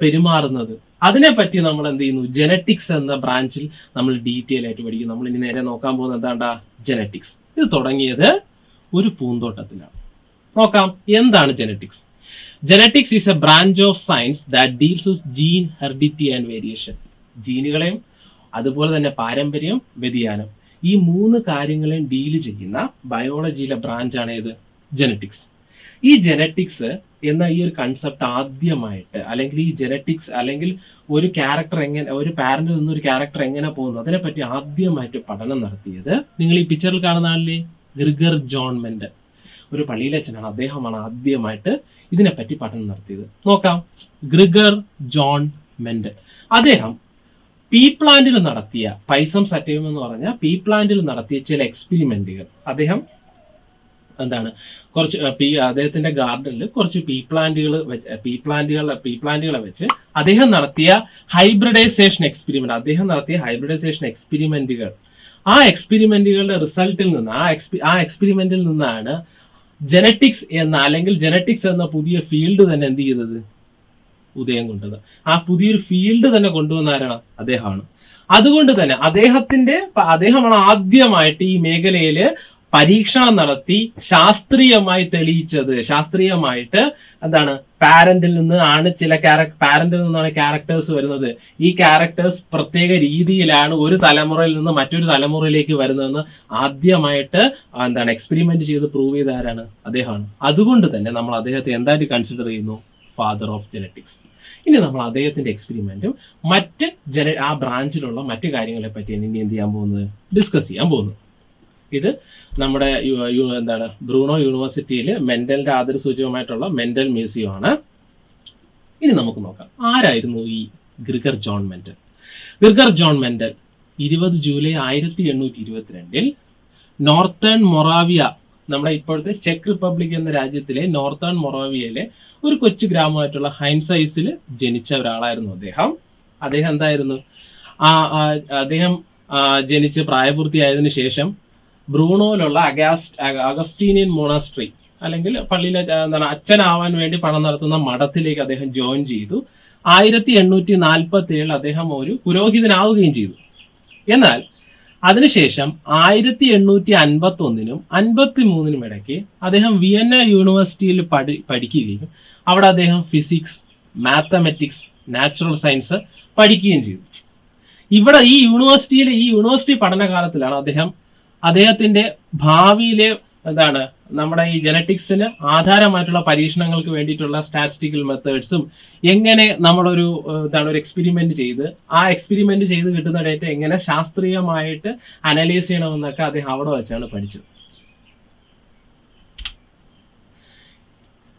Speaker 1: പെരുമാറുന്നത്, അതിനെപ്പറ്റി നമ്മൾ എന്ത് ചെയ്യുന്നു? ജെനറ്റിക്സ് എന്ന ബ്രാഞ്ചിൽ നമ്മൾ ഡീറ്റെയിൽ ആയിട്ട് പഠിക്കും. നമ്മൾ ഇനി നേരെ നോക്കാൻ പോകുന്നത് എന്താണ്ടാ? ജെനറ്റിക്സ്. ഇത് തുടങ്ങിയത് ഒരു പൂന്തോട്ടത്തിലാണ്. നോക്കാം എന്താണ് genetics. Genetics is a branch of science that deals with gene, heredity and variation. ജീനുകളെയും അതുപോലെ തന്നെ പാരമ്പര്യം, വ്യതിയാനം, ഈ 3 കാര്യങ്ങളെയും ഡീല് ചെയ്യുന്ന ബയോളജിയിലെ ബ്രാഞ്ചാണ് ഏത്? ജെനറ്റിക്സ്. ഈ ജെനറ്റിക്സ് എന്ന ഈ ഒരു കൺസെപ്റ്റ് ആദ്യമായിട്ട് അല്ലെങ്കിൽ ഈ ജെനറ്റിക്സ് അല്ലെങ്കിൽ ഒരു ക്യാരക്ടർ ഒരു പാരന്റിൽ നിന്ന് ഒരു ക്യാരക്ടർ എങ്ങനെ പോകുന്നു അതിനെപ്പറ്റി ആദ്യമായിട്ട് പഠനം നടത്തിയത് നിങ്ങൾ ഈ പിക്ചറിൽ കാണുന്ന ആളിലെ ഗ്രിഗർ ജോൺ മെൻഡൽ, ഒരു പള്ളിയിലച്ഛനാണ്. അദ്ദേഹമാണ് ആദ്യമായിട്ട് ഇതിനെപ്പറ്റി പഠനം നടത്തിയത്. നോക്കാം. ഗ്രിഗർ ജോൺ മെൻഡൽ അദ്ദേഹം പീ പ്ലാന്റിൽ നടത്തിയ പൈസം സറ്റയം എന്ന് പറഞ്ഞ പീ പ്ലാന്റിൽ നടത്തിയ ചില എക്സ്പെരിമെന്റുകൾ, അദ്ദേഹം അദ്ദേഹത്തിന്റെ ഗാർഡനിൽ കുറച്ച് പീ പ്ലാന്റുകളെ വെച്ച് അദ്ദേഹം നടത്തിയ ഹൈബ്രിഡൈസേഷൻ എക്സ്പെരിമെന്റുകൾ, ആ എക്സ്പെരിമെന്റുകളുടെ റിസൾട്ടിൽ നിന്ന് ആ എക്സ്പെരിമെന്റിൽ നിന്നാണ് ജെനറ്റിക്സ് എന്ന പുതിയ ഫീൽഡ് തന്നെ എന്ത് ചെയ്തത്? ഉദയം കൊണ്ടത്. ആ പുതിയൊരു ഫീൽഡ് തന്നെ കൊണ്ടുവന്ന ആരാണ്? അദ്ദേഹമാണ്. അതുകൊണ്ട് തന്നെ അദ്ദേഹമാണ് ആദ്യമായിട്ട് ഈ മേഖലയില് പരീക്ഷണം നടത്തി ശാസ്ത്രീയമായി തെളിയിച്ചത്. ശാസ്ത്രീയമായിട്ട് എന്താണ്, പാരന്റിൽ നിന്നാണ് ക്യാരക്ടേഴ്സ് വരുന്നത്. ഈ ക്യാരക്ടേഴ്സ് പ്രത്യേക രീതിയിലാണ് ഒരു തലമുറയിൽ നിന്ന് മറ്റൊരു തലമുറയിലേക്ക് വരുന്നതെന്ന് ആദ്യമായിട്ട് എക്സ്പെരിമെന്റ് ചെയ്ത് പ്രൂവ് ചെയ്ത ആരാണ്? അദ്ദേഹമാണ്. അതുകൊണ്ട് തന്നെ നമ്മൾ അദ്ദേഹത്തെ എന്തായിട്ട് കൺസിഡർ ചെയ്യുന്നു? Father of genetics. ഇനി നമ്മൾ അദ്ദേഹത്തിന്റെ എക്സ്പെരിമെന്റും ആ ബ്രാഞ്ചിലുള്ള മറ്റു കാര്യങ്ങളെ പറ്റിയാണ് ഇനി എന്ത് ചെയ്യാൻ പോകുന്നത്? ഡിസ്കസ് ചെയ്യാൻ പോകുന്നത്. ഇത് നമ്മുടെ ബ്രൂണോ യൂണിവേഴ്സിറ്റിയിൽ മെന്റലിന്റെ ആദരസൂചകമായിട്ടുള്ള മെന്റൽ മ്യൂസിയം ആണ്. ഇനി നമുക്ക് നോക്കാം, ആരായിരുന്നു ഈ Gregor John Mendel? Gregor John Mendel 20 July 1822 northern Moravia, നമ്മുടെ ഇപ്പോഴത്തെ ചെക്ക് റിപ്പബ്ലിക് എന്ന രാജ്യത്തിലെ നോർത്തേൺ മൊറാവിയയിലെ ഒരു കൊച്ചു ഗ്രാമമായിട്ടുള്ള ഹൈൻസൈസിൽ ജനിച്ച ഒരാളായിരുന്നു അദ്ദേഹം. എന്തായിരുന്നു, അദ്ദേഹം ജനിച്ച് പ്രായപൂർത്തിയായതിനു ശേഷം ബ്രൂണോയിലുള്ള അഗസ്റ്റീനിയൻ മൊണാസ്ട്രി അല്ലെങ്കിൽ പള്ളിയിലെ അച്ഛനാവാൻ വേണ്ടി പണം നടത്തുന്ന മഠത്തിലേക്ക് അദ്ദേഹം ജോയിൻ ചെയ്തു. 1847 അദ്ദേഹം ഒരു പുരോഹിതനാവുകയും ചെയ്തു. എന്നാൽ അതിനുശേഷം 1851 53 ഇടയ്ക്ക് അദ്ദേഹം വിയന്ന യൂണിവേഴ്സിറ്റിയിൽ പഠിക്കുകയും അവിടെ അദ്ദേഹം ഫിസിക്സ്, മാത്തമെറ്റിക്സ്, നാച്ചുറൽ സയൻസ് പഠിക്കുകയും ചെയ്തു. ഇവിടെ ഈ യൂണിവേഴ്സിറ്റി പഠനകാലത്തിലാണ് അദ്ദേഹത്തിന്റെ ഭാവിയിലെ നമ്മുടെ ഈ ജനറ്റിക്സിന് ആധാരമായിട്ടുള്ള പരീക്ഷണങ്ങൾക്ക് വേണ്ടിയിട്ടുള്ള സ്റ്റാറ്റിസ്റ്റിക്കൽ മെത്തേഡ്സും എങ്ങനെ നമ്മളൊരു ഒരു എക്സ്പെരിമെന്റ് ചെയ്ത് കിട്ടുന്ന ഡേറ്റ എങ്ങനെ ശാസ്ത്രീയമായിട്ട് അനലൈസ് ചെയ്യണമെന്നൊക്കെ അദ്ദേഹം അവിടെ വെച്ചാണ് പഠിച്ചത്.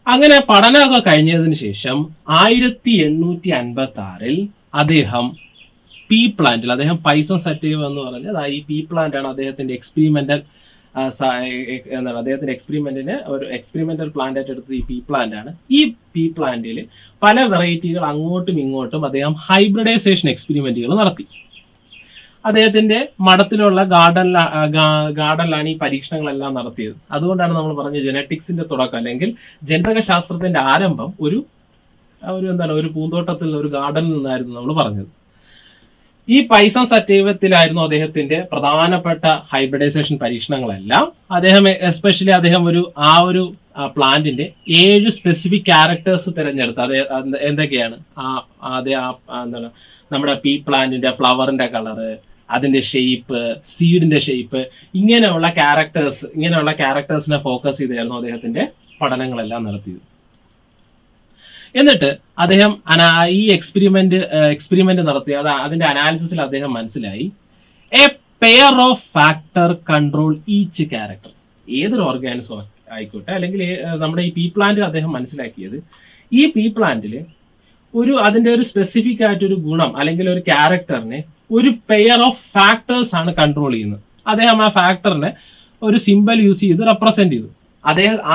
Speaker 1: അങ്ങനെ പഠനമൊക്കെ കഴിഞ്ഞതിന് ശേഷം 1856 അദ്ദേഹം പീ പ്ലാന്റിൽ, അദ്ദേഹം പൈസൺ സറ്റീവ് എന്ന് പറഞ്ഞത് ഈ പീ പ്ലാന്റ് ആണ് അദ്ദേഹത്തിന്റെ എക്സ്പെരിമെന്റൽ പ്ലാന്റ് ആയിട്ട് എടുത്തത്. ഈ പീ പ്ലാന്റ് ആണ്. ഈ പീ പ്ലാന്റിൽ പല വെറൈറ്റികൾ അങ്ങോട്ടും ഇങ്ങോട്ടും അദ്ദേഹം ഹൈബ്രിഡൈസേഷൻ എക്സ്പെരിമെന്റുകൾ നടത്തി. അദ്ദേഹത്തിന്റെ മഠത്തിലുള്ള ഗാർഡനിലാണ് ഈ പരീക്ഷണങ്ങളെല്ലാം നടത്തിയത്. അതുകൊണ്ടാണ് നമ്മൾ പറഞ്ഞ ജെനറ്റിക്സിന്റെ തുടക്കം അല്ലെങ്കിൽ ജനിതക ശാസ്ത്രത്തിന്റെ ആരംഭം ഒരു പൂന്തോട്ടത്തിൽ, ഒരു ഗാർഡനിൽ നിന്നായിരുന്നു നമ്മൾ പറഞ്ഞത്. ഈ പൈസൺ സറ്റീവത്തിലായിരുന്നു അദ്ദേഹത്തിന്റെ പ്രധാനപ്പെട്ട ഹൈബ്രിഡൈസേഷൻ പരീക്ഷണങ്ങളെല്ലാം. എസ്പെഷ്യലി അദ്ദേഹം ഒരു പ്ലാന്റിന്റെ 7 സ്പെസിഫിക് ക്യാരക്ടേഴ്സ് തിരഞ്ഞെടുത്ത്. എന്തൊക്കെയാണ്? നമ്മുടെ പീ പ്ലാന്റിന്റെ ഫ്ലവറിന്റെ കളറ്, അതിന്റെ ഷേപ്പ്, സീഡിന്റെ ഷേപ്പ്, ഇങ്ങനെയുള്ള ക്യാരക്ടേഴ്സിനെ ഫോക്കസ് ചെയ്തായിരുന്നു അദ്ദേഹത്തിന്റെ പഠനങ്ങളെല്ലാം നടത്തിയത്. എന്നിട്ട് അദ്ദേഹം ഈ എക്സ്പെരിമെന്റ് നടത്തി അതിന്റെ അനാലിസിസിൽ അദ്ദേഹം മനസ്സിലായി A pair of factor control each character. ഏതൊരു ഓർഗാനിസം ആയിക്കോട്ടെ, അല്ലെങ്കിൽ നമ്മുടെ ഈ പീ പ്ലാന്റ് അദ്ദേഹം മനസ്സിലാക്കിയത്, ഈ പീ പ്ലാന്റില് അതിന്റെ ഒരു സ്പെസിഫിക് ആയിട്ടൊരു ഗുണം അല്ലെങ്കിൽ ഒരു ക്യാരക്ടറിനെ ഒരു പെയർ ഓഫ് ഫാക്ടേഴ്സ് ആണ് കൺട്രോൾ ചെയ്യുന്നത്. അദ്ദേഹം ആ ഫാക്ടറിനെ ഒരു സിമ്പൽ യൂസ് ചെയ്ത് റെപ്രസെന്റ് ചെയ്തു.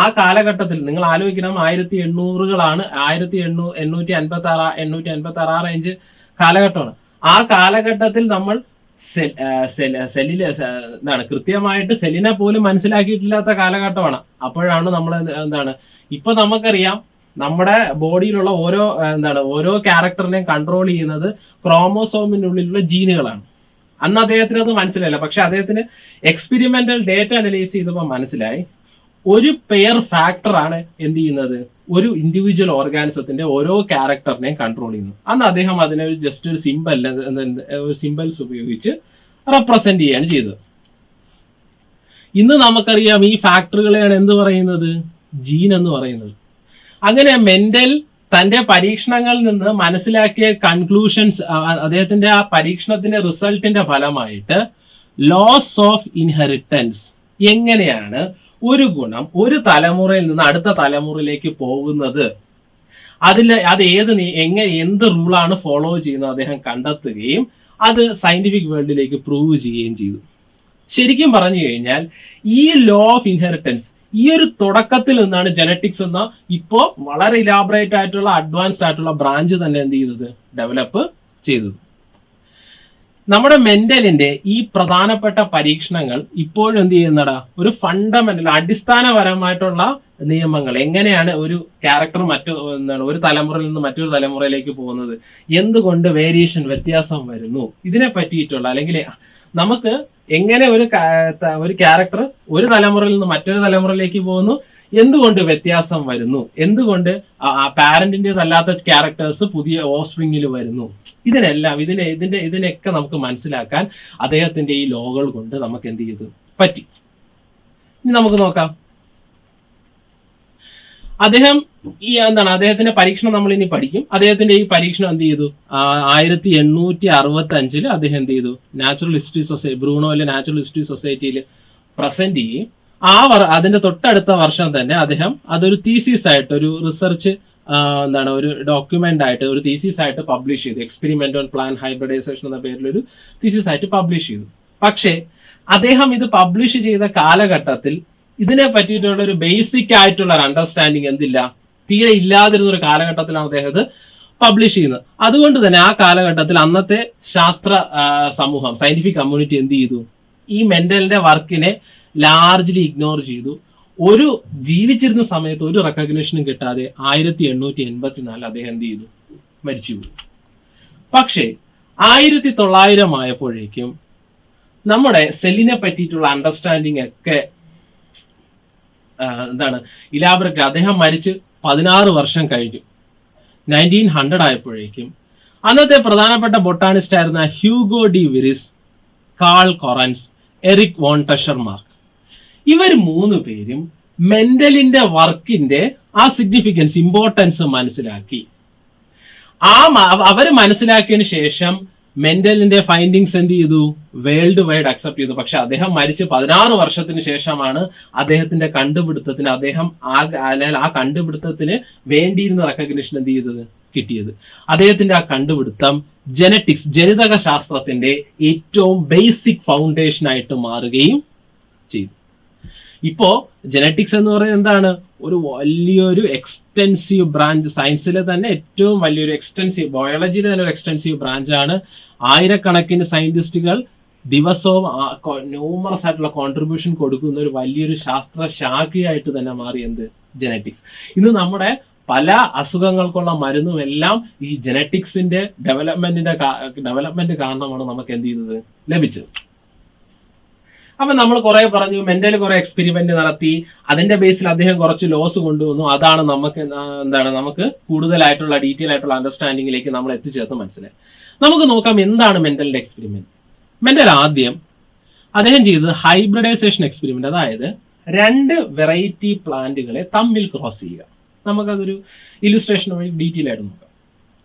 Speaker 1: ആ കാലഘട്ടത്തിൽ നിങ്ങൾ ആലോചിക്കണം, 1800കളാണ്, 1856 റേഞ്ച് കാലഘട്ടമാണ്. ആ കാലഘട്ടത്തിൽ നമ്മൾ കൃത്യമായിട്ട് സെല്ലിനെ പോലും മനസ്സിലാക്കിയിട്ടില്ലാത്ത കാലഘട്ടമാണ്. അപ്പോഴാണ് നമ്മൾ ഇപ്പൊ നമുക്കറിയാം നമ്മുടെ ബോഡിയിലുള്ള ഓരോ ക്യാരക്ടറിനെയും കൺട്രോൾ ചെയ്യുന്നത് ക്രോമോസോമിനുള്ളിലുള്ള ജീനുകളാണ്. അന്ന് അദ്ദേഹത്തിന് അത് മനസ്സിലായില്ല. പക്ഷെ അദ്ദേഹത്തിന് എക്സ്പെരിമെന്റൽ ഡേറ്റ അനലൈസ് ചെയ്തപ്പോൾ മനസ്സിലായി ഒരു പെയർ ഫാക്ടർ ആണ് എന്ത് ചെയ്യുന്നത്, ഒരു ഇൻഡിവിജ്വൽ ഓർഗാനിസത്തിന്റെ ഓരോ ക്യാരക്ടറിനെയും കൺട്രോൾ ചെയ്യുന്നത്. അന്ന് അദ്ദേഹം അതിനെ ജസ്റ്റ് ഒരു സിമ്പൽസ് ഉപയോഗിച്ച് റെപ്രസെന്റ് ചെയ്യാണ് ചെയ്തത്. ഇന്ന് നമുക്കറിയാം ഈ ഫാക്ടറുകളെയാണ് എന്ത് പറയുന്നത്, ജീൻ എന്ന് പറയുന്നത്. അങ്ങനെ മെന്റൽ തന്റെ പരീക്ഷണങ്ങളിൽ നിന്ന് മനസ്സിലാക്കിയ കൺക്ലൂഷൻസ്, അദ്ദേഹത്തിന്റെ ആ പരീക്ഷണത്തിന്റെ റിസൾട്ടിന്റെ ഫലമായിട്ട് ലോസ് ഓഫ് ഇൻഹെറിറ്റൻസ്, എങ്ങനെയാണ് ഒരു ഗുണം ഒരു തലമുറയിൽ നിന്ന് അടുത്ത തലമുറയിലേക്ക് പോകുന്നത്, എന്ത് റൂളാണ് ഫോളോ ചെയ്യുന്നത് അദ്ദേഹം കണ്ടെത്തുകയും അത് സയന്റിഫിക് വേൾഡിലേക്ക് പ്രൂവ് ചെയ്യുകയും ചെയ്തു. ശരിക്കും പറഞ്ഞു കഴിഞ്ഞാൽ ഈ ലോ ഓഫ് ഇൻഹെറിറ്റൻസ് ഈ ഒരു തുടക്കത്തിൽ നിന്നാണ് ജെനറ്റിക്സ് എന്ന ഇപ്പോ വളരെ ഇലാബറേറ്റ് ആയിട്ടുള്ള അഡ്വാൻസ്ഡ് ആയിട്ടുള്ള ബ്രാഞ്ച് തന്നെ എന്ത് ചെയ്തത്, ഡെവലപ്പ് ചെയ്തത്. നമ്മുടെ മെന്റലിന്റെ ഈ പ്രധാനപ്പെട്ട പരീക്ഷണങ്ങൾ ഇപ്പോഴും എന്ത് ചെയ്യുന്നടാ, ഒരു ഫണ്ടമെന്റൽ അടിസ്ഥാനപരമായിട്ടുള്ള നിയമങ്ങൾ, എങ്ങനെയാണ് ഒരു ക്യാരക്ടർ ഒരു തലമുറയിൽ നിന്ന് മറ്റൊരു തലമുറയിലേക്ക് പോകുന്നത്, എന്തുകൊണ്ട് വേരിയേഷൻ വ്യത്യാസം വരുന്നു, ഇതിനെ പറ്റിയിട്ടുള്ള, അല്ലെങ്കിൽ നമുക്ക് എങ്ങനെ ഒരു ക്യാരക്ടർ ഒരു തലമുറയിൽ നിന്ന് മറ്റൊരു തലമുറയിലേക്ക് പോകുന്നു, എന്തുകൊണ്ട് വ്യത്യാസം വരുന്നു, എന്തുകൊണ്ട് പാരന്റിന്റേതല്ലാത്ത ക്യാരക്ടേഴ്സ് പുതിയ ഓഫ്സ്പ്രിങ്ങിൽ വരുന്നു, ഇതിനെയൊക്കെ നമുക്ക് മനസ്സിലാക്കാൻ അദ്ദേഹത്തിന്റെ ഈ ലോകൾ കൊണ്ട് നമുക്ക് എന്ത് ചെയ്തു പറ്റി. ഇനി നമുക്ക് നോക്കാം. അദ്ദേഹത്തിന്റെ പരീക്ഷണം നമ്മൾ ഇനി പഠിക്കും. അദ്ദേഹത്തിന്റെ ഈ പരീക്ഷണം എന്ത് ചെയ്തു, 1865 അദ്ദേഹം എന്ത് ചെയ്തു, നാച്ചുറൽ ഹിസ്റ്ററി സൊസൈറ്റി, ബ്രൂണോയിലെ നാച്ചുറൽ ഹിസ്റ്ററി സൊസൈറ്റിയിൽ പ്രസന്റ് ചെയ്യും. അതിന്റെ തൊട്ടടുത്ത വർഷം തന്നെ അദ്ദേഹം അതൊരു തീസിസ് ആയിട്ട്, ഒരു റിസർച്ച് ഒരു ഡോക്യുമെന്റ് ആയിട്ട്, ഒരു തീസിസ് ആയിട്ട് പബ്ലിഷ് ചെയ്തു. എക്സ്പെരിമെന്റ് ഓൺ പ്ലാന്റ് ഹൈബ്രിഡൈസേഷൻ എന്ന പേരിൽ ഒരു തീസിസ് ആയിട്ട് പബ്ലിഷ് ചെയ്തു. പക്ഷേ അദ്ദേഹം ഇത് പബ്ലിഷ് ചെയ്ത കാലഘട്ടത്തിൽ ഇതിനെ പറ്റിയിട്ടുള്ള ഒരു ബേസിക് ആയിട്ടുള്ള ഒരു അണ്ടർസ്റ്റാൻഡിങ് തീരെ ഇല്ലാതിരുന്ന ഒരു കാലഘട്ടത്തിലാണ് അദ്ദേഹം ഇത് പബ്ലിഷ് ചെയ്യുന്നത്. അതുകൊണ്ട് തന്നെ ആ കാലഘട്ടത്തിൽ അന്നത്തെ ശാസ്ത്ര സമൂഹം, സയന്റിഫിക് കമ്മ്യൂണിറ്റി എന്ത് ചെയ്തു, ഈ മെന്റലിന്റെ വർക്കിനെ ലാർജ്ലി ഇഗ്നോർ ചെയ്തു. ജീവിച്ചിരുന്ന സമയത്ത് ഒരു റെക്കഗ്നിഷനും കിട്ടാതെ 1884 അദ്ദേഹം എന്ത് ചെയ്തു, മരിച്ചുപോയി. പക്ഷേ 1900 ആയപ്പോഴേക്കും നമ്മുടെ സെല്ലിനെ പറ്റിയിട്ടുള്ള അണ്ടർസ്റ്റാൻഡിങ് ഒക്കെ ഇലാബറേറ്റ്. അദ്ദേഹം മരിച്ച് 16 വർഷം കഴിഞ്ഞു. 1900 ആയപ്പോഴേക്കും അന്നത്തെ പ്രധാനപ്പെട്ട ബൊട്ടാണിസ്റ്റ് ആയിരുന്ന Hugo de Vries, Carl Correns, Erich von Tschermak, ഇവർ 3 പേരും മെന്റലിന്റെ വർക്കിന്റെ ആ സിഗ്നിഫിക്കൻസ്, ഇമ്പോർട്ടൻസ് മനസ്സിലാക്കി. അവര് മനസ്സിലാക്കിയതിന് ശേഷം മെന്റലിന്റെ ഫൈൻഡിങ്സ് എന്ത് ചെയ്തു, വേൾഡ് വൈഡ് അക്സെപ്റ്റ് ചെയ്തു. പക്ഷെ അദ്ദേഹം മരിച്ച് 16 വർഷത്തിന് ശേഷമാണ് അദ്ദേഹത്തിന്റെ കണ്ടുപിടുത്തത്തിന്, ആ കണ്ടുപിടുത്തത്തിന് വേണ്ടിയിരുന്ന റെക്കഗ്നിഷൻ എന്ത് ചെയ്തത്, കിട്ടിയത്. അദ്ദേഹത്തിന്റെ ആ കണ്ടുപിടുത്തം ജനറ്റിക്സ്, ജനിതക ശാസ്ത്രത്തിന്റെ ഏറ്റവും ബേസിക് ഫൗണ്ടേഷൻ ആയിട്ട് മാറുകയും ചെയ്തു. ഇപ്പോ ജനറ്റിക്സ് എന്ന് പറയുന്നത് എന്താണ്, ഒരു വലിയൊരു എക്സ്റ്റെൻസീവ് ബ്രാഞ്ച്, സയൻസിലെ തന്നെ ഏറ്റവും വലിയൊരു എക്സ്റ്റെൻസീവ്, ബയോളജിയിലെ തന്നെ ഒരു എക്സ്റ്റെൻസീവ് ബ്രാഞ്ചാണ്. ആയിരക്കണക്കിന് സയന്റിസ്റ്റുകൾ ദിവസവും ന്യൂമറസ് ആയിട്ടുള്ള കോൺട്രിബ്യൂഷൻ കൊടുക്കുന്ന ഒരു വലിയൊരു ശാസ്ത്ര ശാഖയായിട്ട് തന്നെ മാറി ജനറ്റിക്സ്. ഇന്ന് നമ്മുടെ പല അസുഖങ്ങൾക്കുള്ള മരുന്നും എല്ലാം ഈ ജനറ്റിക്സിന്റെ ഡെവലപ്മെന്റ് കാരണമാണ് നമുക്ക് എന്ത് ചെയ്യുന്നത്, ലഭിച്ചത്. അപ്പൊ നമ്മൾ കുറെ പറഞ്ഞു, മെന്റൽ കുറെ എക്സ്പെരിമെന്റ് നടത്തി, അതിന്റെ ബേസിൽ അദ്ദേഹം കുറച്ച് ലോസ് കൊണ്ടുവന്നു. അതാണ് നമുക്ക് കൂടുതലായിട്ടുള്ള ഡീറ്റെയിൽ ആയിട്ടുള്ള അണ്ടർസ്റ്റാൻഡിങ്ങിലേക്ക് നമ്മൾ എത്തിച്ചേർത്ത് മനസ്സിലായി. നമുക്ക് നോക്കാം എന്താണ് മെന്റലിന്റെ എക്സ്പെരിമെന്റ്. മെന്റൽ ആദ്യം അദ്ദേഹം ചെയ്തത് ഹൈബ്രിഡൈസേഷൻ എക്സ്പെരിമെന്റ്, അതായത് 2 വെറൈറ്റി പ്ലാന്റുകളെ തമ്മിൽ ക്രോസ് ചെയ്യുക. നമുക്കതൊരു ഇല്ലുസ്ട്രേഷൻ വഴി ഡീറ്റെയിൽ ആയിട്ട് നോക്കാം.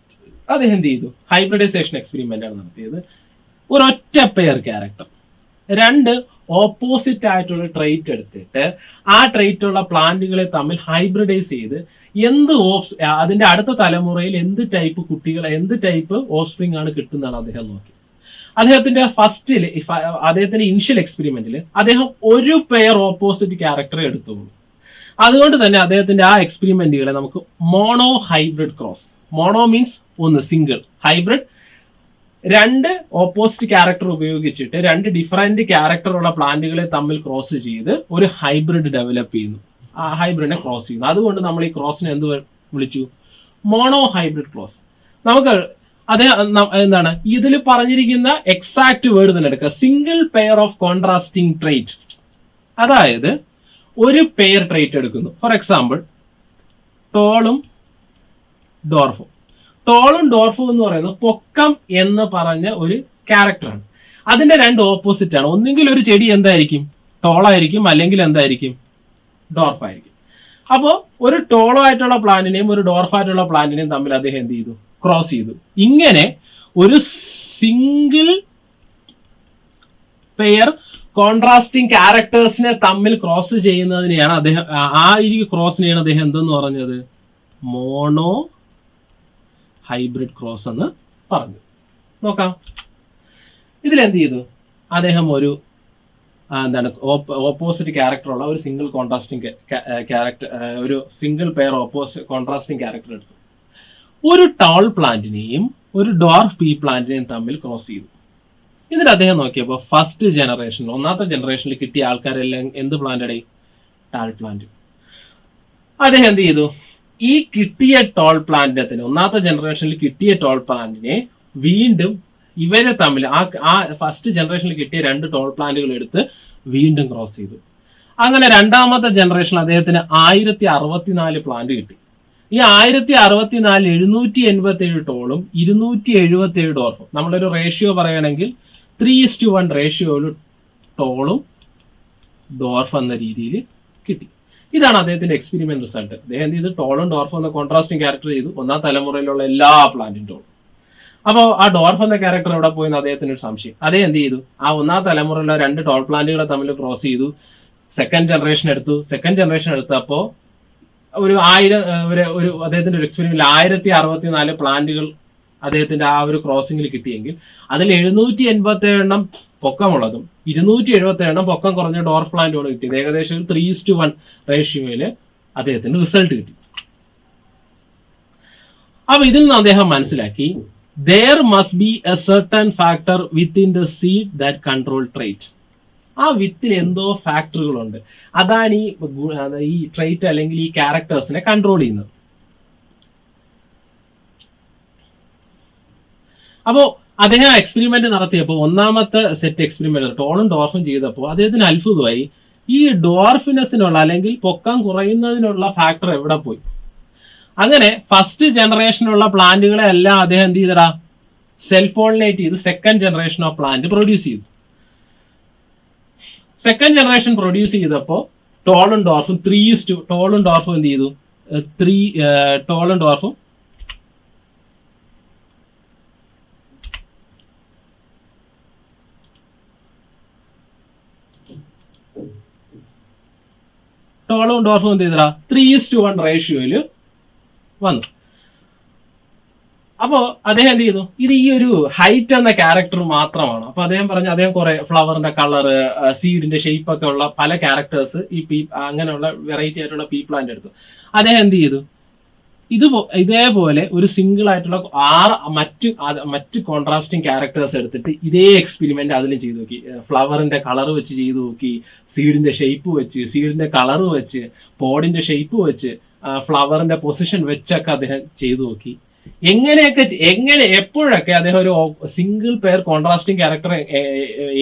Speaker 1: അദ്ദേഹം എന്ത് ചെയ്തു, ഹൈബ്രിഡൈസേഷൻ എക്സ്പെരിമെന്റ് ആണ് നടത്തിയത്. ഒരൊറ്റ പെയർ ക്യാരക്ടർ, 2 ഓപ്പോസിറ്റ് ആയിട്ടുള്ള ട്രൈറ്റ് എടുത്തിട്ട് ആ ട്രൈറ്റ് ഉള്ള പ്ലാന്റുകളെ തമ്മിൽ ഹൈബ്രിഡൈസ് ചെയ്ത് അതിന്റെ അടുത്ത തലമുറയിൽ എന്ത് ടൈപ്പ് കുട്ടികൾ, എന്ത് ടൈപ്പ് ഓഫ്സ്പ്രിംഗ് ആണ് കിട്ടുന്നതാണ് അദ്ദേഹം നോക്കി. അദ്ദേഹത്തിന്റെ ഇനിഷ്യൽ എക്സ്പെരിമെന്റിൽ അദ്ദേഹം ഒരു പെയർ ഓപ്പോസിറ്റ് ക്യാരക്ടറെ എടുത്തുള്ളൂ. അതുകൊണ്ട് തന്നെ അദ്ദേഹത്തിന്റെ ആ എക്സ്പെരിമെന്റുകളെ നമുക്ക് mono hybrid cross, mono means ഒന്ന്, സിംഗിൾ, ഹൈബ്രിഡ് 2 ഓപ്പോസിറ്റ് ക്യാരക്ടർ ഉപയോഗിച്ചിട്ട് 2 ഡിഫറെന്റ് ക്യാരക്ടറുള്ള പ്ലാന്റുകളെ തമ്മിൽ ക്രോസ് ചെയ്ത് ഒരു ഹൈബ്രിഡ് ഡെവലപ്പ് ചെയ്യുന്നു. ആ ഹൈബ്രിഡിനെ ക്രോസ് ചെയ്യുന്നു. അതുകൊണ്ട് നമ്മൾ ഈ ക്രോസിനെ എന്ത് വിളിച്ചു, മോണോ ഹൈബ്രിഡ് ക്രോസ്. നമുക്ക് ഇതിൽ പറഞ്ഞിരിക്കുന്ന എക്സാക്ട് വേർഡ് തന്നെ എടുക്കുക, single pair of contrasting trait. അതായത് ഒരു പെയർ ട്രൈറ്റ് എടുക്കുന്നു. ഫോർ എക്സാമ്പിൾ ടോളും ഡോർഫും. ടോളും ഡോർഫും എന്ന് പറയുന്നത് പൊക്കം എന്ന് പറഞ്ഞ ഒരു ക്യാരക്ടറാണ്. അതിന്റെ 2 ഓപ്പോസിറ്റ് ആണ്. ഒന്നുകിൽ ഒരു ചെടി എന്തായിരിക്കും, ടോളായിരിക്കും, അല്ലെങ്കിൽ എന്തായിരിക്കും, ഡോർഫായിരിക്കും. അപ്പോൾ ഒരു ടോളോ ആയിട്ടുള്ള പ്ലാന്റിനെയും ഒരു ഡോർഫായിട്ടുള്ള പ്ലാന്റിനെയും തമ്മിൽ അദ്ദേഹം എന്ത് ചെയ്തു, ക്രോസ് ചെയ്തു. ഇങ്ങനെ ഒരു സിംഗിൾ പെയർ കോൺട്രാസ്റ്റിംഗ് ക്യാരക്ടേഴ്സിനെ തമ്മിൽ ക്രോസ് ചെയ്യുന്നതിനെയാണ് അദ്ദേഹം, ക്രോസിനെയാണ് അദ്ദേഹം എന്തെന്ന് പറഞ്ഞത്, മോണോ ഹൈബ്രിഡ് ക്രോസ് എന്ന് പറഞ്ഞു. നോക്കാം ഇതിലെന്ത് ചെയ്തു, അദ്ദേഹം ഒരു ഓപ്പോസിറ്റ് ക്യാരക്ടറുള്ള ഒരു സിംഗിൾ കോൺട്രാസ്റ്റിംഗ് ക്യാരക്ടർ, ഒരു സിംഗിൾ പെയർ കോൺട്രാസ്റ്റിംഗ് ക്യാരക്ടർ എടുത്തു. ഒരു ടോൾ പ്ലാന്റിനെയും ഒരു ഡോർഫ് പീ പ്ലാന്റിനെയും തമ്മിൽ ക്രോസ് ചെയ്തു. എന്നിട്ട് അദ്ദേഹം നോക്കിയപ്പോൾ ഫസ്റ്റ് ജനറേഷനിൽ, ഒന്നാമത്തെ ജനറേഷനിൽ കിട്ടിയ ആൾക്കാരെല്ലാം എന്ത് പ്ലാന്റ്, ടാൾ പ്ലാന്റ്. അദ്ദേഹം എന്ത് ചെയ്തു, ഈ കിട്ടിയ ടോൾ പ്ലാന്റിന് ഒന്നാമത്തെ ജനറേഷനിൽ കിട്ടിയ ടോൾ പ്ലാന്റിനെ വീണ്ടും ഇവരെ തമ്മിൽ ആ ഫസ്റ്റ് ജനറേഷനിൽ കിട്ടിയ 2 ടോൾ പ്ലാന്റുകൾ എടുത്ത് വീണ്ടും ക്രോസ് ചെയ്തു. അങ്ങനെ രണ്ടാമത്തെ ജനറേഷനിൽ അദ്ദേഹത്തിന് 1064 പ്ലാന്റ് കിട്ടി. ഈ 1064 787 ടോളും 277 ഡോർഫും, നമ്മളൊരു റേഷ്യോ പറയുകയാണെങ്കിൽ 3:1 റേഷ്യോയിൽ ടോളും ഡോർഫ് എന്ന രീതിയിൽ കിട്ടി. ഇതാണ് അദ്ദേഹത്തിന്റെ എക്സ്പെരിമെന്റ് റിസൾട്ട്. അദ്ദേഹം എന്ത് ചെയ്ത്, ടോളും ഡോർഫും എന്ന കോൺട്രാസ്റ്റിംഗ് ക്യാരക്ടർ ചെയ്തു ഒന്നാം തലമുറയിലുള്ള എല്ലാ പ്ലാന്റും ടോളും. അപ്പോൾ ആ ഡോർഫ് എന്ന ക്യാരക്ടർ എവിടെ പോയെന്ന് അദ്ദേഹത്തിന് ഒരു സംശയം. അതേ എന്ത് ചെയ്തു, ആ ഒന്നാം തലമുറയിലുള്ള 2 ടോൾ പ്ലാന്റുകളെ തമ്മിൽ ക്രോസ് ചെയ്തു, സെക്കൻഡ് ജനറേഷൻ എടുത്തു. സെക്കൻഡ് ജനറേഷൻ എടുത്തപ്പോൾ ഒരു അദ്ദേഹത്തിന്റെ ഒരു എക്സ്പെരിമെന്റിൽ 1064 പ്ലാന്റുകൾ അദ്ദേഹത്തിന്റെ ആ ഒരു ക്രോസിംഗിൽ കിട്ടിയെങ്കിൽ അതിൽ 787 പൊക്കമുള്ളതും 277 പൊക്കം കുറഞ്ഞ ഡോർഫ് പ്ലാന്റുകൾ കിട്ടിയത്. ഏകദേശം ഒരു 3:1 റേഷ്യോയിൽ അദ്ദേഹത്തിന് റിസൾട്ട് കിട്ടി. അപ്പൊ ഇതിൽ നിന്ന് അദ്ദേഹം മനസ്സിലാക്കി, there must be a certain factor within the seed that control trait. ആ വിത്തിൽ എന്തോ ഫാക്ടറുകളുണ്ട്, അതാണ് ഈ ട്രൈറ്റ് അല്ലെങ്കിൽ ഈ ക്യാരക്ടേഴ്സിനെ കൺട്രോൾ ചെയ്യുന്നത്. അപ്പോ അദ്ദേഹം എക്സ്പെരിമെന്റ് നടത്തിയപ്പോൾ ഒന്നാമത്തെ സെറ്റ് എക്സ്പെരിമെന്റ് ടോളും ഡോർഫും ചെയ്തപ്പോൾ അദ്ദേഹത്തിന് അത്ഭുതമായി, ഈ ഡോർഫിനെസിനുള്ള അല്ലെങ്കിൽ പൊക്കം കുറയുന്നതിനുള്ള ഫാക്ടർ എവിടെ പോയി. അങ്ങനെ ഫസ്റ്റ് ജനറേഷനുള്ള പ്ലാന്റുകളെ എല്ലാം അദ്ദേഹം എന്ത് ചെയ്തടാ, സെൽഫ് പോളിനേറ്റ് ചെയ്ത് second generation of plant produce ചെയ്തു. സെക്കൻഡ് ജനറേഷൻ പ്രൊഡ്യൂസ് ചെയ്തപ്പോൾ ടോളും ഡോർഫും ടോളും ഡോർഫും എന്ത് ചെയ്തു, ടോളും ഡോർഫും എന്ത് ചെയ്തടാ 3:1 റേഷ്യോയിൽ വന്നു. അപ്പോ അദ്ദേഹം എന്ത് ചെയ്തു, ഇത് ഈ ഒരു ഹൈറ്റ് എന്ന ക്യാരക്ടർ മാത്രമാണ്. അപ്പൊ അദ്ദേഹം പറഞ്ഞു, അദ്ദേഹം കുറെ ഫ്ലവറിന്റെ കളറ്, സീഡിന്റെ ഷേപ്പ് ഒക്കെ ഉള്ള പല ക്യാരക്ടേഴ്സ് ഈ അങ്ങനെയുള്ള വെറൈറ്റി ആയിട്ടുള്ള പീ പ്ലാന്റ് എടുത്തു. അദ്ദേഹം എന്ത് ചെയ്തു, ഇതേപോലെ ഒരു സിംഗിൾ ആയിട്ടുള്ള 6 മറ്റ് കോൺട്രാസ്റ്റിംഗ് ക്യാരക്ടേഴ്സ് എടുത്തിട്ട് ഇതേ എക്സ്പെരിമെന്റ് അതിലും ചെയ്തു നോക്കി. ഫ്ലവറിന്റെ കളർ വെച്ച് ചെയ്തു നോക്കി, സീഡിന്റെ ഷേപ്പ് വെച്ച്, സീഡിന്റെ കളർ വെച്ച്, പോഡിന്റെ ഷേപ്പ് വെച്ച്, ഫ്ലവറിന്റെ പൊസിഷൻ വെച്ചൊക്കെ അദ്ദേഹം ചെയ്തു നോക്കി. എപ്പോഴൊക്കെ അദ്ദേഹം ഒരു സിംഗിൾ പെയർ കോൺട്രാസ്റ്റിംഗ് ക്യാരക്ടർ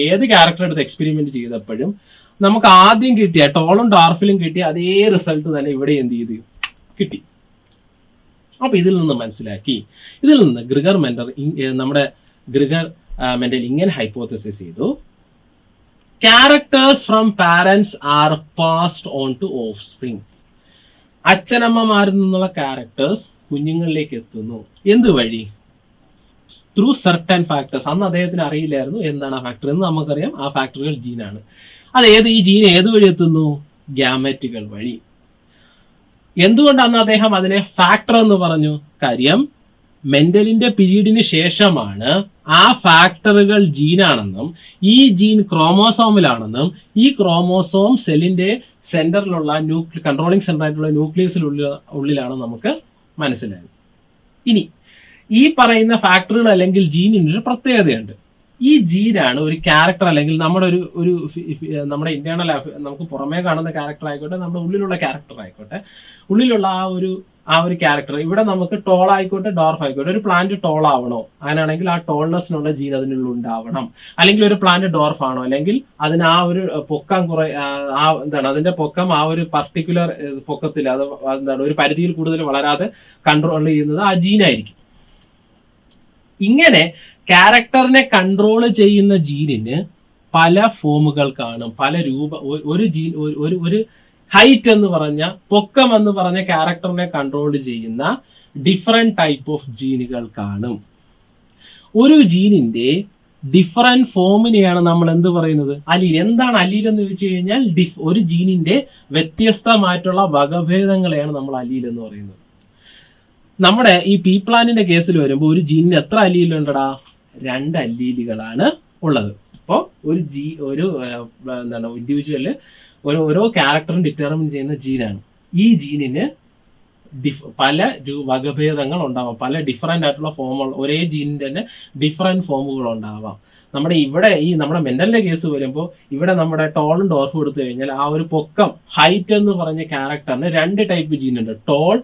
Speaker 1: ഏത് ക്യാരക്ടർ എടുത്ത് എക്സ്പെരിമെന്റ് ചെയ്തപ്പോഴും നമുക്ക് ആദ്യം കിട്ടിയ ടോളും ഡോർഫിലും കിട്ടിയ അതേ റിസൾട്ട് തന്നെ ഇവിടെ എന്ത് ചെയ്തു കിട്ടി. അപ്പൊ ഇതിൽ നിന്ന് മനസ്സിലാക്കി, ഇതിൽ നിന്ന് ഗ്രിഗർ മെന്റൽ ഇങ്ങനെ ഹൈപ്പോത്തസിസ് ചെയ്തു, characters from parents are passed on to offspring. അച്ഛനമ്മമാരിൽ നിന്നുള്ള ക്യാരക്ടേഴ്സ് കുഞ്ഞുങ്ങളിലേക്ക് എത്തുന്നു. എന്ത് വഴി? Through certain factors. അന്ന് അദ്ദേഹത്തിന് അറിയില്ലായിരുന്നു എന്താണ് ആ ഫാക്ടർ എന്ന്. നമുക്കറിയാം ആ ഫാക്ടറുകൾ ജീനാണ്. ഈ ജീൻ ഏത് വഴി എത്തുന്നു? ഗ്യാമറ്റുകൾ വഴി. എന്തുകൊണ്ടാണ് അദ്ദേഹം അതിനെ ഫാക്ടർ എന്ന് പറഞ്ഞു? കാര്യം മെന്റലിന്റെ പീരീഡിന് ശേഷമാണ് ആ ഫാക്ടറുകൾ ജീനാണെന്നും ഈ ജീൻ ക്രോമോസോമിലാണെന്നും ഈ ക്രോമോസോം സെല്ലിന്റെ സെന്ററിലുള്ള കൺട്രോളിംഗ് സെന്റർ ആയിട്ടുള്ള ന്യൂക്ലിയസിനുള്ളിലാണ് നമുക്ക് മനസ്സിലായത്. ഇനി ഈ പറയുന്ന ഫാക്ടറുകൾ അല്ലെങ്കിൽ ജീനിന് ഒരു പ്രത്യേകതയുണ്ട്. ഈ ജീനാണ് ഒരു ക്യാരക്ടർ അല്ലെങ്കിൽ നമ്മുടെ ഇന്റേണൽ നമുക്ക് പുറമേ കാണുന്ന ക്യാരക്ടർ ആയിക്കോട്ടെ, നമ്മുടെ ഉള്ളിലുള്ള ക്യാരക്ടർ ആയിക്കോട്ടെ, ഉള്ളിലുള്ള ആ ഒരു ക്യാരക്ടർ ഇവിടെ നമുക്ക് ടോൾ ആയിക്കോട്ടെ ഡോർഫ് ആയിക്കോട്ടെ, ഒരു പ്ലാന്റ് ടോൾ ആവണോ, അങ്ങനെയാണെങ്കിൽ ആ ടോൾനെസ്സിനുള്ള ജീൻ അതിനുള്ളിൽ ഉണ്ടാവണം. അല്ലെങ്കിൽ ഒരു പ്ലാന്റ് ഡോർഫ് ആണോ, അല്ലെങ്കിൽ അതിന് ആ ഒരു പൊക്കം അതിന്റെ പൊക്കം ആ ഒരു പർട്ടിക്കുലർ പൊക്കത്തിൽ ഒരു പരിധിയിൽ കൂടുതൽ വളരാതെ കൺട്രോൾ ചെയ്യുന്നത് ആ ജീനായിരിക്കും. ഇങ്ങനെ ക്യാരക്ടറിനെ കൺട്രോൾ ചെയ്യുന്ന ജീനിന് പല ഫോമുകൾ കാണും, പല ഒരു ഹൈറ്റ് എന്ന് പറഞ്ഞ പൊക്കം എന്ന് പറഞ്ഞ ക്യാരക്ടറിനെ കൺട്രോൾ ചെയ്യുന്ന ഡിഫറെന്റ് ടൈപ്പ് ഓഫ് ജീനുകൾ കാണും. ഒരു ജീനിന്റെ ഡിഫറെന്റ് ഫോമിനെയാണ് നമ്മൾ എന്ത് പറയുന്നത്? അലീൽ. എന്താണ് അലീൽ എന്ന് ചോദിച്ചു കഴിഞ്ഞാൽ ഒരു ജീനിന്റെ വ്യത്യസ്തമായിട്ടുള്ള വകഭേദങ്ങളെയാണ് നമ്മൾ അലീൽ എന്ന് പറയുന്നത്. നമ്മുടെ ഈ പീ പ്ലാന്റിന്റെ കേസിൽ വരുമ്പോൾ ഒരു ജീനിന് എത്ര അലീലുണ്ടടാ? 2 അല്ലീലുകളാണ് ഉള്ളത്. അപ്പോൾ ഇൻഡിവിജ്വല് ഓരോ ക്യാരക്ടറും ഡിറ്റർമിൻ ചെയ്യുന്ന ജീനാണ്. ഈ ജീനിന് പല വകഭേദങ്ങൾ ഉണ്ടാവാം, പല ഡിഫറെന്റ് ആയിട്ടുള്ള ഫോമുകൾ, ഒരേ ജീനിന്റെ തന്നെ ഡിഫറെന്റ് ഫോമുകൾ ഉണ്ടാവാം. നമ്മുടെ ഇവിടെ ഈ നമ്മുടെ മെന്റലിന്റെ കേസ് വരുമ്പോൾ ഇവിടെ നമ്മുടെ ടോളും ഡോർഫും എടുത്തു കഴിഞ്ഞാൽ ആ ഒരു പൊക്കം ഹൈറ്റ് എന്ന് പറഞ്ഞ ക്യാരക്ടറിന് 2 ടൈപ്പ് ജീൻ ഉണ്ട്. ടോൾ,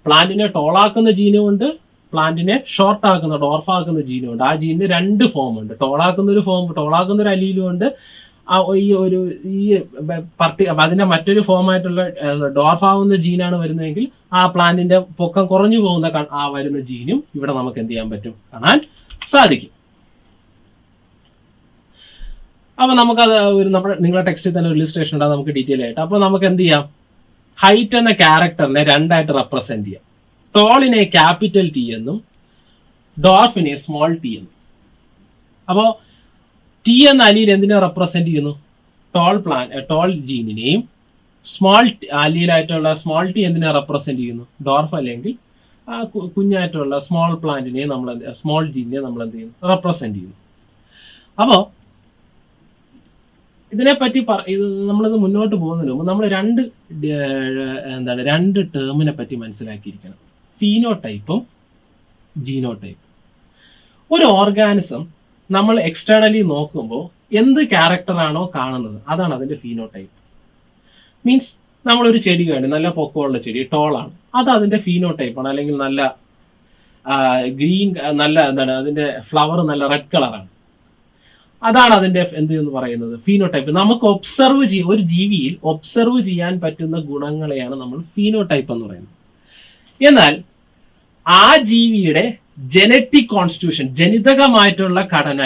Speaker 1: പ്ലാന്റിനെ ടോളാക്കുന്ന ജീനും ഉണ്ട്, പ്ലാന്റിനെ ഷോർട്ട് ആക്കുന്ന ഡോർഫാക്കുന്ന ജീനും ഉണ്ട്. ആ ജീനിന് 2 ഫോം ഉണ്ട്. ടോളാക്കുന്ന ഒരു അലീലും ഉണ്ട്. അതിന്റെ മറ്റൊരു ഫോമായിട്ടുള്ള ഡോർഫാവുന്ന ജീനാണ് വരുന്നതെങ്കിൽ ആ പ്ലാന്റിന്റെ പൊക്കം കുറഞ്ഞു പോകുന്ന ആ വരുന്ന ജീനും ഇവിടെ നമുക്ക് എന്ത് ചെയ്യാൻ പറ്റും, കാണാൻ സാധിക്കും. അപ്പൊ നമുക്കത് നമ്മുടെ നിങ്ങളുടെ ടെക്സ്റ്റിൽ തന്നെ ഒരു ഇല്ലുസ്ട്രേഷൻ ഉണ്ടാകും നമുക്ക് ഡീറ്റെയിൽ ആയിട്ട്. അപ്പൊ നമുക്ക് എന്ത് ചെയ്യാം, ഹൈറ്റ് എന്ന ക്യാരക്ടറിനെ 2ആയിട്ട് റെപ്രസെന്റ് ചെയ്യാം. ടോളിനെ ക്യാപിറ്റൽ ടി എന്നും ഡോർഫിനെ സ്മോൾ ടി എന്നും. അപ്പോ ടി എന്ന അലീൽ എന്തിനെ റെപ്രസെന്റ് ചെയ്യുന്നു, ടോൾ ജീനിനെയും സ്മോൾ അലീലായിട്ടുള്ള സ്മോൾ ടി എന്തിനെ റെപ്രസെന്റ് ചെയ്യുന്നു, ഡോർഫ് അല്ലെങ്കിൽ ആ കുഞ്ഞായിട്ടുള്ള സ്മോൾ പ്ലാന്റിനെ സ്മോൾ ജീനിനെ നമ്മൾ എന്ത് ചെയ്യുന്നു, റെപ്രസെന്റ് ചെയ്യുന്നു. അപ്പോൾ ഇതിനെപ്പറ്റി നമ്മളിത് മുന്നോട്ട് പോകുന്നതിന് മുമ്പ് നമ്മൾ രണ്ട് ടേമിനെ പറ്റി മനസ്സിലാക്കിയിരിക്കണം. ഫീനോടൈപ്പും ജീനോടൈപ്പും. ഒരു ഓർഗാനിസം നമ്മൾ എക്സ്റ്റേണലി നോക്കുമ്പോൾ എന്ത് ക്യാരക്ടറാണോ കാണുന്നത് അതാണ് അതിന്റെ ഫീനോടൈപ്പ്. മീൻസ് നമ്മളൊരു ചെടി കാണും, നല്ല പൊക്കമുള്ള ചെടി, ടോളാണ്, അത് അതിന്റെ ഫീനോടൈപ്പാണ്. അല്ലെങ്കിൽ നല്ല ഗ്രീൻ, നല്ല അതിന്റെ ഫ്ലവർ നല്ല റെഡ് കളറാണ്, അതാണ് അതിന്റെ എന്ന് പറയുന്നത് ഫീനോടൈപ്പ്. നമുക്ക് ഒരു ജീവിയിൽ ഒബ്സർവ് ചെയ്യാൻ പറ്റുന്ന ഗുണങ്ങളെയാണ് നമ്മൾ ഫീനോടൈപ്പ് എന്ന് പറയുന്നത്. എന്നാൽ ആ ജീവിയുടെ ജനറ്റിക് കോൺസ്റ്റിറ്റ്യൂഷൻ, ജനിതകമായിട്ടുള്ള ഘടന,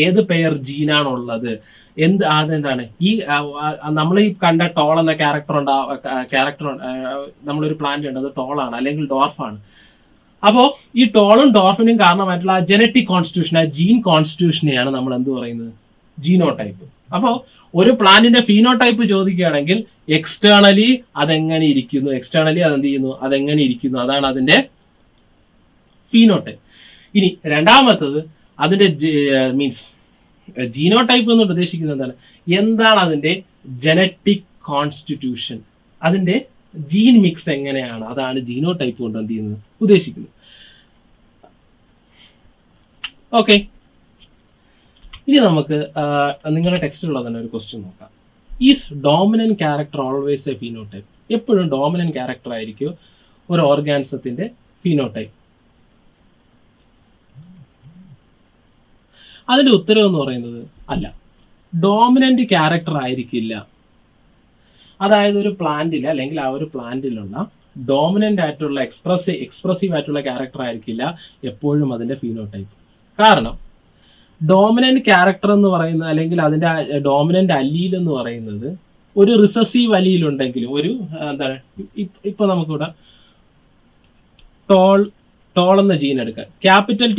Speaker 1: ഏത് പെയർ ജീനാണുള്ളത്, അതെന്താണ്, നമ്മൾ ഈ കണ്ട ടോൾ എന്ന ക്യാരക്ടർ നമ്മളൊരു പ്ലാന്റ് ഉണ്ട്, അത് ടോളാണ് അല്ലെങ്കിൽ ഡോർഫാണ്. അപ്പോ ഈ ടോളും ഡോർഫിനും കാരണമായിട്ടുള്ള ആ ജനറ്റിക് കോൺസ്റ്റിറ്റ്യൂഷൻ, ആ ജീൻ കോൺസ്റ്റിറ്റ്യൂഷനെയാണ് നമ്മൾ എന്ത് പറയുന്നത്, ജീനോടൈപ്പ്. അപ്പോൾ ഒരു പ്ലാന്റിന്റെ ഫീനോടൈപ്പ് ചോദിക്കുകയാണെങ്കിൽ എക്സ്റ്റേണലി അതെങ്ങനെ ഇരിക്കുന്നു, അതെങ്ങനെ ഇരിക്കുന്നു, അതാണ് അതിന്റെ ഫീനോടൈപ്പ്. ഇനി രണ്ടാമത്തത് അതിന്റെ മീൻസ് ജീനോടൈപ്പ് എന്ന് ഉദ്ദേശിക്കുന്നത് എന്താണ് അതിന്റെ ജനറ്റിക് കോൺസ്റ്റിറ്റ്യൂഷൻ, അതിന്റെ ജീൻ മിക്സ് എങ്ങനെയാണ്, അതാണ് ജീനോടൈപ്പ് കൊണ്ട് എന്ത് ചെയ്യുന്നത്, ഉദ്ദേശിക്കുന്നത്. ഓക്കെ, ഇനി നമുക്ക് നിങ്ങളുടെ ടെക്സ്റ്റിലുള്ള തന്നെ ഒരു ക്വസ്റ്റ്യൻ നോക്കാം. Is dominant character always A phenotype? എപ്പോഴും ഡോമിനന്റ് ക്യാരക്ടർ ആയിരിക്കും ഒരു ഓർഗാനിസത്തിന്റെ ഫീനോടൈപ്പ്? അതിന്റെ ഉത്തരവ് എന്ന് പറയുന്നത് അല്ല, ഡോമിനന്റ് ക്യാരക്ടർ ആയിരിക്കില്ല. അതായത് ഒരു പ്ലാന്റിൽ അല്ലെങ്കിൽ ആ ഒരു പ്ലാന്റിലുള്ള ഡോമിനന്റ് ആയിട്ടുള്ള എക്സ്പ്രസീവ് ആയിട്ടുള്ള ക്യാരക്ടർ ആയിരിക്കില്ല എപ്പോഴും അതിന്റെ ഫീനോടൈപ്പ്. കാരണം ഡോമിനന്റ് ക്യാരക്ടർ എന്ന് പറയുന്നത് അല്ലെങ്കിൽ അതിന്റെ ഡോമിനന്റ് അല്ലീൽ എന്ന് പറയുന്നത് ഒരു റിസസീവ് അല്ലീൽ ഉണ്ടെങ്കിലും ഇപ്പൊ നമുക്കിവിടെ ടോൾ എന്ന ജീൻ എടുക്കാം. ക്യാപിറ്റൽ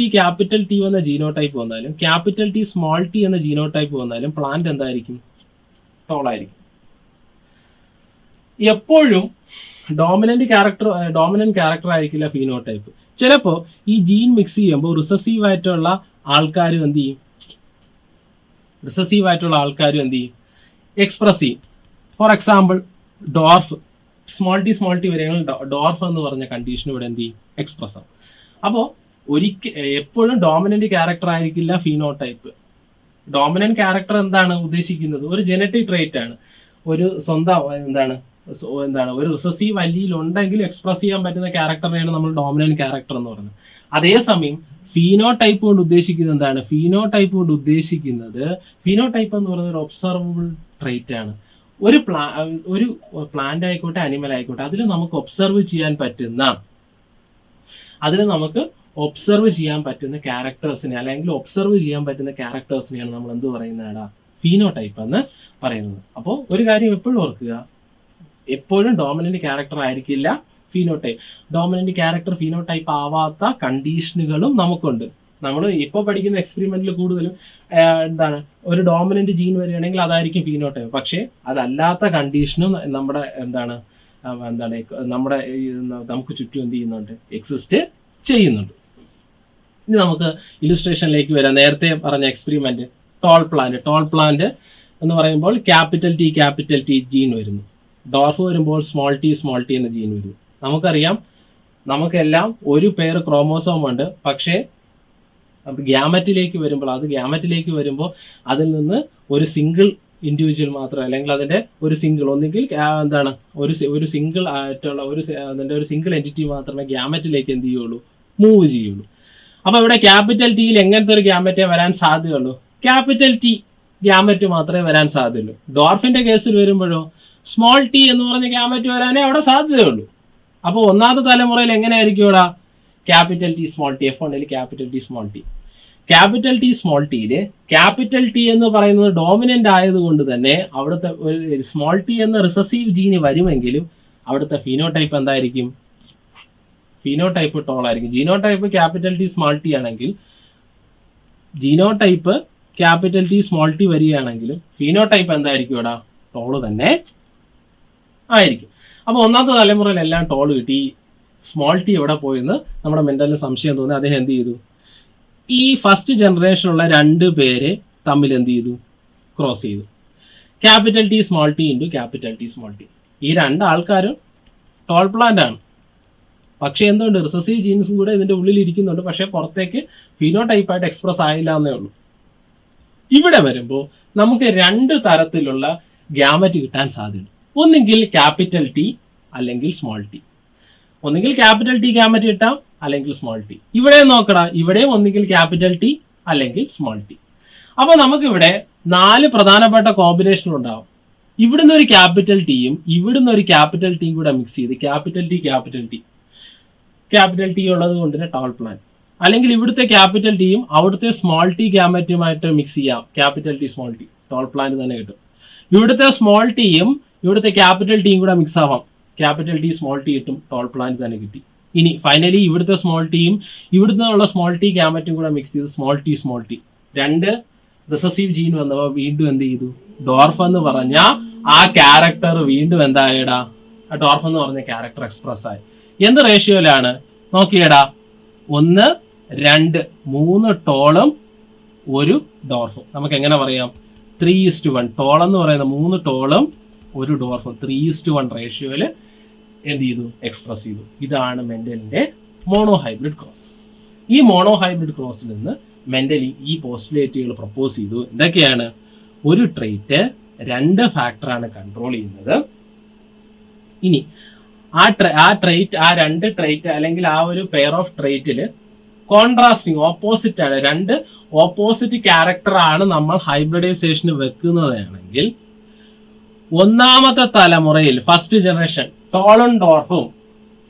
Speaker 1: ടി എന്ന ജീനോടൈപ്പ് വന്നാലും ക്യാപിറ്റൽ ടി സ്മോൾ ടി എന്ന ജീനോടൈപ്പ് വന്നാലും പ്ലാന്റ് എന്തായിരിക്കും, ടോളായിരിക്കും. എപ്പോഴും ഡോമിനന്റ് ക്യാരക്ടർ ആയിരിക്കില്ല ഫീനോടൈപ്പ്. ചിലപ്പോൾ ഈ ജീൻ മിക്സ് ചെയ്യുമ്പോൾ റിസസീവ് ആയിട്ടുള്ള ആൾക്കാരും എന്ത് ചെയ്യും, എക്സ്പ്രസ് ചെയ്യും. For example dwarf, small T വരെയാണ് ഡോർഫ് എന്ന് പറഞ്ഞ കണ്ടീഷൻ ഇവിടെ എന്ത് ചെയ്യും, എക്സ്പ്രസ് ആവും. അപ്പോൾ എപ്പോഴും ഡോമിനന്റ് ക്യാരക്ടർ ആയിരിക്കില്ല ഫീനോടൈപ്പ്. ഡോമിനന്റ് ക്യാരക്ടർ എന്താണ് ഉദ്ദേശിക്കുന്നത്, ഒരു ജനറ്റിക് ട്രേറ്റ് ആണ്, ഒരു സ്വന്തം ഒരു റിസസീവ് അല്ലീൽ ഉണ്ടെങ്കിൽ എക്സ്പ്രസ് ചെയ്യാൻ പറ്റുന്ന ക്യാരക്ടറിനെയാണ് നമ്മൾ ഡോമിനന്റ് ക്യാരക്ടർ എന്ന് പറയുന്നത്. അതേസമയം ഫീനോടൈപ്പ് കൊണ്ട് ഉദ്ദേശിക്കുന്നത് എന്താണ്, ഫീനോടൈപ്പ് എന്ന് പറയുന്നത് ഒരു ഒബ്സർവബിൾ ട്രേറ്റ് ആണ്. ഒരു പ്ലാന്റ് ആയിക്കോട്ടെ അനിമൽ ആയിക്കോട്ടെ അതിൽ നമുക്ക് ഒബ്സർവ് ചെയ്യാൻ പറ്റുന്ന ക്യാരക്ടേഴ്സിനെ അല്ലെങ്കിൽ ഒബ്സർവ് ചെയ്യാൻ പറ്റുന്ന ക്യാരക്ടേഴ്സിനെയാണ് നമ്മൾ എന്ത് പറയുന്നത്, ഫീനോടൈപ്പ് എന്ന് പറയുന്നത്. അപ്പോൾ ഒരു കാര്യം എപ്പോഴും ഓർക്കുക, എപ്പോഴും ഡോമിനന്റ് ക്യാരക്ടർ ആയിരിക്കില്ല ഫീനോടൈപ്പ്. ഡോമിനന്റ് ക്യാരക്ടർ ഫീനോടൈപ്പ് ആവാത്ത കണ്ടീഷനുകളും നമുക്കുണ്ട്. നമ്മൾ ഇപ്പോൾ പഠിക്കുന്ന എക്സ്പെരിമെന്റിൽ കൂടുതലും ഒരു ഡോമിനന്റ് ജീൻ വരികയാണെങ്കിൽ അതായിരിക്കും ഫീനോടൈപ്പ്. പക്ഷേ അതല്ലാത്ത കണ്ടീഷനും നമുക്ക് ചുറ്റും എന്ത് ചെയ്യുന്നുണ്ട്, എക്സിസ്റ്റ് ചെയ്യുന്നുണ്ട്. ഇനി നമുക്ക് ഇല്ലുസ്ട്രേഷനിലേക്ക് വരാം. നേരത്തെ പറഞ്ഞ എക്സ്പെരിമെന്റ് ടോൾ പ്ലാന്റ് എന്ന് പറയുമ്പോൾ ക്യാപിറ്റൽ ടി ജീൻ വരുന്നു. ഡോർഫ് വരുമ്പോൾ സ്മോൾ ടി എന്ന ജീൻ വരുന്നു. നമുക്കറിയാം, നമുക്കെല്ലാം ഒരു പെയർ ക്രോമോസോം ഉണ്ട്, പക്ഷേ ഗ്യാമറ്റിലേക്ക് വരുമ്പോൾ അതിൽ നിന്ന് ഒരു സിംഗിൾ ഇൻഡിവിജ്വൽ മാത്രം, അല്ലെങ്കിൽ അതിന്റെ ഒരു സിംഗിൾ, ഒന്നുകിൽ എന്താണ് ഒരു സിംഗിൾ ആയിട്ടുള്ള അതിന്റെ ഒരു സിംഗിൾ എൻറ്റിറ്റി മാത്രമേ ഗ്യാമറ്റിലേക്ക് എന്ത് ചെയ്യുള്ളൂ, മൂവ് ചെയ്യുള്ളൂ. അപ്പൊ ഇവിടെ ക്യാപിറ്റൽ ടിയിൽ എങ്ങനത്തെ ഒരു ഗ്യാമറ്റേ വരാൻ സാധ്യതയുള്ളൂ? ക്യാപിറ്റൽ ടി ഗ്യാമറ്റ് മാത്രമേ വരാൻ സാധ്യതയുള്ളൂ. ഡോർഫിന്റെ കേസിൽ വരുമ്പോഴോ സ്മോൾ ടി എന്ന് പറഞ്ഞ ഗ്യാമറ്റ് വരാനേ അവിടെ സാധ്യതയുള്ളൂ. അപ്പോൾ ഒന്നാമത്തെ തലമുറയിൽ എങ്ങനെയായിരിക്കും ഇവിടെ capital T small T, F1 capital T small T. Capital T small ടിയില് ക്യാപിറ്റൽ ടി എന്ന് പറയുന്നത് ഡോമിനന്റ് ആയതുകൊണ്ട് തന്നെ അവിടുത്തെ ഒരു സ്മോൾ ടി എന്ന റിസസീവ് ജീന് വരുമെങ്കിലും അവിടുത്തെ ഫീനോടൈപ്പ് എന്തായിരിക്കും? ഫീനോടൈപ്പ് ടോൾ ആയിരിക്കും. Genotype capital T small T ആണെങ്കിൽ, genotype capital T small T വരികയാണെങ്കിലും ഫീനോടൈപ്പ് എന്തായിരിക്കും ഇവിടെ? ടോള് തന്നെ ആയിരിക്കും. അപ്പൊ ഒന്നാമത്തെ തലമുറയിൽ എല്ലാം ടോള് കിട്ടി. സ്മോൾ ടി എവിടെ പോയെന്ന് നമ്മുടെ മെന്റലിന് സംശയം തോന്നി. അദ്ദേഹം എന്ത് ചെയ്തു? ഈ ഫസ്റ്റ് ജനറേഷനുള്ള 2 പേര് തമ്മിൽ എന്ത് ചെയ്തു? ക്രോസ് ചെയ്തു. Capital T small T into capital T small T. ഈ 2 ആൾക്കാരും ടോൾ പ്ലാന്റ് ആണ്. പക്ഷെ എന്തുകൊണ്ട്? റിസസീവ് ജീൻസും കൂടെ ഇതിന്റെ ഉള്ളിൽ ഇരിക്കുന്നുണ്ട്. പക്ഷെ പുറത്തേക്ക് ഫിനോടൈപ്പായിട്ട് എക്സ്പ്രസ് ആയില്ല എന്നേ ഉള്ളൂ. ഇവിടെ വരുമ്പോൾ നമുക്ക് 2 തരത്തിലുള്ള ഗ്യാമറ്റ് കിട്ടാൻ സാധ്യത. ഒന്നുകിൽ ക്യാപിറ്റൽ ടി അല്ലെങ്കിൽ സ്മോൾ ടി. ഒന്നുകിൽ ക്യാപിറ്റൽ ടി ഗ്യാമറ്റ് കിട്ടാം, അല്ലെങ്കിൽ സ്മോൾ ടി. ഇവിടെ നോക്കടാ, ഇവിടെയും ഒന്നുകിൽ ക്യാപിറ്റൽ ടി അല്ലെങ്കിൽ സ്മോൾ ടി. അപ്പൊ നമുക്കിവിടെ 4 പ്രധാനപ്പെട്ട കോമ്പിനേഷൻ ഉണ്ടാവും. ഇവിടുന്ന് ഒരു ക്യാപിറ്റൽ ടിയും ഇവിടുന്ന് ഒരു ക്യാപിറ്റൽ ടിയും കൂടെ മിക്സ് ചെയ്ത് ക്യാപിറ്റൽ ടി ഉള്ളത് കൊണ്ട് തന്നെ ടോൾ പ്ലാൻ. അല്ലെങ്കിൽ ഇവിടുത്തെ ക്യാപിറ്റൽ ടിയും അവിടുത്തെ സ്മോൾ ടി ഗ്യാമറ്റുമായിട്ട് മിക്സ് ചെയ്യാം, capital T small T, tall plant തന്നെ കിട്ടും. ഇവിടുത്തെ സ്മോൾ ടിയും ഇവിടുത്തെ ക്യാപിറ്റൽ ടിയും കൂടെ മിക്സ് ആവാം, ക്യാപിറ്റൽ ടി സ്മോൾ ടി കിട്ടും, ടോൾ പ്ലാൻ തന്നെ കിട്ടി. ഇനി ഫൈനലി ഇവിടുത്തെ സ്മോൾ ടിയും ഇവിടുന്നുള്ള സ്മോൾ ടി ഗ്യാമറ്റും കൂടെ മിക്സ് ചെയ്ത് സ്മോൾ ടി 2 റിസസീവ് ജീൻ വന്നപ്പോൾ വീണ്ടും എന്ത് ചെയ്തു? ഡോർഫ് എന്ന് പറഞ്ഞ ആ ക്യാരക്ടർ വീണ്ടും എന്തായടാ? ആ ഡോർഫ് എന്ന് പറഞ്ഞ ക്യാരക്ടർ എക്സ്പ്രസ് ആയി. എന്ത് റേഷ്യോയിലാണ് നോക്കിയടാ? 1, 2, 3 ടോളും 1 ഡോർഫും. നമുക്ക് എങ്ങനെ പറയാം? 3:1. ടോൾ എന്ന് പറയുന്ന 3 ടോളും 1 ഡോർഫും 3:1 റേഷ്യോയില് എന്ത് ചെയ്തു? എക്സ്പ്രസ് ചെയ്തു. ഇതാണ് മെന്റലിന്റെ മോണോഹൈബ്രിഡ് ക്രോസ്. ഈ മോണോഹൈബ്രിഡ് ക്രോസിൽ നിന്ന് മെന്റലി ഈ പോസ്റ്റുലേറ്റുകൾ പ്രപ്പോസ് ചെയ്തു. എന്തൊക്കെയാണ്? ഒരു ട്രേറ്റ് 2 ഫാക്ടറാണ് കൺട്രോൾ ചെയ്യുന്നത്. ഇനി ആ 2 ട്രേറ്റ് അല്ലെങ്കിൽ ആ ഒരു പെയർ ഓഫ് ട്രേറ്റില് കോൺട്രാസ്റ്റിംഗ് ഓപ്പോസിറ്റ് ആണ്, 2 ഓപ്പോസിറ്റ് ക്യാരക്ടർ ആണ് നമ്മൾ ഹൈബ്രിഡൈസേഷന് വെക്കുന്നതാണെങ്കിൽ, ഒന്നാമത്തെ തലമുറയിൽ ഫസ്റ്റ് ജനറേഷൻ ടോളും ഡോർഫും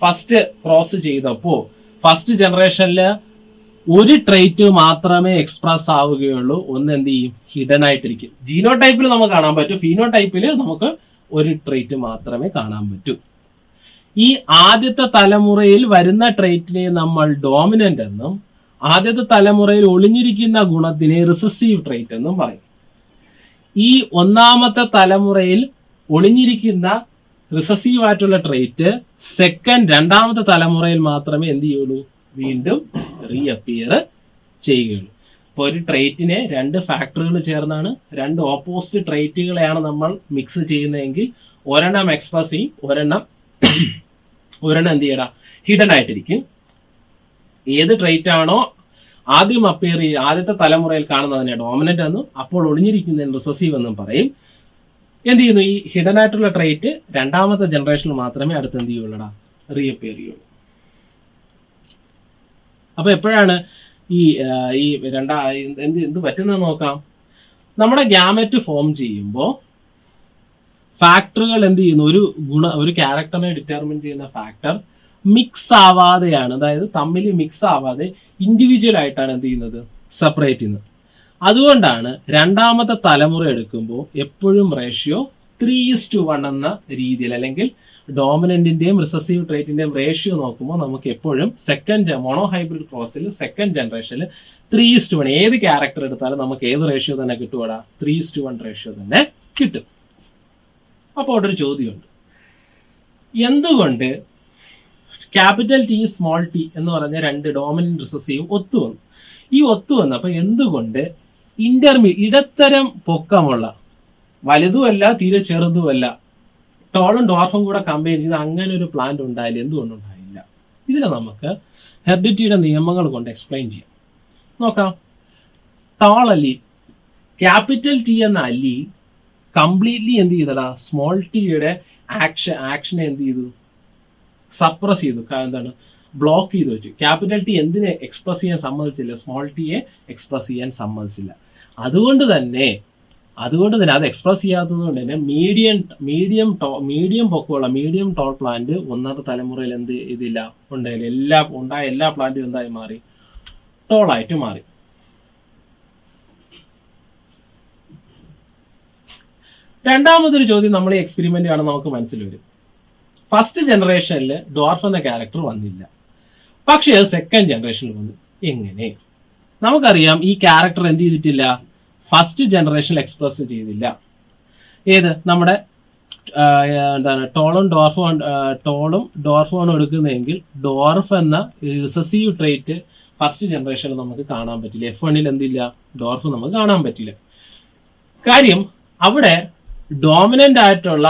Speaker 1: ഫസ്റ്റ് ക്രോസ് ചെയ്തപ്പോൾ ഫസ്റ്റ് ജനറേഷനിൽ ഒരു ട്രേറ്റ് മാത്രമേ എക്സ്പ്രസ് ആവുകയുള്ളൂ. ഒന്ന് എന്ത് ചെയ്യും? ഹിഡൻ ആയിട്ടിരിക്കും. ജീനോടൈപ്പിൽ നമുക്ക് കാണാൻ പറ്റും, ഫീനോടൈപ്പിൽ നമുക്ക് ഒരു ട്രേറ്റ് മാത്രമേ കാണാൻ പറ്റൂ. ഈ ആദ്യത്തെ തലമുറയിൽ വരുന്ന ട്രേറ്റിനെ നമ്മൾ ഡോമിനന്റ് എന്നും ആദ്യത്തെ തലമുറയിൽ ഒളിഞ്ഞിരിക്കുന്ന ഗുണത്തിനെ റിസസീവ് ട്രേറ്റ് എന്നും പറയും. ഈ ഒന്നാമത്തെ തലമുറയിൽ ഒളിഞ്ഞിരിക്കുന്ന റിസസീവ് ആയിട്ടുള്ള ട്രേറ്റ് രണ്ടാമത്തെ തലമുറയിൽ മാത്രമേ എന്ത് ചെയ്യുള്ളൂ? വീണ്ടും റീഅപ്പിയർ ചെയ്യുകയുള്ളൂ. ഇപ്പോൾ ഒരു ട്രേറ്റിനെ 2 ഫാക്ടറുകൾ ചേർന്നാണ്, 2 ഓപ്പോസിറ്റ് ട്രേറ്റുകളെയാണ് നമ്മൾ മിക്സ് ചെയ്യുന്നതെങ്കിൽ ഒരെണ്ണം എക്സ്പ്രസ് ചെയ്യും, ഒരെണ്ണം എന്ത് ചെയ്യടാ? ഹിഡൻ ആയിട്ടിരിക്കും. ഏത് ട്രേറ്റ് ആണോ ആദ്യം അപ്പിയർ ചെയ്യുക, ആദ്യത്തെ തലമുറയിൽ കാണുന്നതിനെ ഡോമിനന്റ് എന്നും അപ്പോൾ ഒളിഞ്ഞിരിക്കുന്നതിന് റിസസീവ് എന്നും പറയും. എന്ത് ചെയ്യുന്നു? ഈ ഹിഡൻ ആയിട്ടുള്ള ട്രേറ്റ് 2ാമത്തെ ജനറേഷനിൽ മാത്രമേ അടുത്ത് എന്ത് ചെയ്യുള്ളൂടാ? റീഅപ്പിയർ ചെയ്യുള്ളൂ. അപ്പൊ എപ്പോഴാണ് ഈ എന്ത് പറ്റുന്നത് നോക്കാം. നമ്മുടെ ഗ്യാമറ്റ് ഫോം ചെയ്യുമ്പോൾ ഫാക്ടറുകൾ എന്ത് ചെയ്യുന്നു? ഒരു ക്യാരക്ടറിനെ ഡിറ്റർമിൻ ചെയ്യുന്ന ഫാക്ടർ മിക്സ് ആവാതെയാണ്, അതായത് തമ്മിൽ മിക്സ് ആവാതെ ഇൻഡിവിജ്വൽ ആയിട്ടാണ് എന്ത് ചെയ്യുന്നത്? സെപ്പറേറ്റ് ചെയ്യുന്നത്. അതുകൊണ്ടാണ് 2ാമത്തെ തലമുറ എടുക്കുമ്പോൾ എപ്പോഴും റേഷ്യോ 3:1 എന്ന രീതിയിൽ, അല്ലെങ്കിൽ ഡോമിനന്റിന്റെയും റിസസീവ് ട്രേറ്റിന്റെയും റേഷ്യോ നോക്കുമ്പോൾ നമുക്ക് എപ്പോഴും മോണോഹൈബ്രിഡ് ക്രോസിൽ സെക്കൻഡ് ജനറേഷനിൽ 3:1 ഏത് ക്യാരക്ടർ എടുത്താലും നമുക്ക് ഏത് റേഷ്യോ തന്നെ കിട്ടുവാടാ? 3:1 റേഷ്യോ തന്നെ കിട്ടും. അപ്പോൾ അവിടെ ഒരു ചോദ്യമുണ്ട്, എന്തുകൊണ്ട് ക്യാപിറ്റൽ ടി സ്മോൾ ടി എന്ന് പറഞ്ഞ 2 ഡോമിനന്റ് റിസസീവ് ഒത്തുവന്നു? ഈ ഒത്തുവന്നപ്പോൾ എന്തുകൊണ്ട് ഇടത്തരം പൊക്കമുള്ള, വലുതുമല്ല തീരെ ചെറുതുമല്ല, ടോളും ഡോർഫും കൂടെ കമ്പയർ ചെയ്ത് അങ്ങനെ ഒരു പ്ലാന്റ് ഉണ്ടായില്ല? എന്തുകൊണ്ടുണ്ടായില്ല? ഇതിനെ നമുക്ക് ഹെർഡിറ്റിയുടെ നിയമങ്ങൾ കൊണ്ട് എക്സ്പ്ലെയിൻ ചെയ്യാം. നോക്കാം. ടോൾ അല്ലി, ക്യാപിറ്റൽ ടി എന്ന അല്ലി കംപ്ലീറ്റ്ലി എന്ത് ചെയ്തടാ, സ്മോൾ ടിയുടെ ആക്ഷനെ എന്ത് ചെയ്തു, സപ്രസ് ചെയ്തു. എന്താണ്, ബ്ലോക്ക് ചെയ്ത് വെച്ചു. ക്യാപിറ്റൽ ടി എന്തിനെ എക്സ്പ്രസ് ചെയ്യാൻ സമ്മതിച്ചില്ല, സ്മോൾ ടിയെ എക്സ്പ്രസ് ചെയ്യാൻ സമ്മതിച്ചില്ല. അതുകൊണ്ട് തന്നെ അത് എക്സ്പ്രസ് ചെയ്യാത്തത് കൊണ്ട് തന്നെ മീഡിയം പൊക്കമുള്ള മീഡിയം ടോൾ പ്ലാന്റ് ഒന്നാമത്തെ തലമുറയിൽ എന്ത് ഇതില്ല ഉണ്ടായില്ല. എല്ലാ പ്ലാന്റും എന്തായി മാറി, ടോളായിട്ട് മാറി. രണ്ടാമതൊരു ചോദ്യം നമ്മൾ ഈ എക്സ്പെരിമെന്റ് ആണ് നമുക്ക് മനസ്സിൽ വരും. ഫസ്റ്റ് ജനറേഷനിൽ ഡ്വാർഫ് എന്ന ക്യാരക്ടർ വന്നില്ല, പക്ഷേ അത് സെക്കൻഡ് ജനറേഷനിൽ വന്നു. എങ്ങനെ? നമുക്കറിയാം ഈ ക്യാരക്ടർ എന്ത് ചെയ്തിട്ടില്ല, ഫസ്റ്റ് ജനറേഷനിൽ എക്സ്പ്രസ് ചെയ്തില്ല. ഏത്, നമ്മുടെ എന്താണ്, ടോളും ഡോർഫുമാണ് എടുക്കുന്നതെങ്കിൽ ഡോർഫ് എന്ന റിസസീവ് ട്രേറ്റ് ഫസ്റ്റ് ജനറേഷനിൽ നമുക്ക് കാണാൻ പറ്റില്ല. F1 എന്തില്ല, ഡോർഫ് നമുക്ക് കാണാൻ പറ്റില്ല. കാര്യം അവിടെ ഡോമിനന്റ് ആയിട്ടുള്ള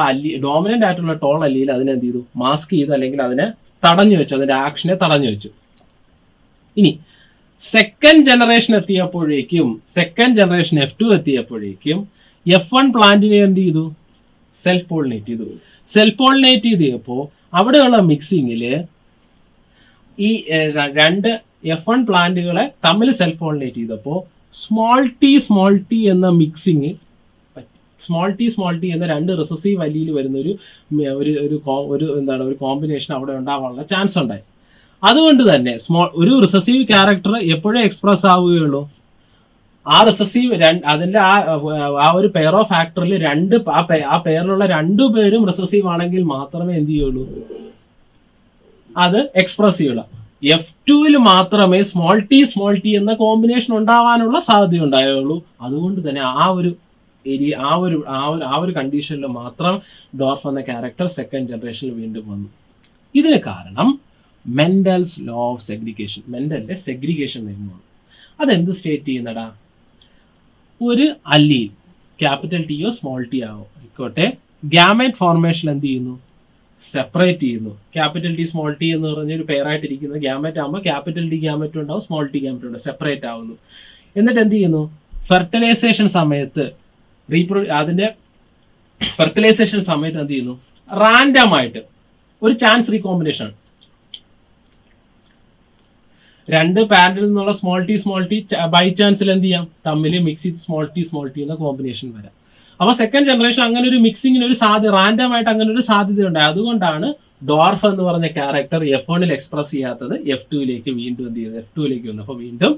Speaker 1: ടോൾ അല്ലിയിൽ അതിനെ എന്ത് ചെയ്തു, മാസ്ക് ചെയ്തു, അല്ലെങ്കിൽ അതിനെ തടഞ്ഞു വെച്ചു, അതിന്റെ ആക്ഷനെ തടഞ്ഞു വെച്ചു. ഇനി സെക്കൻഡ് ജനറേഷൻ F2 എത്തിയപ്പോഴേക്കും F1 പ്ലാന്റിനെ എന്ത് ചെയ്തു, സെൽഫ് പോളിനേറ്റ് ചെയ്തപ്പോൾ അവിടെയുള്ള മിക്സിങ്ങില് ഈ രണ്ട് F1 പ്ലാന്റുകളെ തമ്മിൽ സെൽഫ് പോളിനേറ്റ് ചെയ്തപ്പോൾ സ്മോൾ ടി എന്ന മിക്സിങ്, സ്മോൾ ടി എന്ന രണ്ട് റിസസീവ് അല്ലിയിൽ വരുന്ന ഒരു കോമ്പിനേഷൻ അവിടെ ഉണ്ടാവാനുള്ള ചാൻസ് ഉണ്ടായി. അതുകൊണ്ട് തന്നെ ഒരു റിസസീവ് ക്യാരക്ടർ എപ്പോഴും എക്സ്പ്രസ് ആവുകയുള്ളൂ, ആ റിസസീവ് അതിന്റെ ആ ഒരു പെയർ ഓഫ് ഫാക്ടറിൽ ആ പെയറിലുള്ള രണ്ടുപേരും റിസസീവ് ആണെങ്കിൽ മാത്രമേ എന്ത് ചെയ്യുള്ളൂ, അത് എക്സ്പ്രസ് ചെയ്യുള്ളൂ. F2 മാത്രമേ സ്മോൾ ടി എന്ന കോമ്പിനേഷൻ ഉണ്ടാവാനുള്ള സാധ്യത ഉണ്ടായുള്ളൂ. അതുകൊണ്ട് തന്നെ ആ ഒരു കണ്ടീഷനിൽ മാത്രം ഡോർഫ് എന്ന ക്യാരക്ടർ സെക്കൻഡ് ജനറേഷനിൽ വീണ്ടും വന്നു. ഇതിന് കാരണം മെൻഡൽസ് ലോ ഓഫ് സെഗ്രിഗേഷൻ, മെൻഡലിന്റെ സെഗ്രിഗേഷൻ നിയമമാണ്. അതെന്ത് സ്റ്റേറ്റ് ചെയ്യുന്നടാ, ഒരു അല്ലിയിൽ ക്യാപിറ്റൽ ടിയോ സ്മോൾ ടി ആയിക്കോട്ടെ, ഗ്യാമേറ്റ് ഫോർമേഷൻ എന്ത് ചെയ്യുന്നു, സെപ്പറേറ്റ് ചെയ്യുന്നു. ക്യാപിറ്റൽ ടി സ്മോൾ ടി എന്ന് പറഞ്ഞ ഒരു പെയറായിട്ടിരിക്കുന്ന ഗ്യാമേറ്റ് ആകുമ്പോൾ ക്യാപിറ്റൽ ടി ഗ്യാമേറ്റ് ഉണ്ടാവും, സ്മോൾ ടി ഗ്യാമേറ്റ് ഉണ്ടാവും, സെപ്പറേറ്റ് ആവുന്നു. എന്നിട്ട് എന്ത് ചെയ്യുന്നു, ഫെർട്ടിലൈസേഷൻ സമയത്ത് എന്ത് ചെയ്യുന്നു, റാൻഡം ആയിട്ട് ഒരു ചാൻസ് റീകോമ്പിനേഷൻ, രണ്ട് പാരന്റിൽ നിന്നുള്ള സ്മോൾ ടി ബൈ ചാൻസിൽ എന്ത് ചെയ്യാം, തമ്മിൽ മിക്സ് ചെയ്ത് സ്മോൾ ടി എന്ന കോമ്പിനേഷൻ വരാം. അപ്പൊ സെക്കൻഡ് ജനറേഷൻ അങ്ങനെ ഒരു മിക്സിങ്ങിന് ഒരു സാധ്യത, റാൻഡം ആയിട്ട് അങ്ങനെ ഒരു സാധ്യത ഉണ്ടായി. അതുകൊണ്ടാണ് ഡോർഫ് എന്ന് പറഞ്ഞ ക്യാരക്ടർ F1 എക്സ്പ്രസ് ചെയ്യാത്തത് F2 വീണ്ടും എന്ത് ചെയ്തത്, F2 വന്നു. അപ്പൊ വീണ്ടും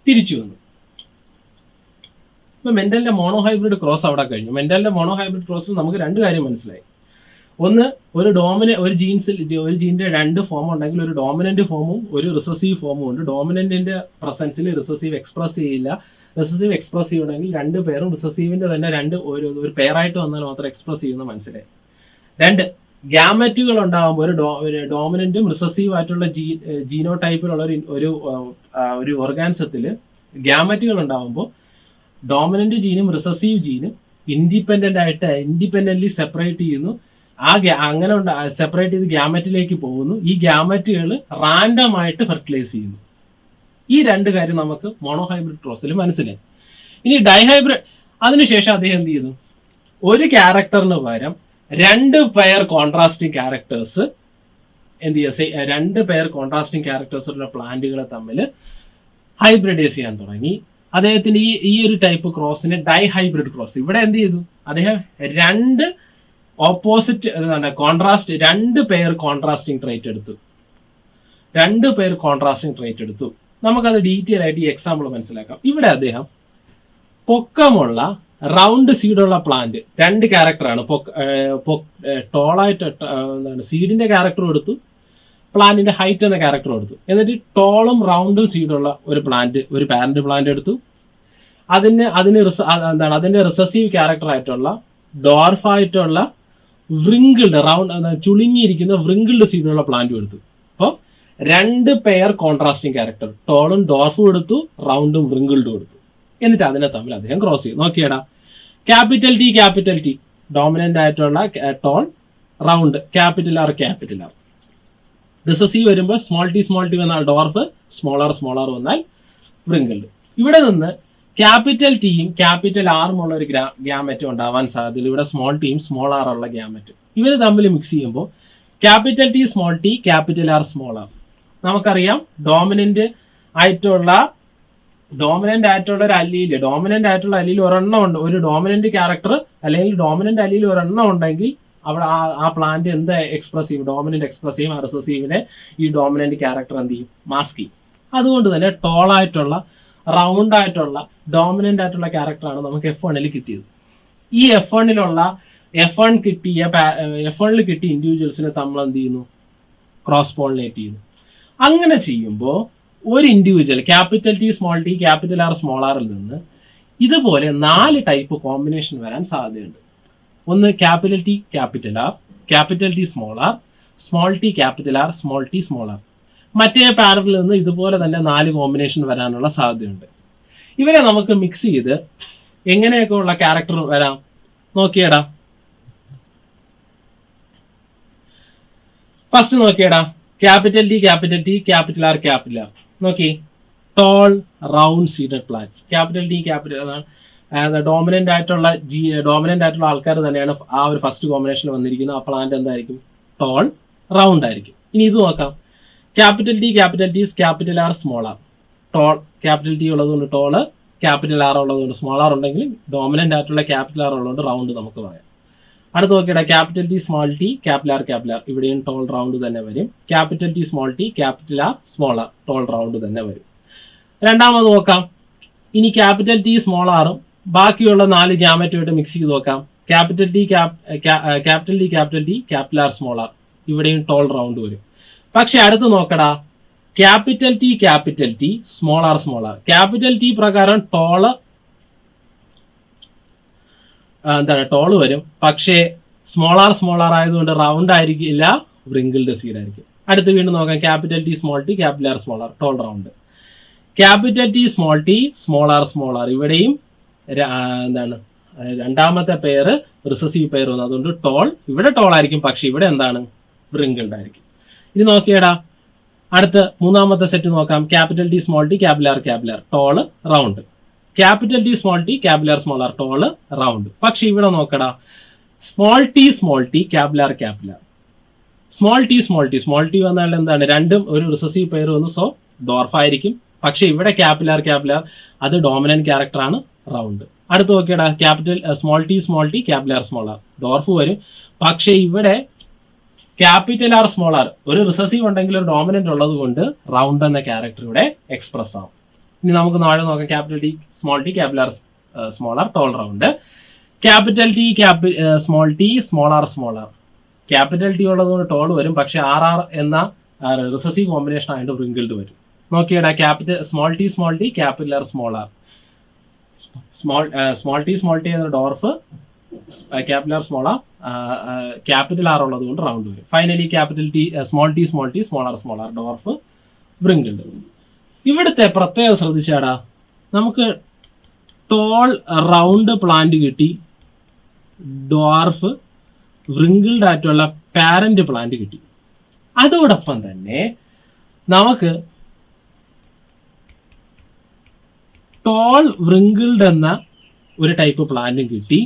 Speaker 1: തിരിച്ചു വന്നു. ഇപ്പൊ മെന്റലിന്റെ മോണോഹൈബ്രിഡ് ക്രോസ് അവിടെ കഴിഞ്ഞു. മെന്റലിന്റെ മോണോഹൈബ്രിഡ് ക്രോസിൽ നമുക്ക് രണ്ട് കാര്യം മനസ്സിലായി. ഒന്ന്, ഒരു ജീനിന്റെ രണ്ട് ഫോം ഉണ്ടെങ്കിൽ ഒരു ഡോമിനന്റ് ഫോമും ഒരു റിസസീവ് ഫോമും ഉണ്ട്. ഡോമിനന്റിന്റെ പ്രസൻസിൽ റിസസീവ് എക്സ്പ്രസ് ചെയ്യില്ല. റിസസീവ് എക്സ്പ്രസ് ചെയ്യണമെങ്കിൽ രണ്ട് പേരും റിസസീവിന്റെ തന്നെ ഒരു പെയറായിട്ട് വന്നാൽ മാത്രം എക്സ്പ്രസ് ചെയ്യുന്ന മനസ്സിലായി. രണ്ട്, ഗ്യാമറ്റുകൾ ഉണ്ടാകുമ്പോൾ ഒരു ഡോമിനന്റും റിസസീവ് ആയിട്ടുള്ള ജീനോ ടൈപ്പിലുള്ള ഒരു ഓർഗാനിസത്തിൽ ഗ്യാമറ്റുകൾ ഉണ്ടാകുമ്പോൾ ഡോമിനന്റ് ജീനും റിസസീവ് ജീനും ഇൻഡിപെൻഡന്റ്ലി സെപ്പറേറ്റ് ചെയ്യുന്നു. അങ്ങനെ സെപ്പറേറ്റ് ചെയ്ത് ഗ്യാമറ്റിലേക്ക് പോകുന്നു. ഈ ഗ്യാമറ്റുകൾ റാൻഡം ആയിട്ട് ഫെർട്ടിലൈസ് ചെയ്യുന്നു. ഈ രണ്ട് കാര്യം നമുക്ക് മോണോഹൈബ്രിഡ് ക്രോസിൽ മനസ്സിലായി. ഇനി ഡൈഹൈബ്രിഡ്, അതിനുശേഷം അദ്ദേഹം എന്ത് ചെയ്തു, ഒരു ക്യാരക്ടറിന് പകരം രണ്ട് പെയർ കോൺട്രാസ്റ്റിംഗ് ക്യാരക്ടേഴ്സ് എന്ത് ചെയ്യുക, രണ്ട് പെയർ കോൺട്രാസ്റ്റിംഗ് ക്യാരക്ടേഴ്സുള്ള പ്ലാന്റുകളെ തമ്മിൽ ഹൈബ്രിഡൈസ് ചെയ്യാൻ തുടങ്ങി. അദ്ദേഹത്തിന് ഈ ഒരു ടൈപ്പ് ക്രോസിനെ ഡൈഹൈബ്രിഡ് ക്രോസ്. ഇവിടെ എന്ത് ചെയ്തു, അദ്ദേഹം രണ്ട് പെയർ കോൺട്രാസ്റ്റിംഗ് ട്രേറ്റ് എടുത്തു. നമുക്കത് ഡീറ്റെയിൽ ആയിട്ട് ഈ എക്സാമ്പിൾ മനസ്സിലാക്കാം. ഇവിടെ അദ്ദേഹം പൊക്കമുള്ള റൗണ്ട് സീഡുള്ള പ്ലാന്റ്, രണ്ട് ക്യാരക്ടറാണ്, ടോളായിട്ട് സീഡിന്റെ ക്യാരക്ടർ എടുത്തു, പ്ലാന്റിന്റെ ഹൈറ്റ് എന്ന ക്യാരക്ടർ എടുത്തു. എന്നിട്ട് ടോളും റൗണ്ടും സീഡുള്ള ഒരു പാരന്റ് പ്ലാന്റ് എടുത്തു. അതിന്റെ റിസസീവ് ക്യാരക്ടർ ആയിട്ടുള്ള ഡോർഫായിട്ടുള്ള വ്രിങ്കിൾഡ് ചുളുങ്ങിയിരിക്കുന്ന വ്രിങ്കിൾഡ് സീഡുള്ള പ്ലാന്റും എടുത്തു. അപ്പോൾ രണ്ട് പെയർ കോൺട്രാസ്റ്റിംഗ് ക്യാരക്ടർ, ടോളും ഡോർഫും എടുത്തു, റൗണ്ടും വ്രിങ്കിൾഡും എടുത്തു. എന്നിട്ട് അതിനെ തമ്മിൽ അദ്ദേഹം ക്രോസ് ചെയ്തു. നോക്കിയടാ, ക്യാപിറ്റൽ ടി ഡോമിനന്റ് ആയിട്ടുള്ള tall, round capital R. Recessive വരുമ്പോൾ സ്മോൾ ടി വന്നാൽ ഡോർഫ്, സ്മോളർ വന്നാൽ വ്രിങ്കിൾഡ്. ഇവിടെ നിന്ന് ക്യാപിറ്റൽ ടിയും ക്യാപിറ്റൽ ആറും ഉള്ള ഒരു ഗ്യാമറ്റ് ഉണ്ടാവാൻ സാധ്യത. ഇവിടെ സ്മോൾ ടിയും സ്മോൾ ആർ ഉള്ള ഗ്യാമറ്റ് ഇവർ തമ്മിൽ മിക്സ് ചെയ്യുമ്പോൾ capital T small T capital R small R. നമുക്കറിയാം ഡോമിനന്റ് ആയിട്ടുള്ള ഒരു അല്ലീല്, ഡോമിനന്റ് ആയിട്ടുള്ള അല്ലീൽ ഒരെണ്ണം ഉണ്ട്, ഒരു ഡോമിനന്റ് ക്യാരക്ടർ അല്ലെങ്കിൽ ഡോമിനന്റ് അല്ലീൽ ഒരെണ്ണം ഉണ്ടെങ്കിൽ അവിടെ ആ പ്ലാന്റ് എന്ത് എക്സ്പ്രസ് ചെയ്യും, ഡോമിനന്റ് എക്സ്പ്രസ് ചെയ്യും. റിസസീവിനെ ഈ ഡോമിനന്റ് ക്യാരക്ടർ എന്ത് ചെയ്യും, മാസ്ക് ചെയ്യും. അതുകൊണ്ട് തന്നെ ടോൾ ആയിട്ടുള്ള റൗണ്ട് ആയിട്ടുള്ള ഡോമിനന്റ് ആയിട്ടുള്ള ക്യാരക്ടറാണ് നമുക്ക് F1 കിട്ടിയത്. ഈ F1 കിട്ടിയ ഇൻഡിവിജ്വൽസിനെ നമ്മൾ എന്ത് ചെയ്യുന്നു, ക്രോസ് പോളിനേറ്റ് ചെയ്യുന്നു. അങ്ങനെ ചെയ്യുമ്പോൾ ഒരു individual capital T small T capital R small ആറിൽ നിന്ന് ഇതുപോലെ 4 ടൈപ്പ് കോമ്പിനേഷൻ വരാൻ സാധ്യതയുണ്ട്. ഒന്ന് capital T capital R, capital T small R, small T capital R, small T small R. മറ്റേ പാരലിൽ നിന്ന് ഇതുപോലെ തന്നെ 4 കോമ്പിനേഷൻ വരാനുള്ള സാധ്യതയുണ്ട്. ഇവരെ നമുക്ക് മിക്സ് ചെയ്ത് എങ്ങനെയൊക്കെ ഉള്ള ക്യാരക്ടർ വരാം നോക്കിയടാ. ഫസ്റ്റ് നോക്കിയടാ, ക്യാപിറ്റൽ ടി ക്യാപിറ്റൽ ആർ നോക്കി, tall round seeded plant. Capital T capital dominant ആയിട്ടുള്ള ആൾക്കാർ തന്നെയാണ് ആ ഒരു ഫസ്റ്റ് കോമ്പിനേഷൻ വന്നിരിക്കുന്നത്. ആ പ്ലാന്റ് എന്തായിരിക്കും, ടോൾ റൗണ്ട് ആയിരിക്കും. ഇനി ഇത് നോക്കാം, capital T capital R small R. Tall capital T ഉള്ളതുകൊണ്ട് ടോള്, ക്യാപിറ്റൽ ആർ ഉള്ളതുകൊണ്ട് സ്മോൾ ആർ ഉണ്ടെങ്കിൽ ഡോമിനന്റ് ആയിട്ടുള്ള ക്യാപിറ്റൽ ആർ ഉള്ളതുകൊണ്ട് റൗണ്ട് നമുക്ക് പറയാം. അടുത്ത് നോക്കിയിടാ, capital T small T capital R ഇവിടെയും ടോൾ റൗണ്ട് തന്നെ വരും. Capital T small T capital R small R tall round തന്നെ വരും. രണ്ടാമത് നോക്കാം, ഇനി ക്യാപിറ്റൽ ടി സ്മോൾ ആറും ബാക്കിയുള്ള 4 ഗ്യാമറ്റുമായിട്ട് മിക്സ് ചെയ്ത് നോക്കാം. Capital T capital R small R ഇവിടെയും ടോൾ റൗണ്ട് വരും. പക്ഷെ അടുത്ത് നോക്കടാ, capital T small R capital T പ്രകാരം ടോള് വരും. പക്ഷേ സ്മോൾ ആർ ആയതുകൊണ്ട് റൗണ്ട് ആയിരിക്കില്ല, വ്രിങ്കിൾഡ് സീഡ് ആയിരിക്കും. അടുത്ത് വീണ്ടും നോക്കാം, capital T small T capital R small R tall round. Capital T small R ഇവിടെയും രണ്ടാമത്തെ പെയർ റിസസീവ് പെയർ വന്നു, അതുകൊണ്ട് ഇവിടെ ടോൾ ആയിരിക്കും, പക്ഷെ ഇവിടെ എന്താണ്, വ്രിങ്കിൾഡ് ആയിരിക്കും. ഇനി നോക്കിയടാ, അടുത്ത മൂന്നാമത്തെ സെറ്റ് നോക്കാം, capital T small T capital R tall round. Capital T small T capital R small R tall round. പക്ഷെ ഇവിടെ നോക്കടാ, small T capital R small T വന്നാൽ എന്താണ്, രണ്ടും ഒരു റിസസീവ് പെയർ വന്നു, സോ ഡോർഫ് ആയിരിക്കും. പക്ഷെ ഇവിടെ ക്യാപിറ്റൽ ആർ അത് ഡോമിനന്റ് ക്യാരക്ടർ ആണ്, റൗണ്ട്. അടുത്ത് നോക്കിയടാ, small T capital R small R dwarf വരും. പക്ഷെ ഇവിടെ ക്യാപിറ്റൽ ആർ സ്മോൾ ആർ ഒരു റിസസീവ് ഉണ്ടെങ്കിൽ ഒരു ഡോമിനന്റ് ഉള്ളത് കൊണ്ട് റൗണ്ട് എന്ന ക്യാരക്ടർ ഇവിടെ എക്സ്പ്രസ് ആവും. ഇനി നമുക്ക് നാളെ നോക്കാം, capital T capital R small R tall round. Capital T small R capital T ഉള്ളതുകൊണ്ട് ടോൾ വരും. പക്ഷെ ആർ എന്ന റിസസീവ് കോമ്പിനേഷൻ ആയിട്ട് വ്രിങ്കിൾഡ് വരും. നോക്കിയടാ, small T capital R small T എന്ന dwarf, capital R small R capital R ഉള്ളത് കൊണ്ട് റൗണ്ട് വരും. Finally capital T small T small R dwarf wrinkled. ഇവിടുത്തെ പ്രത്യേകം ശ്രദ്ധിച്ചാടാ, നമുക്ക് ടോൾ റൗണ്ട് പ്ലാന്റ് കിട്ടി, ഡോർഫ് വ്രിങ്കിൾഡ് ആയിട്ടുള്ള പാരന്റ് പ്ലാന്റ് കിട്ടി. അതോടൊപ്പം തന്നെ നമുക്ക് ടോൾ വ്രിങ്കിൾഡ് എന്ന ഒരു ടൈപ്പ് പ്ലാന്റും കിട്ടി,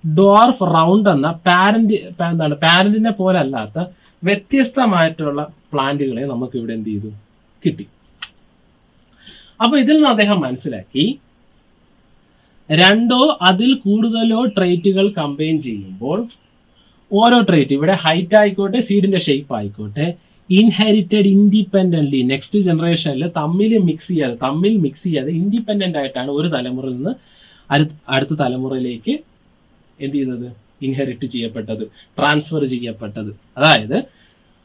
Speaker 1: ഡോർഫ് റൗണ്ട് എന്ന പാരന്റിനെ പോലെ അല്ലാത്ത വ്യത്യസ്തമായിട്ടുള്ള പ്ലാന്റുകളെ നമുക്ക് ഇവിടെ എന്ത് ചെയ്തു, കിട്ടി. അപ്പൊ ഇതിൽ നിന്ന് അദ്ദേഹം മനസ്സിലാക്കി, രണ്ടോ അതിൽ കൂടുതലോ ട്രേറ്റുകൾ കമ്പൈൻ ചെയ്യുമ്പോൾ ഓരോ ട്രേറ്റ്, ഇവിടെ ഹൈറ്റ് ആയിക്കോട്ടെ സീഡിന്റെ ഷേപ്പ് ആയിക്കോട്ടെ, ഇൻഹെറിറ്റഡ് ഇൻഡിപെൻഡന്റ്ലി നെക്സ്റ്റ് ജനറേഷനിൽ തമ്മിൽ മിക്സ് ചെയ്യാതെ ഇൻഡിപെൻഡന്റ് ആയിട്ടാണ് ഒരു തലമുറയിൽ നിന്ന് അടുത്ത തലമുറയിലേക്ക് എന്ത് ചെയ്യുന്നത്, ഇൻഹെറിറ്റ് ചെയ്യപ്പെട്ടത്, ട്രാൻസ്ഫർ ചെയ്യപ്പെട്ടത്. അതായത്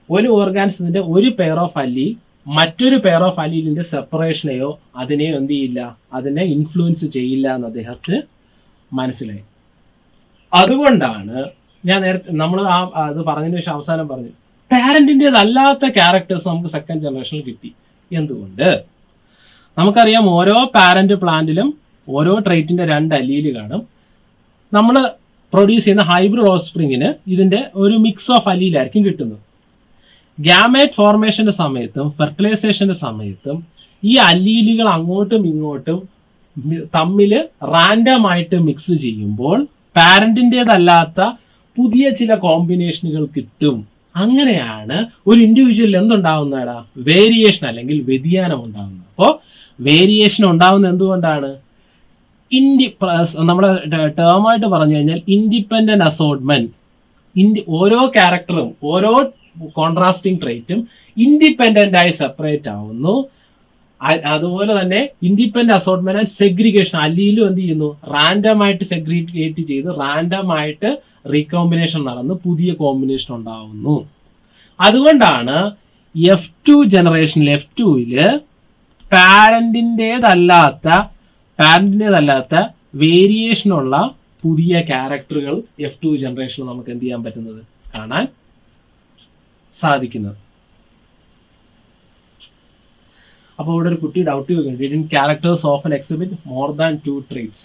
Speaker 1: ഒരു ഓർഗാനിസത്തിന്റെ ഒരു പെയർ ഓഫ് അല്ലീൽ മറ്റൊരു പെയർ ഓഫ് അല്ലീലിന്റെ സെപ്പറേഷനെയോ അതിനെയോ എന്ത് ചെയ്യില്ല, അതിനെ ഇൻഫ്ലുവൻസ് ചെയ്യില്ല എന്ന് അദ്ദേഹത്തിന് മനസ്സിലായി. അതുകൊണ്ടാണ് ഞാൻ നേരത്തെ നമ്മൾ അത് പറഞ്ഞതിന് ശേഷം അവസാനം പറഞ്ഞു, പാരന്റിൻ്റെതല്ലാത്ത ക്യാരക്ടേഴ്സ് നമുക്ക് സെക്കൻഡ് ജനറേഷനിൽ കിട്ടി. എന്തുകൊണ്ട്? നമുക്കറിയാം, ഓരോ പാരന്റ് പ്ലാന്റിലും ഓരോ ട്രേറ്റിന്റെ 2 അല്ലീല് കാണും. നമ്മൾ പ്രൊഡ്യൂസ് ചെയ്യുന്ന ഹൈബ്രിഡ് ഓഫ് സ്പ്രിങ്ങിന് ഇതിന്റെ ഒരു മിക്സ് ഓഫ് അല്ലീലായിരിക്കും കിട്ടുന്നത്. ഗ്യാമേറ്റ് ഫോർമേഷന്റെ സമയത്തും ഫെർട്ടിലൈസേഷന്റെ സമയത്തും ഈ അല്ലീലുകൾ അങ്ങോട്ടും ഇങ്ങോട്ടും തമ്മിൽ റാൻഡം ആയിട്ട് മിക്സ് ചെയ്യുമ്പോൾ പാരന്റിൻ്റെതല്ലാത്ത പുതിയ ചില കോമ്പിനേഷനുകൾ കിട്ടും. അങ്ങനെയാണ് ഒരു ഇൻഡിവിജ്വലിൽ എന്തുണ്ടാവുന്നതാ, വേരിയേഷൻ അല്ലെങ്കിൽ വ്യതിയാനം ഉണ്ടാകുന്നത്. അപ്പോൾ വേരിയേഷൻ ഉണ്ടാവുന്നത് എന്തുകൊണ്ടാണ്? നമ്മുടെ ടേമായിട്ട് പറഞ്ഞു കഴിഞ്ഞാൽ ഇൻഡിപെൻഡന്റ് അസോർട്ട്മെന്റ്. ഓരോ ക്യാരക്ടറും ഓരോ കോൺട്രാസ്റ്റിംഗ് ട്രേറ്റും ഇൻഡിപെൻഡന്റ് ആയി സെപ്പറേറ്റ് ആവുന്നു. അതുപോലെ തന്നെ ഇൻഡിപെൻഡന്റ് അസോർട്ട്മെന്റ് ആൻഡ് സെഗ്രിഗേഷൻ, അല്ലീലും എന്ത് ചെയ്യുന്നു, റാൻഡം ആയിട്ട് സെഗ്രിഗേറ്റ് ചെയ്ത് റാൻഡം ആയിട്ട് റീകോമ്പിനേഷൻ നടന്ന് പുതിയ കോമ്പിനേഷൻ ഉണ്ടാവുന്നു. അതുകൊണ്ടാണ് F2 ജനറേഷനിൽ F2-ല് പാരന്റിൻ്റെതല്ലാത്ത വേരിയേഷനുള്ള പുതിയ ക്യാരക്ടറുകൾ F2 ജനറേഷനിൽ നമുക്ക് എന്ത് ചെയ്യാൻ പറ്റുന്നത്, കാണാൻ സാധിക്കുന്നത്. അപ്പോൾ ഇവിടെ ഒരു കുട്ടി ഡൗട്ട് ചോദിക്കുന്നുണ്ട്, characters often exhibit more than 2 traits.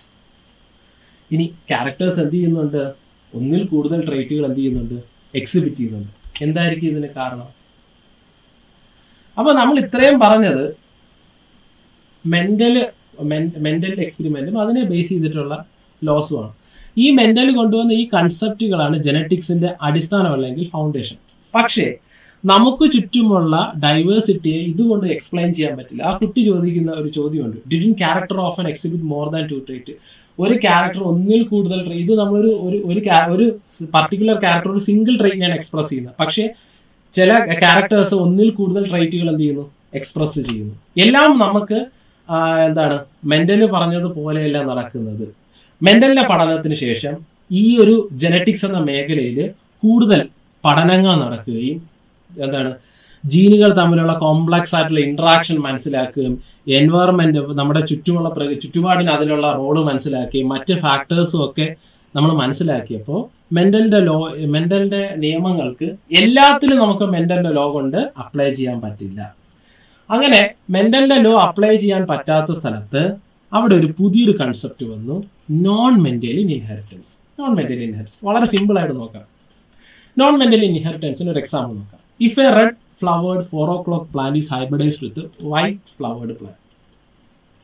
Speaker 1: ഇനി ക്യാരക്ടേഴ്സ് എന്ത് ചെയ്യുന്നുണ്ട്, ഒന്നിൽ കൂടുതൽ ട്രേറ്റുകൾ എന്ത് ചെയ്യുന്നുണ്ട്, എക്സിബിറ്റ് ചെയ്യുന്നുണ്ട്. എന്തായിരിക്കും ഇതിന് കാരണം? അപ്പൊ നമ്മൾ ഇത്രയും പറഞ്ഞത് മെന്റൽ എക്സ്പെരിമെന്റും അതിനെ ബേസ് ചെയ്തിട്ടുള്ള ലോസുമാണ്. ഈ മെന്റൽ കൊണ്ടുവന്ന ഈ കൺസെപ്റ്റുകളാണ് ജനറ്റിക്സിന്റെ അടിസ്ഥാനം അല്ലെങ്കിൽ ഫൗണ്ടേഷൻ. പക്ഷേ നമുക്ക് ചുറ്റുമുള്ള ഡൈവേഴ്സിറ്റിയെ ഇതുകൊണ്ട് എക്സ്പ്ലെയിൻ ചെയ്യാൻ പറ്റില്ല. ആ കുട്ടി ചോദിക്കുന്ന ഒരു ചോദ്യമുണ്ട്, didn't character of an exhibit more than 2 traits. ഒരു ക്യാരക്ടർ ഒന്നിൽ കൂടുതൽ ട്രേറ്റ്, ഇത് നമ്മളൊരു ഒരു പർട്ടിക്കുലർ ക്യാരക്ടർ ഒരു സിംഗിൾ ട്രേറ്റിനാണ് എക്സ്പ്രസ് ചെയ്യുന്നത്. പക്ഷേ ചില ക്യാരക്ടേഴ്സ് ഒന്നിൽ കൂടുതൽ ട്രേറ്റുകൾ എന്ത് ചെയ്യുന്നു, എക്സ്പ്രസ് ചെയ്യുന്നു. എല്ലാം നമുക്ക് എന്താണ് മെന്റൽ പറഞ്ഞതുപോലെയല്ല നടക്കുന്നത്. മെന്റലിന്റെ പഠനത്തിന് ശേഷം ഈ ഒരു ജനറ്റിക്സ് എന്ന മേഖലയിൽ കൂടുതൽ പഠനങ്ങൾ നടക്കുകയും എന്താണ് ജീനുകൾ തമ്മിലുള്ള കോംപ്ലക്സ് ആയിട്ടുള്ള ഇന്ററാക്ഷൻ മനസ്സിലാക്കുകയും എൻവയറമെന്റ് നമ്മുടെ ചുറ്റുപാടിന് അതിലുള്ള റോള് മനസ്സിലാക്കുകയും മറ്റ് ഫാക്ടേഴ്സും ഒക്കെ നമ്മൾ മനസ്സിലാക്കിയപ്പോൾ മെന്റലിന്റെ നിയമങ്ങൾക്ക് എല്ലാത്തിലും നമുക്ക് മെന്റലിന്റെ ലോ കൊണ്ട് അപ്ലൈ ചെയ്യാൻ പറ്റില്ല. അങ്ങനെ മെന്റലിന്റെ ലോ അപ്ലൈ ചെയ്യാൻ പറ്റാത്ത സ്ഥലത്ത് അവിടെ ഒരു പുതിയൊരു കൺസെപ്റ്റ് വന്നു, നോൺ മെന്റലി ഇൻഹെറിറ്റൻസ്. വളരെ സിമ്പിൾ ആയിട്ട് നോക്കാം. നോൺ മെന്റലി ഇൻഹെറിറ്റൻസിന് ഒരു എക്സാമ്പിൾ നോക്കാം. If A red flavoured 4 o'clock plant is hybridized with white flowered plant.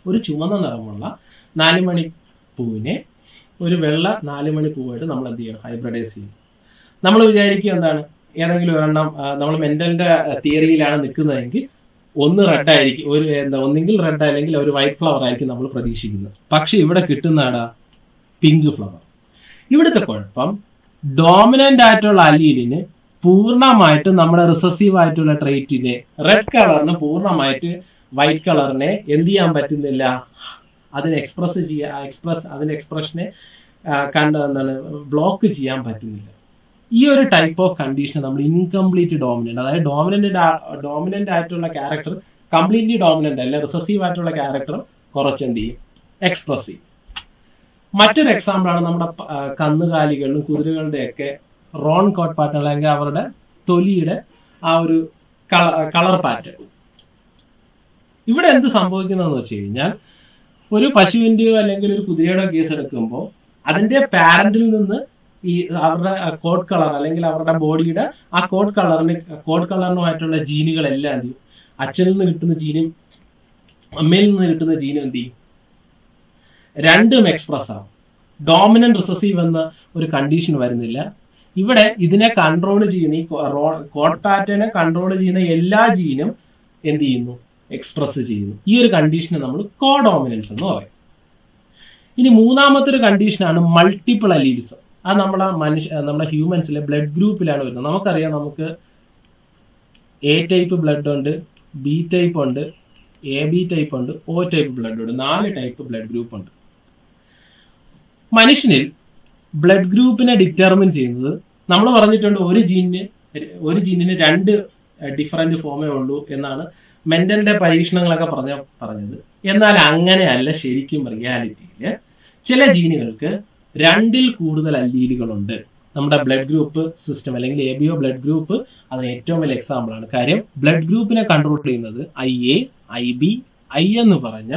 Speaker 1: ഒരു ചുവന്ന നിറമുള്ള 4 മണി പൂവിനെ ഒരു വെള്ള 4 മണി പൂവായിട്ട് നമ്മൾ എന്ത് ചെയ്യണം, ഹൈബ്രിഡൈസ് ചെയ്യും. നമ്മൾ വിചാരിക്കുക എന്താണ്, ഏതെങ്കിലും ഒരെണ്ണം നമ്മൾ മെന്റലിന്റെ തിയറിയിലാണ് നിൽക്കുന്നതെങ്കിൽ ഒന്ന് റെഡ് ആയിരിക്കും, ഒന്നെങ്കിൽ റെഡ് അല്ലെങ്കിൽ ഒരു വൈറ്റ് ഫ്ലവർ ആയിരിക്കും നമ്മൾ പ്രതീക്ഷിക്കുന്നത്. പക്ഷെ ഇവിടെ കിട്ടുന്നതാണ് പിങ്ക് ഫ്ലവർ. ഇവിടുത്തെ കുഴപ്പം ഡോമിനന്റ് ആയിട്ടുള്ള അലീലിന് പൂർണ്ണമായിട്ട് നമ്മുടെ റിസസീവ് ആയിട്ടുള്ള ട്രേറ്റിനെ റെഡ് കളറിന് പൂർണ്ണമായിട്ട് വൈറ്റ് കളറിനെ എന്ത് ചെയ്യാൻ പറ്റുന്നില്ല, അതിനെ അതിന്റെ എക്സ്പ്രഷനെ ബ്ലോക്ക് ചെയ്യാൻ പറ്റുന്നില്ല. ഈ ഒരു ടൈപ്പ് ഓഫ് കണ്ടീഷൻ നമ്മൾ ഇൻകംപ്ലീറ്റ് ഡോമിനന്റ്, അതായത് ഡോമിനന്റ് ആയിട്ടുള്ള ക്യാരക്ടർ കംപ്ലീറ്റ്ലി ഡോമിനന്റ് അല്ല, റിസസീവ് ആയിട്ടുള്ള ക്യാരക്ടർ കുറച്ച് എന്ത് ചെയ്യും, എക്സ്പ്രസ് ചെയ്യും. മറ്റൊരു എക്സാമ്പിൾ ആണ് നമ്മുടെ കന്നുകാലികളിലും കുതിരകളുടെയൊക്കെ റോൺ കോട്ട് പാറ്റേൺ, അല്ലെങ്കിൽ അവരുടെ തൊലിയുടെ ആ ഒരു കളർ പാറ്റേൺ. ഇവിടെ എന്ത് സംഭവിക്കുന്നതെന്ന് വെച്ച് കഴിഞ്ഞാൽ, ഒരു പശുവിന്റെയോ അല്ലെങ്കിൽ ഒരു കുതിരയുടെയോ കേസ് എടുക്കുമ്പോൾ അതിന്റെ പാരന്റിൽ നിന്ന് ഈ അവരുടെ കോട്ട് കളർ അല്ലെങ്കിൽ അവരുടെ ബോഡിയുടെ ആ കോട്ട് കളറിനുമായിട്ടുള്ള ജീനുകളെല്ലാം എന്ത് ചെയ്യും, അച്ഛനിൽ നിന്ന് കിട്ടുന്ന ജീനും അമ്മയിൽ നിന്ന് കിട്ടുന്ന ജീനും എന്ത് ചെയ്യും, രണ്ടും എക്സ്പ്രസ് ആവും. ഡോമിനന്റ് റിസസീവ് എന്ന ഒരു കണ്ടീഷൻ വരുന്നില്ല. ഇവിടെ ഇതിനെ കൺട്രോൾ ചെയ്യുന്ന ഈ കോട്ട് പാറ്റേനെ കൺട്രോൾ ചെയ്യുന്ന എല്ലാ ജീനും എന്ത് ചെയ്യുന്നു, എക്സ്പ്രസ് ചെയ്യുന്നു. ഈ ഒരു കണ്ടീഷനെ നമ്മൾ കോഡോമിനൻസ് എന്ന് പറയും. ഇനി മൂന്നാമത്തെ ഒരു കണ്ടീഷനാണ് മൾട്ടിപ്പിൾ അലീൽസ്. അത് നമ്മുടെ ഹ്യൂമൻസിലെ ബ്ലഡ് ഗ്രൂപ്പിലാണ് വരുന്നത്. നമുക്കറിയാം, നമുക്ക് എ ടൈപ്പ് ബ്ലഡ് ഉണ്ട്, ബി ടൈപ്പ് ഉണ്ട്, AB ടൈപ്പ് ഉണ്ട്, O ടൈപ്പ് ബ്ലഡ് ഉണ്ട്. 4 ടൈപ്പ് ബ്ലഡ് ഗ്രൂപ്പ് ഉണ്ട്. മനുഷ്യനിൽ ബ്ലഡ് ഗ്രൂപ്പിനെ ഡിറ്റർമിൻ ചെയ്യുന്നത് നമ്മൾ പറഞ്ഞിട്ടുണ്ട്, ഒരു ജീനിന് 2 ഡിഫറൻറ്റ് ഫോമേ ഉള്ളൂ എന്നാണ് മെന്റലിന്റെ പരീക്ഷണങ്ങളൊക്കെ പറഞ്ഞത്. എന്നാൽ അങ്ങനെയല്ല ശരിക്കും റിയാലിറ്റിയിൽ. ചില ജീനുകൾക്ക് 2ൽ കൂടുതൽ അല്ലീലുകളുണ്ട്. നമ്മുടെ ബ്ലഡ് ഗ്രൂപ്പ് സിസ്റ്റം അല്ലെങ്കിൽ ABO ബ്ലഡ് ഗ്രൂപ്പ് അതിന് ഏറ്റവും വലിയ എക്സാമ്പിൾ ആണ്. കാര്യം ബ്ലഡ് ഗ്രൂപ്പിനെ കൺട്രോൾ ചെയ്യുന്നത് IA, IB, I എന്ന് പറഞ്ഞ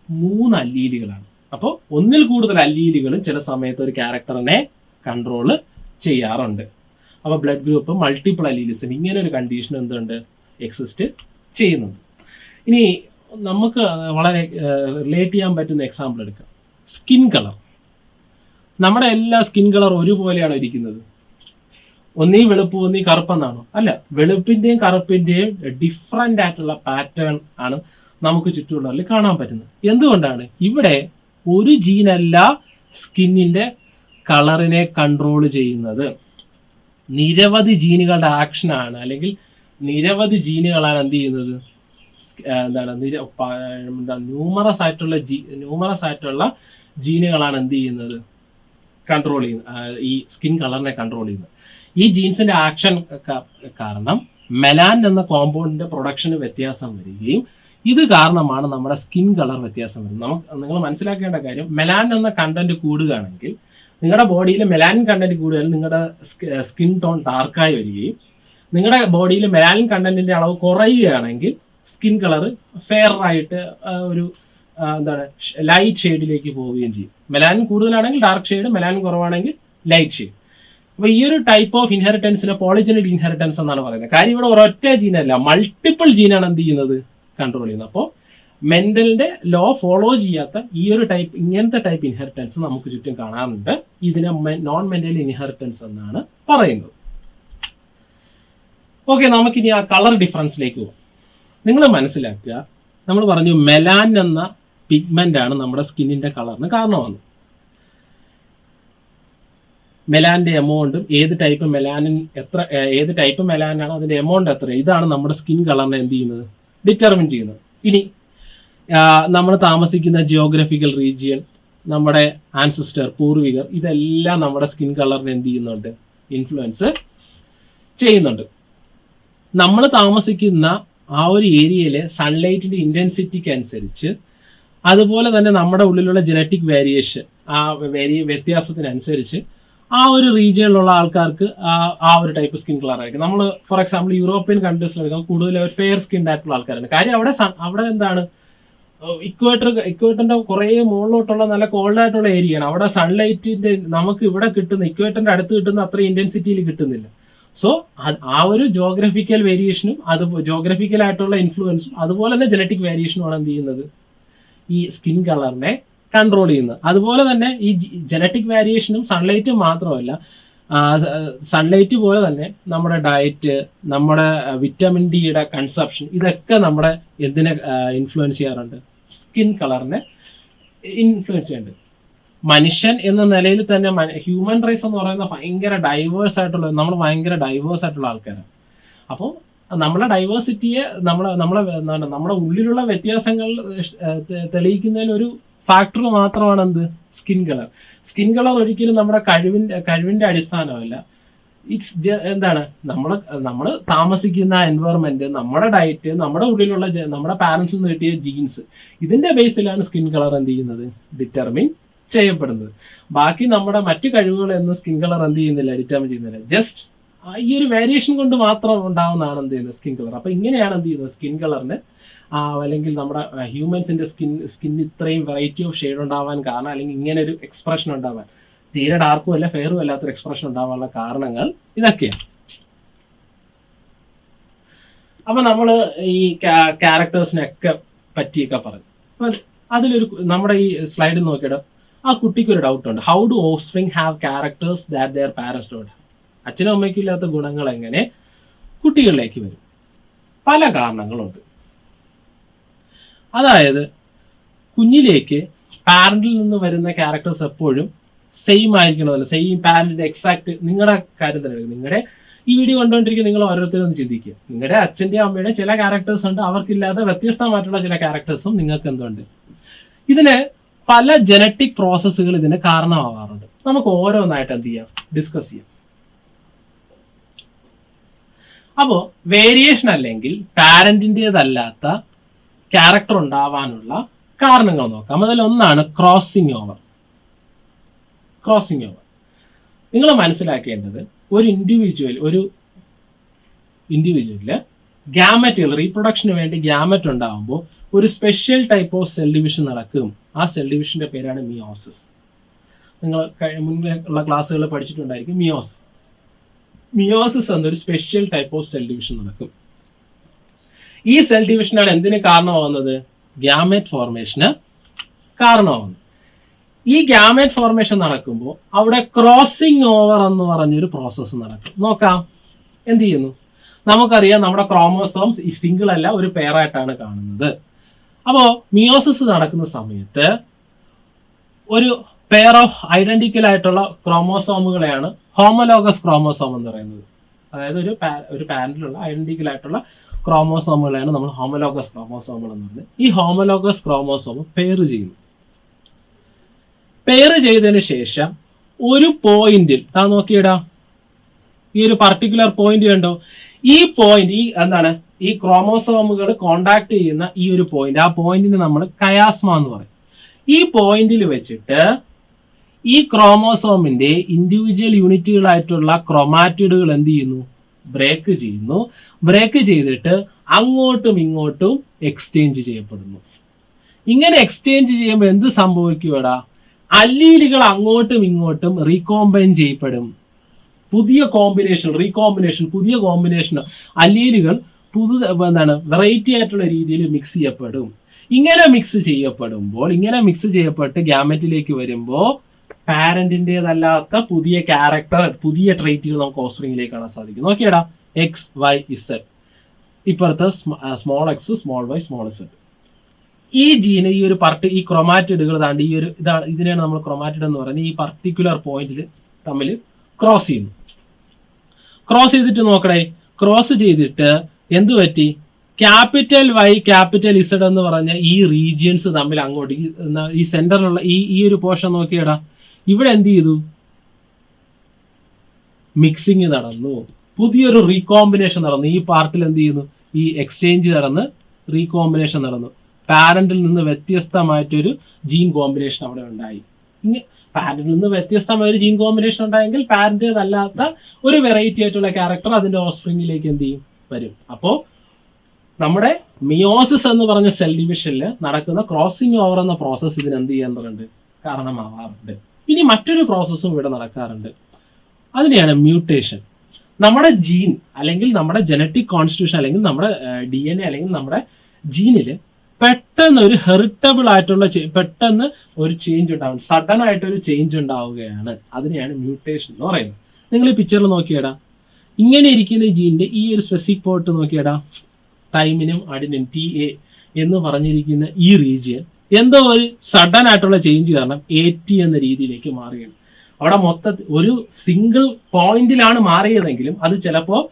Speaker 1: 3 അല്ലീലുകളാണ്. അപ്പോൾ 1ൽ കൂടുതൽ അല്ലീലുകൾ ചില സമയത്ത് ഒരു ക്യാരക്ടറിനെ കൺട്രോൾ ചെയ്യാറുണ്ട്. അപ്പോൾ ബ്ലഡ് ഗ്രൂപ്പ് മൾട്ടിപ്പിൾ അലീലിസിന് ഇങ്ങനെ ഒരു കണ്ടീഷൻ എന്തുണ്ട് എക്സിസ്റ്റ് ചെയ്യുന്നുണ്ട്. ഇനി നമുക്ക് വളരെ റിലേറ്റ് ചെയ്യാൻ പറ്റുന്ന എക്സാമ്പിൾ എടുക്കാം. Skin colour. നമ്മുടെ എല്ലാ സ്കിൻ കളർ ഒരുപോലെയാണോ ഇരിക്കുന്നത്? ഒന്നീ വെളുപ്പ് ഒന്നീ കറുപ്പെന്നാണോ? അല്ല, വെളുപ്പിന്റെയും കറുപ്പിന്റെയും ഡിഫറെന്റ് ആയിട്ടുള്ള പാറ്റേൺ ആണ് നമുക്ക് ചുറ്റുമുള്ളവരിൽ കാണാൻ പറ്റുന്നത്. എന്തുകൊണ്ടാണ്? ഇവിടെ ഒരു ജീനല്ല സ്കിന്നിന്റെ കളറിനെ കൺട്രോൾ ചെയ്യുന്നത്, നിരവധി ജീനുകളുടെ ആക്ഷനാണ്, അല്ലെങ്കിൽ നിരവധി ജീനുകളാണ് എന്ത് ചെയ്യുന്നത്, ന്യൂമറസ് ആയിട്ടുള്ള ജീനുകളാണ് എന്ത് ചെയ്യുന്നത്, കൺട്രോൾ ചെയ്യുന്നത്, ഈ സ്കിൻ കളറിനെ കൺട്രോൾ ചെയ്യുന്നത്. ഈ ജീൻസിന്റെ ആക്ഷൻ കാരണം മെലാൻ എന്ന കോമ്പൗണ്ടിന്റെ പ്രൊഡക്ഷന് വ്യത്യാസം വരികയും ഇത് കാരണമാണ് നമ്മുടെ സ്കിൻ കളർ വ്യത്യാസം വരുന്നത്. നിങ്ങൾ മനസ്സിലാക്കേണ്ട കാര്യം, മെലാൻ എന്ന കണ്ടന്റ് കൂടുകയാണെങ്കിൽ, നിങ്ങളുടെ ബോഡിയിൽ മെലാനിൻ കണ്ടന്റ് കൂടുകയാണെങ്കിൽ നിങ്ങളുടെ സ്കിൻ ടോൺ ഡാർക്കായി വരികയും നിങ്ങളുടെ ബോഡിയിൽ മെലാനിൻ കണ്ടന്റിന്റെ അളവ് കുറയുകയാണെങ്കിൽ സ്കിൻ കളർ ഫെയർ ആയിട്ട് ഒരു ലൈറ്റ് ഷെയ്ഡിലേക്ക് പോവുകയും ചെയ്യും. മെലാനിൻ കൂടുതലാണെങ്കിൽ ഡാർക്ക് ഷെയ്ഡ്, മെലാനിൻ കുറവാണെങ്കിൽ ലൈറ്റ് ഷെയ്ഡ്. അപ്പൊ ഈ ഒരു ടൈപ്പ് ഓഫ് ഇൻഹെറിറ്റൻസിനെ പോളിജനിക് ഇൻഹെറിറ്റൻസ് എന്നാണ് പറയുന്നത്. കാര്യം ഇവിടെ ഒരൊറ്റ ജീനല്ല, മൾട്ടിപ്പിൾ ജീനാണ് എന്ത് ചെയ്യുന്നത്, കൺട്രോൾ ചെയ്യുന്നത്. അപ്പോൾ മെന്റലിന്റെ ലോ ഫോളോ ചെയ്യാത്ത ഇങ്ങനത്തെ ടൈപ്പ് ഇൻഹെറിറ്റൻസ് നമുക്ക് ചുറ്റും കാണാറുണ്ട്. ഇതിനെ നോൺ മെന്റൽ ഇൻഹെറിറ്റൻസ് എന്നാണ് പറയുന്നത്. ഓക്കെ, നമുക്കിനി ആ കളർ ഡിഫറൻസിലേക്ക് പോകാം. നിങ്ങൾ മനസ്സിലാക്കുക, നമ്മൾ പറഞ്ഞു മെലാൻ എന്ന പിഗ്മെന്റ് ആണ് നമ്മുടെ സ്കിന്നിന്റെ കളറിന് കാരണമാണ്. മെലാനിന്റെ എമൗണ്ടും ഏത് ടൈപ്പ് മെലാനാണ് അതിന്റെ എമൗണ്ട് എത്ര, ഇതാണ് നമ്മുടെ സ്കിൻ കളറിനെ എന്ത് ചെയ്യുന്നത്, ഡിറ്റർമിൻ ചെയ്യുന്നത്. ഇനി നമ്മൾ താമസിക്കുന്ന ജിയോഗ്രഫിക്കൽ റീജിയൻ, നമ്മുടെ ആൻസിസ്റ്റർ, പൂർവികർ, ഇതെല്ലാം നമ്മുടെ സ്കിൻ കളറിനെ എന്ത് ചെയ്യുന്നുണ്ട്, ഇൻഫ്ലുവൻസ് ചെയ്യുന്നുണ്ട്. നമ്മൾ താമസിക്കുന്ന ആ ഒരു ഏരിയയിലെ സൺലൈറ്റിന്റെ ഇന്റൻസിറ്റിക്ക് അനുസരിച്ച്, അതുപോലെ തന്നെ നമ്മുടെ ഉള്ളിലുള്ള ജനറ്റിക് വേരിയേഷൻ, ആ വ്യത്യാസത്തിനനുസരിച്ച് ആ ഒരു റീജിയനിലുള്ള ആൾക്കാർക്ക് ആ ഒരു ടൈപ്പ് സ്കിൻ കളർ ആയിരിക്കും. നമ്മൾ ഫോർ എക്സാമ്പിൾ യൂറോപ്യൻ കൺട്രീസിലെടുക്കാം, കൂടുതൽ അവർ ഫെയർ സ്കിൻ ആയിട്ടുള്ള ആൾക്കാരാണ്. കാര്യം അവിടെ എന്താണ്, ഇക്വേറ്ററിന്റെ കുറെ മുകളിലോട്ടുള്ള നല്ല കോൾഡ് ആയിട്ടുള്ള ഏരിയ ആണ്. അവിടെ സൺലൈറ്റിന്റെ നമുക്ക് ഇവിടെ കിട്ടുന്ന, ഇക്വേറ്ററിന്റെ അടുത്ത് കിട്ടുന്ന അത്ര ഇന്റൻസിറ്റിയിൽ കിട്ടുന്നില്ല. സോ ആ ഒരു ജോഗ്രഫിക്കൽ വേരിയേഷനും ജോഗ്രഫിക്കൽ ആയിട്ടുള്ള ഇൻഫ്ലുവൻസും അതുപോലെ തന്നെ ജനറ്റിക് വേരിയേഷനുമാണ് എന്ത് ചെയ്യുന്നത്, ഈ സ്കിൻ കളറിനെ കൺട്രോൾ ചെയ്യുന്നത്. അതുപോലെ തന്നെ ഈ ജനറ്റിക് വേരിയേഷനും സൺലൈറ്റും മാത്രമല്ല, സൺലൈറ്റ് പോലെ തന്നെ നമ്മുടെ ഡയറ്റ്, നമ്മുടെ വിറ്റമിൻ ഡിയുടെ കൺസപ്ഷൻ, ഇതൊക്കെ നമ്മുടെ എന്തിനെ ഇൻഫ്ലുവൻസ് ചെയ്യാറുണ്ട്, സ്കിൻ കളറിനെ ഇൻഫ്ലുവൻസ് ചെയ്യുന്നുണ്ട്. മനുഷ്യൻ എന്ന നിലയിൽ തന്നെ ഹ്യൂമൻ റേസ് എന്ന് പറയുന്ന ഭയങ്കര ഡൈവേഴ്സ് ആയിട്ടുള്ള ആൾക്കാരാണ്. അപ്പോൾ നമ്മളെ ഡൈവേഴ്സിറ്റിയെ നമ്മുടെ ഉള്ളിലുള്ള വ്യത്യാസങ്ങൾ തെളിയിക്കുന്നതിൽ ഒരു ഫാക്ടർ മാത്രമാണ് എന്ത്, സ്കിൻ കളർ. സ്കിൻ കളർ ഒരിക്കലും നമ്മുടെ കഴിവിന്റെ അടിസ്ഥാനമല്ല. എന്താണ്, നമ്മൾ താമസിക്കുന്ന എൻവയറമെന്റ്, നമ്മുടെ ഡയറ്റ്, നമ്മുടെ ഉള്ളിലുള്ള നമ്മുടെ പാരന്റ്സിൽ നിന്ന് കിട്ടിയ ജീൻസ്, ഇതിന്റെ ബേസിലാണ് സ്കിൻ കളർ എന്ത് ചെയ്യുന്നത്, ഡിറ്റർമിൻ ചെയ്യപ്പെടുന്നത്. ബാക്കി നമ്മുടെ മറ്റു കഴിവുകളൊന്നും സ്കിൻ കളർ എന്ത് ചെയ്യുന്നില്ല, ഡിറ്റർമിൻ ചെയ്യുന്നില്ല. ജസ്റ്റ് ഈ ഒരു വേരിയേഷൻ കൊണ്ട് മാത്രം ഉണ്ടാവുന്നതാണ് എന്ത് ചെയ്യുന്നത്, സ്കിൻ കളർ. അപ്പൊ ഇങ്ങനെയാണ് എന്ത് ചെയ്യുന്നത്, സ്കിൻ കളറിന് അല്ലെങ്കിൽ നമ്മുടെ ഹ്യൂമൻസിന്റെ സ്കിൻ ഇത്രയും വെറൈറ്റി ഓഫ് ഷെയ്ഡ് ഉണ്ടാവാൻ കാരണം, അല്ലെങ്കിൽ ഇങ്ങനെ ഒരു എക്സ്പ്രഷൻ ഉണ്ടാവാൻ, തീരെ ഡാർക്കും അല്ല ഫെയറും അല്ലാത്തൊരു എക്സ്പ്രഷൻ ഉണ്ടാവാനുള്ള കാരണങ്ങൾ ഇതൊക്കെയാണ്. അപ്പൊ നമ്മൾ ഈ ക്യാരക്ടേഴ്സിനൊക്കെ പറ്റിയൊക്കെ പറഞ്ഞു. അപ്പൊ അതിലൊരു നമ്മുടെ ഈ സ്ലൈഡിൽ നോക്കിയിട്ട് ആ കുട്ടിക്ക് ഒരു ഡൗട്ട് ഉണ്ട്. How do offspring have characters that there parents don't have? അച്ഛനും അമ്മയ്ക്കും ഇല്ലാത്ത ഗുണങ്ങൾ എങ്ങനെ കുട്ടികളിലേക്ക് വരും? പല കാരണങ്ങളുണ്ട്. അതായത് കുഞ്ഞിലേക്ക് പാരന്റിൽ നിന്ന് വരുന്ന ക്യാരക്ടേഴ്സ് എപ്പോഴും സെയിം ആയിരിക്കണമല്ലോ. സെയിം പാരന്റിന്റെ എക്സാക്ട് നിങ്ങളുടെ കാര്യം തന്നെ. നിങ്ങളുടെ ഈ വീഡിയോ കണ്ടുകൊണ്ടിരിക്കുന്ന നിങ്ങൾ ഓരോരുത്തരും ഒന്ന് ചിന്തിക്കുക. നിങ്ങളുടെ അച്ഛൻ്റെയും അമ്മയുടെയും ചില ക്യാരക്ടേഴ്സ് ഉണ്ട്, അവർക്കില്ലാത്ത വ്യത്യസ്തമായിട്ടുള്ള ചില ക്യാരക്ടേഴ്സും നിങ്ങൾക്ക് എന്തുണ്ട്. ഇതിന് പല ജനറ്റിക് പ്രോസസ്സുകൾ ഇതിന് കാരണമാവാറുണ്ട്. നമുക്ക് ഓരോന്നായിട്ട് എന്ത് ചെയ്യാം, ഡിസ്കസ് ചെയ്യാം. അപ്പോൾ വേരിയേഷൻ അല്ലെങ്കിൽ പാരന്റിൻ്റെതല്ലാത്ത ക്യാരക്ടർ ഉണ്ടാവാനുള്ള കാരണങ്ങൾ നോക്കാം. അതിൽ ഒന്നാണ് ക്രോസിംഗ് ഓവർ. നിങ്ങൾ മനസ്സിലാക്കേണ്ടത്, ഒരു ഇൻഡിവിജ്വലില് ഗ്യാമറ്റുകൾ റീപ്രൊഡക്ഷന് വേണ്ടി ഗ്യാമറ്റ് ഉണ്ടാകുമ്പോൾ ഒരു special type of cell division നടക്കും. ആ സെൽ ഡിവിഷന്റെ പേരാണ് മിയോസിസ്. നിങ്ങൾ മുൻപേ ഉള്ള ക്ലാസ്സുകളിൽ പഠിച്ചിട്ടുണ്ടായിരിക്കും മിയോസിസ്. മിയോസിസ് എന്നൊരു special type of cell division നടക്കും. ഈ സെൽ ഡിവിഷനാണ് എന്തിന് കാരണമാവുന്നത്? ഗ്യാമേറ്റ് ഫോർമേഷന് കാരണമാവുന്നത്. ഈ ഗ്യാമേറ്റ് ഫോർമേഷൻ നടക്കുമ്പോൾ അവിടെ ക്രോസിംഗ് ഓവർ എന്ന് പറഞ്ഞൊരു പ്രോസസ്സ് നടക്കും. നോക്കാം എന്ത് ചെയ്യുന്നു. നമുക്കറിയാം നമ്മുടെ ക്രോമോസോംസ് ഈ സിംഗിൾ അല്ല, ഒരു പെയറായിട്ടാണ് കാണുന്നത്. അപ്പോൾ മിയോസിസ് നടക്കുന്ന സമയത്ത് ഒരു പെയർ ഓഫ് ഐഡന്റിക്കൽ ആയിട്ടുള്ള ക്രോമോസോമുകളെയാണ് ഹോമോലോഗസ് ക്രോമോസോം എന്ന് പറയുന്നത്. അതായത് ഒരു പാരന്റിലുള്ള ഐഡന്റിക്കൽ ആയിട്ടുള്ള ക്രോമോസോമുകളെയാണ് നമ്മൾ ഹോമോലോഗസ് ക്രോമോസോമുകൾ എന്ന് പറയുന്നത്. ഈ ഹോമോലോഗസ് ക്രോമോസോം പെയർ ചെയ്യുന്നു. പെയർ ചെയ്തതിന് ശേഷം ഒരു പോയിന്റിൽ താൻ നോക്കിയിടാ, ഈ ഒരു പർട്ടിക്കുലർ പോയിന്റ് കണ്ടോ, ഈ പോയിന്റ് ഈ ക്രോമോസോമുകൾ കോണ്ടാക്ട് ചെയ്യുന്ന ഈ ഒരു പോയിന്റ്, ആ പോയിന്റിന് നമ്മൾ കയാസ്മ എന്ന് പറയും. ഈ പോയിന്റിൽ വെച്ചിട്ട് ഈ ക്രോമോസോമിന്റെ ഇൻഡിവിജ്വൽ യൂണിറ്റുകളായിട്ടുള്ള ക്രോമാറ്റിഡുകൾ എന്ത് ചെയ്യുന്നു? ബ്രേക്ക് ചെയ്യുന്നു. ബ്രേക്ക് ചെയ്തിട്ട് അങ്ങോട്ടും ഇങ്ങോട്ടും എക്സ്ചേഞ്ച് ചെയ്യപ്പെടുന്നു. ഇങ്ങനെ എക്സ്ചേഞ്ച് ചെയ്യുമ്പോൾ എന്ത് സംഭവിക്കുമെടാ? അല്ലീലുകൾ അങ്ങോട്ടും ഇങ്ങോട്ടും റീകോമ്പൈൻ ചെയ്യപ്പെടും. പുതിയ പുതിയ കോമ്പിനേഷൻ അല്ലീലുകൾ വെറൈറ്റി ആയിട്ടുള്ള രീതിയിൽ മിക്സ് ചെയ്യപ്പെടും. ഇങ്ങനെ മിക്സ് ചെയ്യപ്പെട്ട് ഗ്യാമറ്റിലേക്ക് വരുമ്പോൾ പാരന്റിൻ്റെതല്ലാത്ത പുതിയ ക്യാരക്ടർ, പുതിയ ട്രേറ്റുകൾ നമുക്ക് ഓഫ്സ്പ്രിങ്ങിലേക്ക് കാണാൻ സാധിക്കും. നോക്കിയടാ, എക്സ് വൈ ഇസഡ്, ഇപ്പുറത്ത് small X small Y small Z. ഈ ജീന് ഈ ക്രൊമാറ്റിഡുകൾ താണ്ടി ഇതിനെയാണ് നമ്മൾ ക്രൊമാറ്റിഡ് എന്ന് പറയുന്നത്. ഈ പർട്ടിക്കുലർ പോയിന്റിൽ തമ്മിൽ ക്രോസ് ചെയ്യുന്നു. ക്രോസ് ചെയ്തിട്ട് നോക്കണേ, ക്രോസ് ചെയ്തിട്ട് എന്ത് പറ്റി? ക്യാപിറ്റൽ വൈ ക്യാപിറ്റൽ ഇസഡ് എന്ന് പറഞ്ഞ ഈ റീജിയൻസ് തമ്മിൽ അങ്ങോട്ട് ഈ സെന്ററിലുള്ള ഈ ഒരു പോർഷൻ നോക്കിയടാ, ഇവിടെ എന്ത് ചെയ്തു? മിക്സിങ് നടന്നു, പുതിയൊരു റീകോമ്പിനേഷൻ നടന്നു. ഈ പാർട്ടിൽ എന്ത് ചെയ്യുന്നു? ഈ എക്സ്ചേഞ്ച് നടന്ന് റീകോമ്പിനേഷൻ നടന്നു. പാരന്റിൽ നിന്ന് വ്യത്യസ്തമായിട്ടൊരു ജീൻ കോമ്പിനേഷൻ അവിടെ ഉണ്ടായി. പാരന്റിൽ നിന്ന് വ്യത്യസ്തമായ ഒരു ജീൻ കോമ്പിനേഷൻ ഉണ്ടായെങ്കിൽ പാരന്റേതല്ലാത്ത ഒരു വെറൈറ്റി ആയിട്ടുള്ള ക്യാരക്ടർ അതിന്റെ ഓഫ്സ്പ്രിങ്ങിലേക്ക് എന്ത് ചെയ്യും? വരും. അപ്പോൾ നമ്മുടെ മിയോസിസ് എന്ന് പറഞ്ഞ സെൽ ഡിവിഷനിൽ നടക്കുന്ന ക്രോസിംഗ് ഓവർ എന്ന പ്രോസസ്സ് ഇതിന് എന്ത് ചെയ്യാറുണ്ട്? കാരണമാവാറുണ്ട്. ഇനി മറ്റൊരു പ്രോസസ്സും ഇവിടെ നടക്കാറുണ്ട്. അതിനെയാണ് മ്യൂട്ടേഷൻ. നമ്മുടെ ജീൻ അല്ലെങ്കിൽ നമ്മുടെ ജനറ്റിക് കോൺസ്റ്റിറ്റ്യൂഷൻ അല്ലെങ്കിൽ നമ്മുടെ DNA അല്ലെങ്കിൽ നമ്മുടെ ജീനിൽ പെട്ടെന്ന് ഒരു ഹെറിറ്റബിൾ ആയിട്ടുള്ള പെട്ടെന്ന് ഒരു ചേഞ്ച് ഉണ്ടാവും, സഡൻ ആയിട്ടൊരു ചേഞ്ച് ഉണ്ടാവുകയാണ്. അതിനെയാണ് മ്യൂട്ടേഷൻ എന്ന് പറയുന്നത്. നിങ്ങൾ ഈ പിക്ചറിൽ നോക്കിയടാ, ഇങ്ങനെ ഇരിക്കുന്ന ഈ ജീനിന്റെ ഈ ഒരു സ്പെസിഫിക് പോർട്ട് നോക്കിയടാ, തൈമിനും അഡിനും TA എന്ന് പറഞ്ഞിരിക്കുന്ന ഈ റീജിയൻ എന്തോ ഒരു സഡൻ ആയിട്ടുള്ള ചേഞ്ച് കാരണം AT എന്ന രീതിയിലേക്ക് മാറുകയാണ്. അവിടെ മൊത്തത്തിൽ ഒരു സിംഗിൾ പോയിന്റിലാണ് മാറിയതെങ്കിലും അത് ചിലപ്പോൾ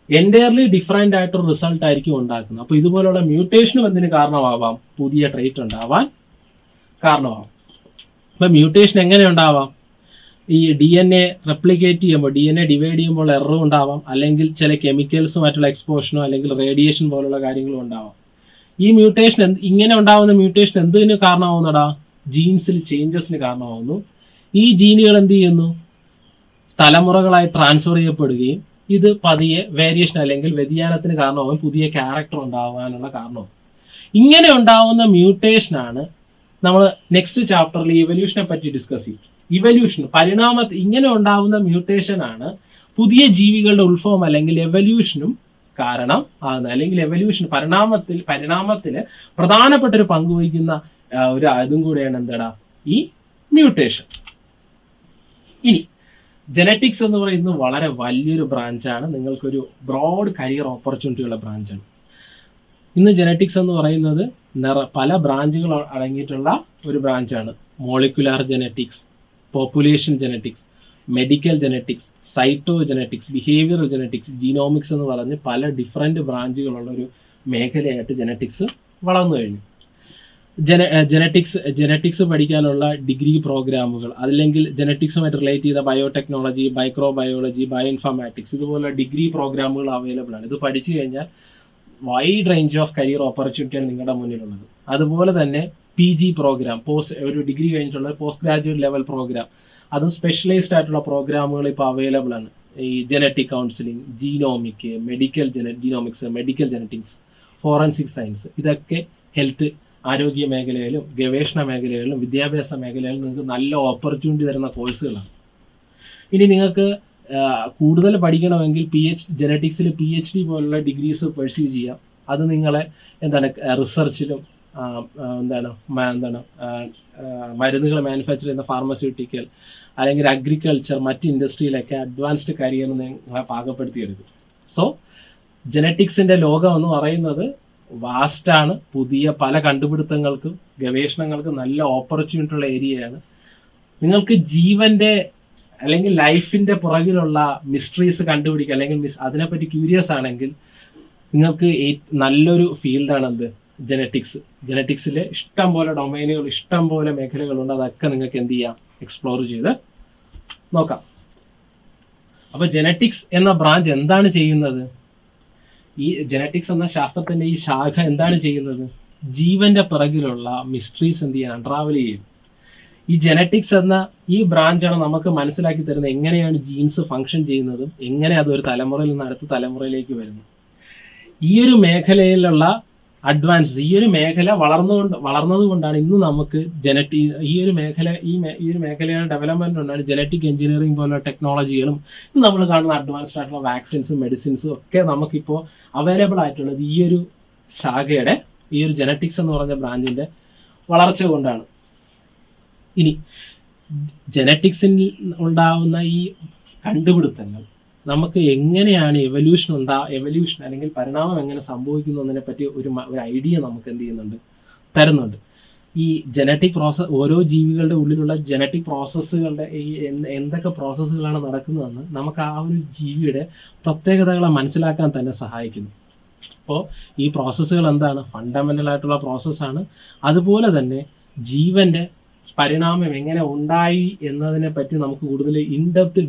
Speaker 1: എൻറ്റയർലി ഡിഫറെന്റ് ആയിട്ടൊരു റിസൾട്ട് ആയിരിക്കും ഉണ്ടാക്കുന്നത്. അപ്പോൾ ഇതുപോലുള്ള മ്യൂട്ടേഷനും എന്തിന് കാരണമാവാം? പുതിയ ട്രേറ്റ് ഉണ്ടാവാൻ കാരണമാവാം. അപ്പൊ മ്യൂട്ടേഷൻ എങ്ങനെ ഉണ്ടാവാം? ഈ DNA റെപ്ലിക്കേറ്റ് ചെയ്യുമ്പോൾ, DNA ഡിവൈഡ് ചെയ്യുമ്പോൾ എററും ഉണ്ടാവാം, അല്ലെങ്കിൽ ചില കെമിക്കൽസുമായിട്ടുള്ള എക്സ്പോഷനോ അല്ലെങ്കിൽ റേഡിയേഷൻ പോലുള്ള കാര്യങ്ങളും ഉണ്ടാവാം. ഈ മ്യൂട്ടേഷൻ ഇങ്ങനെ ഉണ്ടാവുന്ന മ്യൂട്ടേഷൻ എന്തിന് കാരണമാവുന്നടാ? ജീൻസിൽ ചേഞ്ചസിന് കാരണമാവുന്നു. ഈ ജീനുകൾ എന്ത് ചെയ്യുന്നു? തലമുറകളായി ട്രാൻസ്ഫർ ചെയ്യപ്പെടുകയും ഇത് പതിയെ വേരിയേഷൻ അല്ലെങ്കിൽ വ്യതിയാനത്തിന് കാരണമാവും, പുതിയ ക്യാരക്ടർ ഉണ്ടാവാനുള്ള കാരണവും. ഇങ്ങനെ ഉണ്ടാവുന്ന മ്യൂട്ടേഷനാണ് നമ്മൾ നെക്സ്റ്റ് ചാപ്റ്ററിൽ ഇവല്യൂഷനെ പറ്റി ഡിസ്കസ് ചെയ്യും. ഇവല്യൂഷൻ ഇങ്ങനെ ഉണ്ടാവുന്ന മ്യൂട്ടേഷൻ ആണ് പുതിയ ജീവികളുടെ ഉത്ഭവം അല്ലെങ്കിൽ എവല്യൂഷനും കാരണം ആകുന്നത്. അല്ലെങ്കിൽ എവല്യൂഷൻ പരിണാമത്തിൽ പ്രധാനപ്പെട്ട ഒരു പങ്ക് വഹിക്കുന്ന ഒരു ഇതും കൂടെയാണ് എന്താടാ? ഈ മ്യൂട്ടേഷൻ. ഇനി ജനറ്റിക്സ് എന്ന് പറയുന്നത് വളരെ വലിയൊരു ബ്രാഞ്ചാണ്. നിങ്ങൾക്കൊരു ബ്രോഡ് കരിയർ ഓപ്പർച്യൂണിറ്റി ഉള്ള ബ്രാഞ്ചാണ്. ഇന്ന് ജനറ്റിക്സ് എന്ന് പറയുന്നത് പല ബ്രാഞ്ചുകൾ അടങ്ങിയിട്ടുള്ള ഒരു ബ്രാഞ്ചാണ്. Molecular genetics, population genetics, medical genetics, cytogenetics, behavioural genetics, genomics എന്ന് പറഞ്ഞ് പല ഡിഫറെൻറ്റ് ബ്രാഞ്ചുകളുള്ള ഒരു മേഖലയായിട്ട് ജനറ്റിക്സ് വളർന്നു കഴിഞ്ഞു. ജനറ്റിക്സ് പഠിക്കാനുള്ള ഡിഗ്രി പ്രോഗ്രാമുകൾ, അല്ലെങ്കിൽ ജനറ്റിക്സുമായിട്ട് റിലേറ്റ് ചെയ്ത ബയോടെക്നോളജി, മൈക്രോബയോളജി, ബയോ ഇൻഫോർമാറ്റിക്സ്, ഇതുപോലെ ഡിഗ്രി പ്രോഗ്രാമുകൾ അവൈലബിൾ ആണ്. ഇത് പഠിച്ചു കഴിഞ്ഞാൽ വൈഡ് റേഞ്ച് ഓഫ് കരിയർ ഓപ്പർച്യൂണിറ്റിയാണ് നിങ്ങളുടെ മുന്നിലുള്ളത്. അതുപോലെ തന്നെ PG പ്രോഗ്രാം, ഒരു ഡിഗ്രി കഴിഞ്ഞിട്ടുള്ള പോസ്റ്റ് ഗ്രാജുവേറ്റ് ലെവൽ പ്രോഗ്രാം, അതും സ്പെഷ്യലൈസ്ഡ് ആയിട്ടുള്ള പ്രോഗ്രാമുകൾ ഇപ്പോൾ അവൈലബിൾ ആണ്. ഈ genetic counselling, genomic, genomics, medical genetics, forensic science, ഇതൊക്കെ ഹെൽത്ത് ആരോഗ്യ മേഖലയിലും ഗവേഷണ മേഖലകളിലും വിദ്യാഭ്യാസ മേഖലയിലും നിങ്ങൾക്ക് നല്ല ഓപ്പർച്യൂണിറ്റി തരുന്ന കോഴ്സുകളാണ്. ഇനി നിങ്ങൾക്ക് കൂടുതൽ പഠിക്കണമെങ്കിൽ ജെനറ്റിക്സിൽ PhD പോലുള്ള ഡിഗ്രീസ് പെർസ്യൂ ചെയ്യാം. അത് നിങ്ങളെ റിസർച്ചിലും മരുന്നുകൾ മാനുഫാക്ചർ ചെയ്യുന്ന ഫാർമസ്യൂട്ടിക്കൽ അല്ലെങ്കിൽ അഗ്രികൾച്ചർ മറ്റ് ഇൻഡസ്ട്രിയിലൊക്കെ അഡ്വാൻസ്ഡ് കരിയർ നിങ്ങളെ പാകപ്പെടുത്തിയെടുക്കും. സോ ജെനറ്റിക്സിൻ്റെ ലോകം എന്ന് പറയുന്നത് വാസ്റ്റാണ്. പുതിയ പല കണ്ടുപിടുത്തങ്ങൾക്കും ഗവേഷണങ്ങൾക്കും നല്ല ഓപ്പർച്യൂണിറ്റി ഉള്ള ഏരിയയാണ്. നിങ്ങൾക്ക് ജീവന്റെ അല്ലെങ്കിൽ ലൈഫിന്റെ പുറകിലുള്ള മിസ്റ്ററീസ് കണ്ടുപിടിക്കുക അല്ലെങ്കിൽ അതിനെപ്പറ്റി ക്യൂരിയസ് ആണെങ്കിൽ നിങ്ങൾക്ക് നല്ലൊരു ഫീൽഡാണ് ജെനറ്റിക്സ്. ജെനറ്റിക്സിലെ ഇഷ്ടം പോലെ ഡൊമൈനുകൾ, ഇഷ്ടം പോലെ മേഖലകളുണ്ട്. അതൊക്കെ നിങ്ങൾക്ക് എന്ത് ചെയ്യാം, എക്സ്പ്ലോർ ചെയ്ത് നോക്കാം. അപ്പൊ ജെനറ്റിക്സ് എന്ന ബ്രാഞ്ച് എന്താണ് ചെയ്യുന്നത്? ഈ ജെനറ്റിക്സ് എന്ന ശാസ്ത്രത്തിന്റെ ഈ ശാഖ എന്താണ് ചെയ്യുന്നത്? ജീവന്റെ പിറകിലുള്ള മിസ്റ്ററീസ് എന്ത് ചെയ്യാൻ ട്രാവൽ ചെയ്യും. ഈ ജെനറ്റിക്സ് എന്ന ഈ ബ്രാഞ്ചാണ് നമുക്ക് മനസ്സിലാക്കി തരുന്നത് എങ്ങനെയാണ് ജീൻസ് ഫങ്ഷൻ ചെയ്യുന്നതും എങ്ങനെ അതൊരു തലമുറയിൽ നിന്ന് അടുത്ത തലമുറയിലേക്ക് വരുന്നു. ഈ ഒരു മേഖലയിലുള്ള അഡ്വാൻസ്, ഈ ഒരു മേഖല വളർന്നത് കൊണ്ടാണ് ഇന്ന് നമുക്ക് ഈ ഒരു മേഖലയുടെ ഡെവലപ്മെന്റ് കൊണ്ടാണ് ജനറ്റിക് എഞ്ചിനീയറിംഗ് പോലുള്ള ടെക്നോളജികളും ഇന്ന് നമ്മൾ കാണുന്ന അഡ്വാൻസ്ഡ് ആയിട്ടുള്ള വാക്സിൻസും മെഡിസിൻസും ഒക്കെ നമുക്കിപ്പോൾ അവൈലബിൾ ആയിട്ടുള്ളത് ഈ ഒരു ശാഖയുടെ, ഈ ഒരു ജെനറ്റിക്സ് എന്ന് പറഞ്ഞ ബ്രാഞ്ചിന്റെ വളർച്ച കൊണ്ടാണ്. ഇനി ജെനറ്റിക്സിൽ ഉണ്ടാവുന്ന ഈ കണ്ടുപിടുത്തങ്ങൾ നമുക്ക് എങ്ങനെയാണ് എവല്യൂഷൻ അല്ലെങ്കിൽ പരിണാമം എങ്ങനെ സംഭവിക്കുന്നു എന്നതിനെ പറ്റി ഒരു ഐഡിയ നമുക്ക് എന്ത് ചെയ്യുന്നുണ്ട്, തരുന്നുണ്ട്. ഈ ജനറ്റിക് പ്രോസസ്, ഓരോ ജീവികളുടെ ഉള്ളിലുള്ള ജനറ്റിക് പ്രോസസ്സുകളുടെ ഈ എന്തൊക്കെ പ്രോസസ്സുകളാണ് നടക്കുന്നതെന്ന് നമുക്ക് ആ ഒരു ജീവിയുടെ പ്രത്യേകതകളെ മനസ്സിലാക്കാൻ തന്നെ സഹായിക്കുന്നു. അപ്പോൾ ഈ പ്രോസസ്സുകൾ എന്താണ്? ഫണ്ടമെൻ്റൽ ആയിട്ടുള്ള പ്രോസസ്സാണ്. അതുപോലെ തന്നെ ജീവന്റെ പരിണാമം എങ്ങനെ ഉണ്ടായി എന്നതിനെ പറ്റി നമുക്ക് കൂടുതൽ ഇൻഡെപ്ത്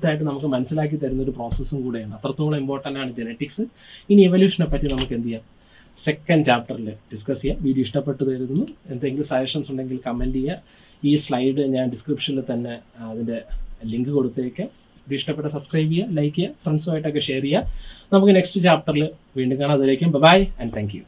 Speaker 1: ആയിട്ട് നമുക്ക് മനസ്സിലാക്കി തരുന്ന ഒരു പ്രോസസ്സും കൂടെയാണ്. അത്രത്തോളം ഇമ്പോർട്ടൻ്റ് ആണ് ജെനറ്റിക്സ്. ഇനി എവല്യൂഷനെ പറ്റി നമുക്ക് എന്ത് ചെയ്യാം, സെക്കൻഡ് ചാപ്റ്ററിൽ ഡിസ്കസ് ചെയ്യാം. വീഡിയോ ഇഷ്ടപ്പെട്ടു തരുന്നു. എന്തെങ്കിലും സജഷൻസ് ഉണ്ടെങ്കിൽ കമൻറ്റ് ചെയ്യുക. ഈ സ്ലൈഡ് ഞാൻ ഡിസ്ക്രിപ്ഷനിൽ തന്നെ അതിൻ്റെ ലിങ്ക് കൊടുത്തേക്കാം. വീഡിയോ ഇഷ്ടപ്പെട്ട സബ്സ്ക്രൈബ് ചെയ്യുക, ലൈക്ക് ചെയ്യുക, ഫ്രണ്ട്സുമായിട്ടൊക്കെ ഷെയർ ചെയ്യുക. നമുക്ക് നെക്സ്റ്റ് ചാപ്റ്ററിൽ വീണ്ടും കാണാം. അതിലേക്കും ബൈ ആൻഡ് താങ്ക് യു.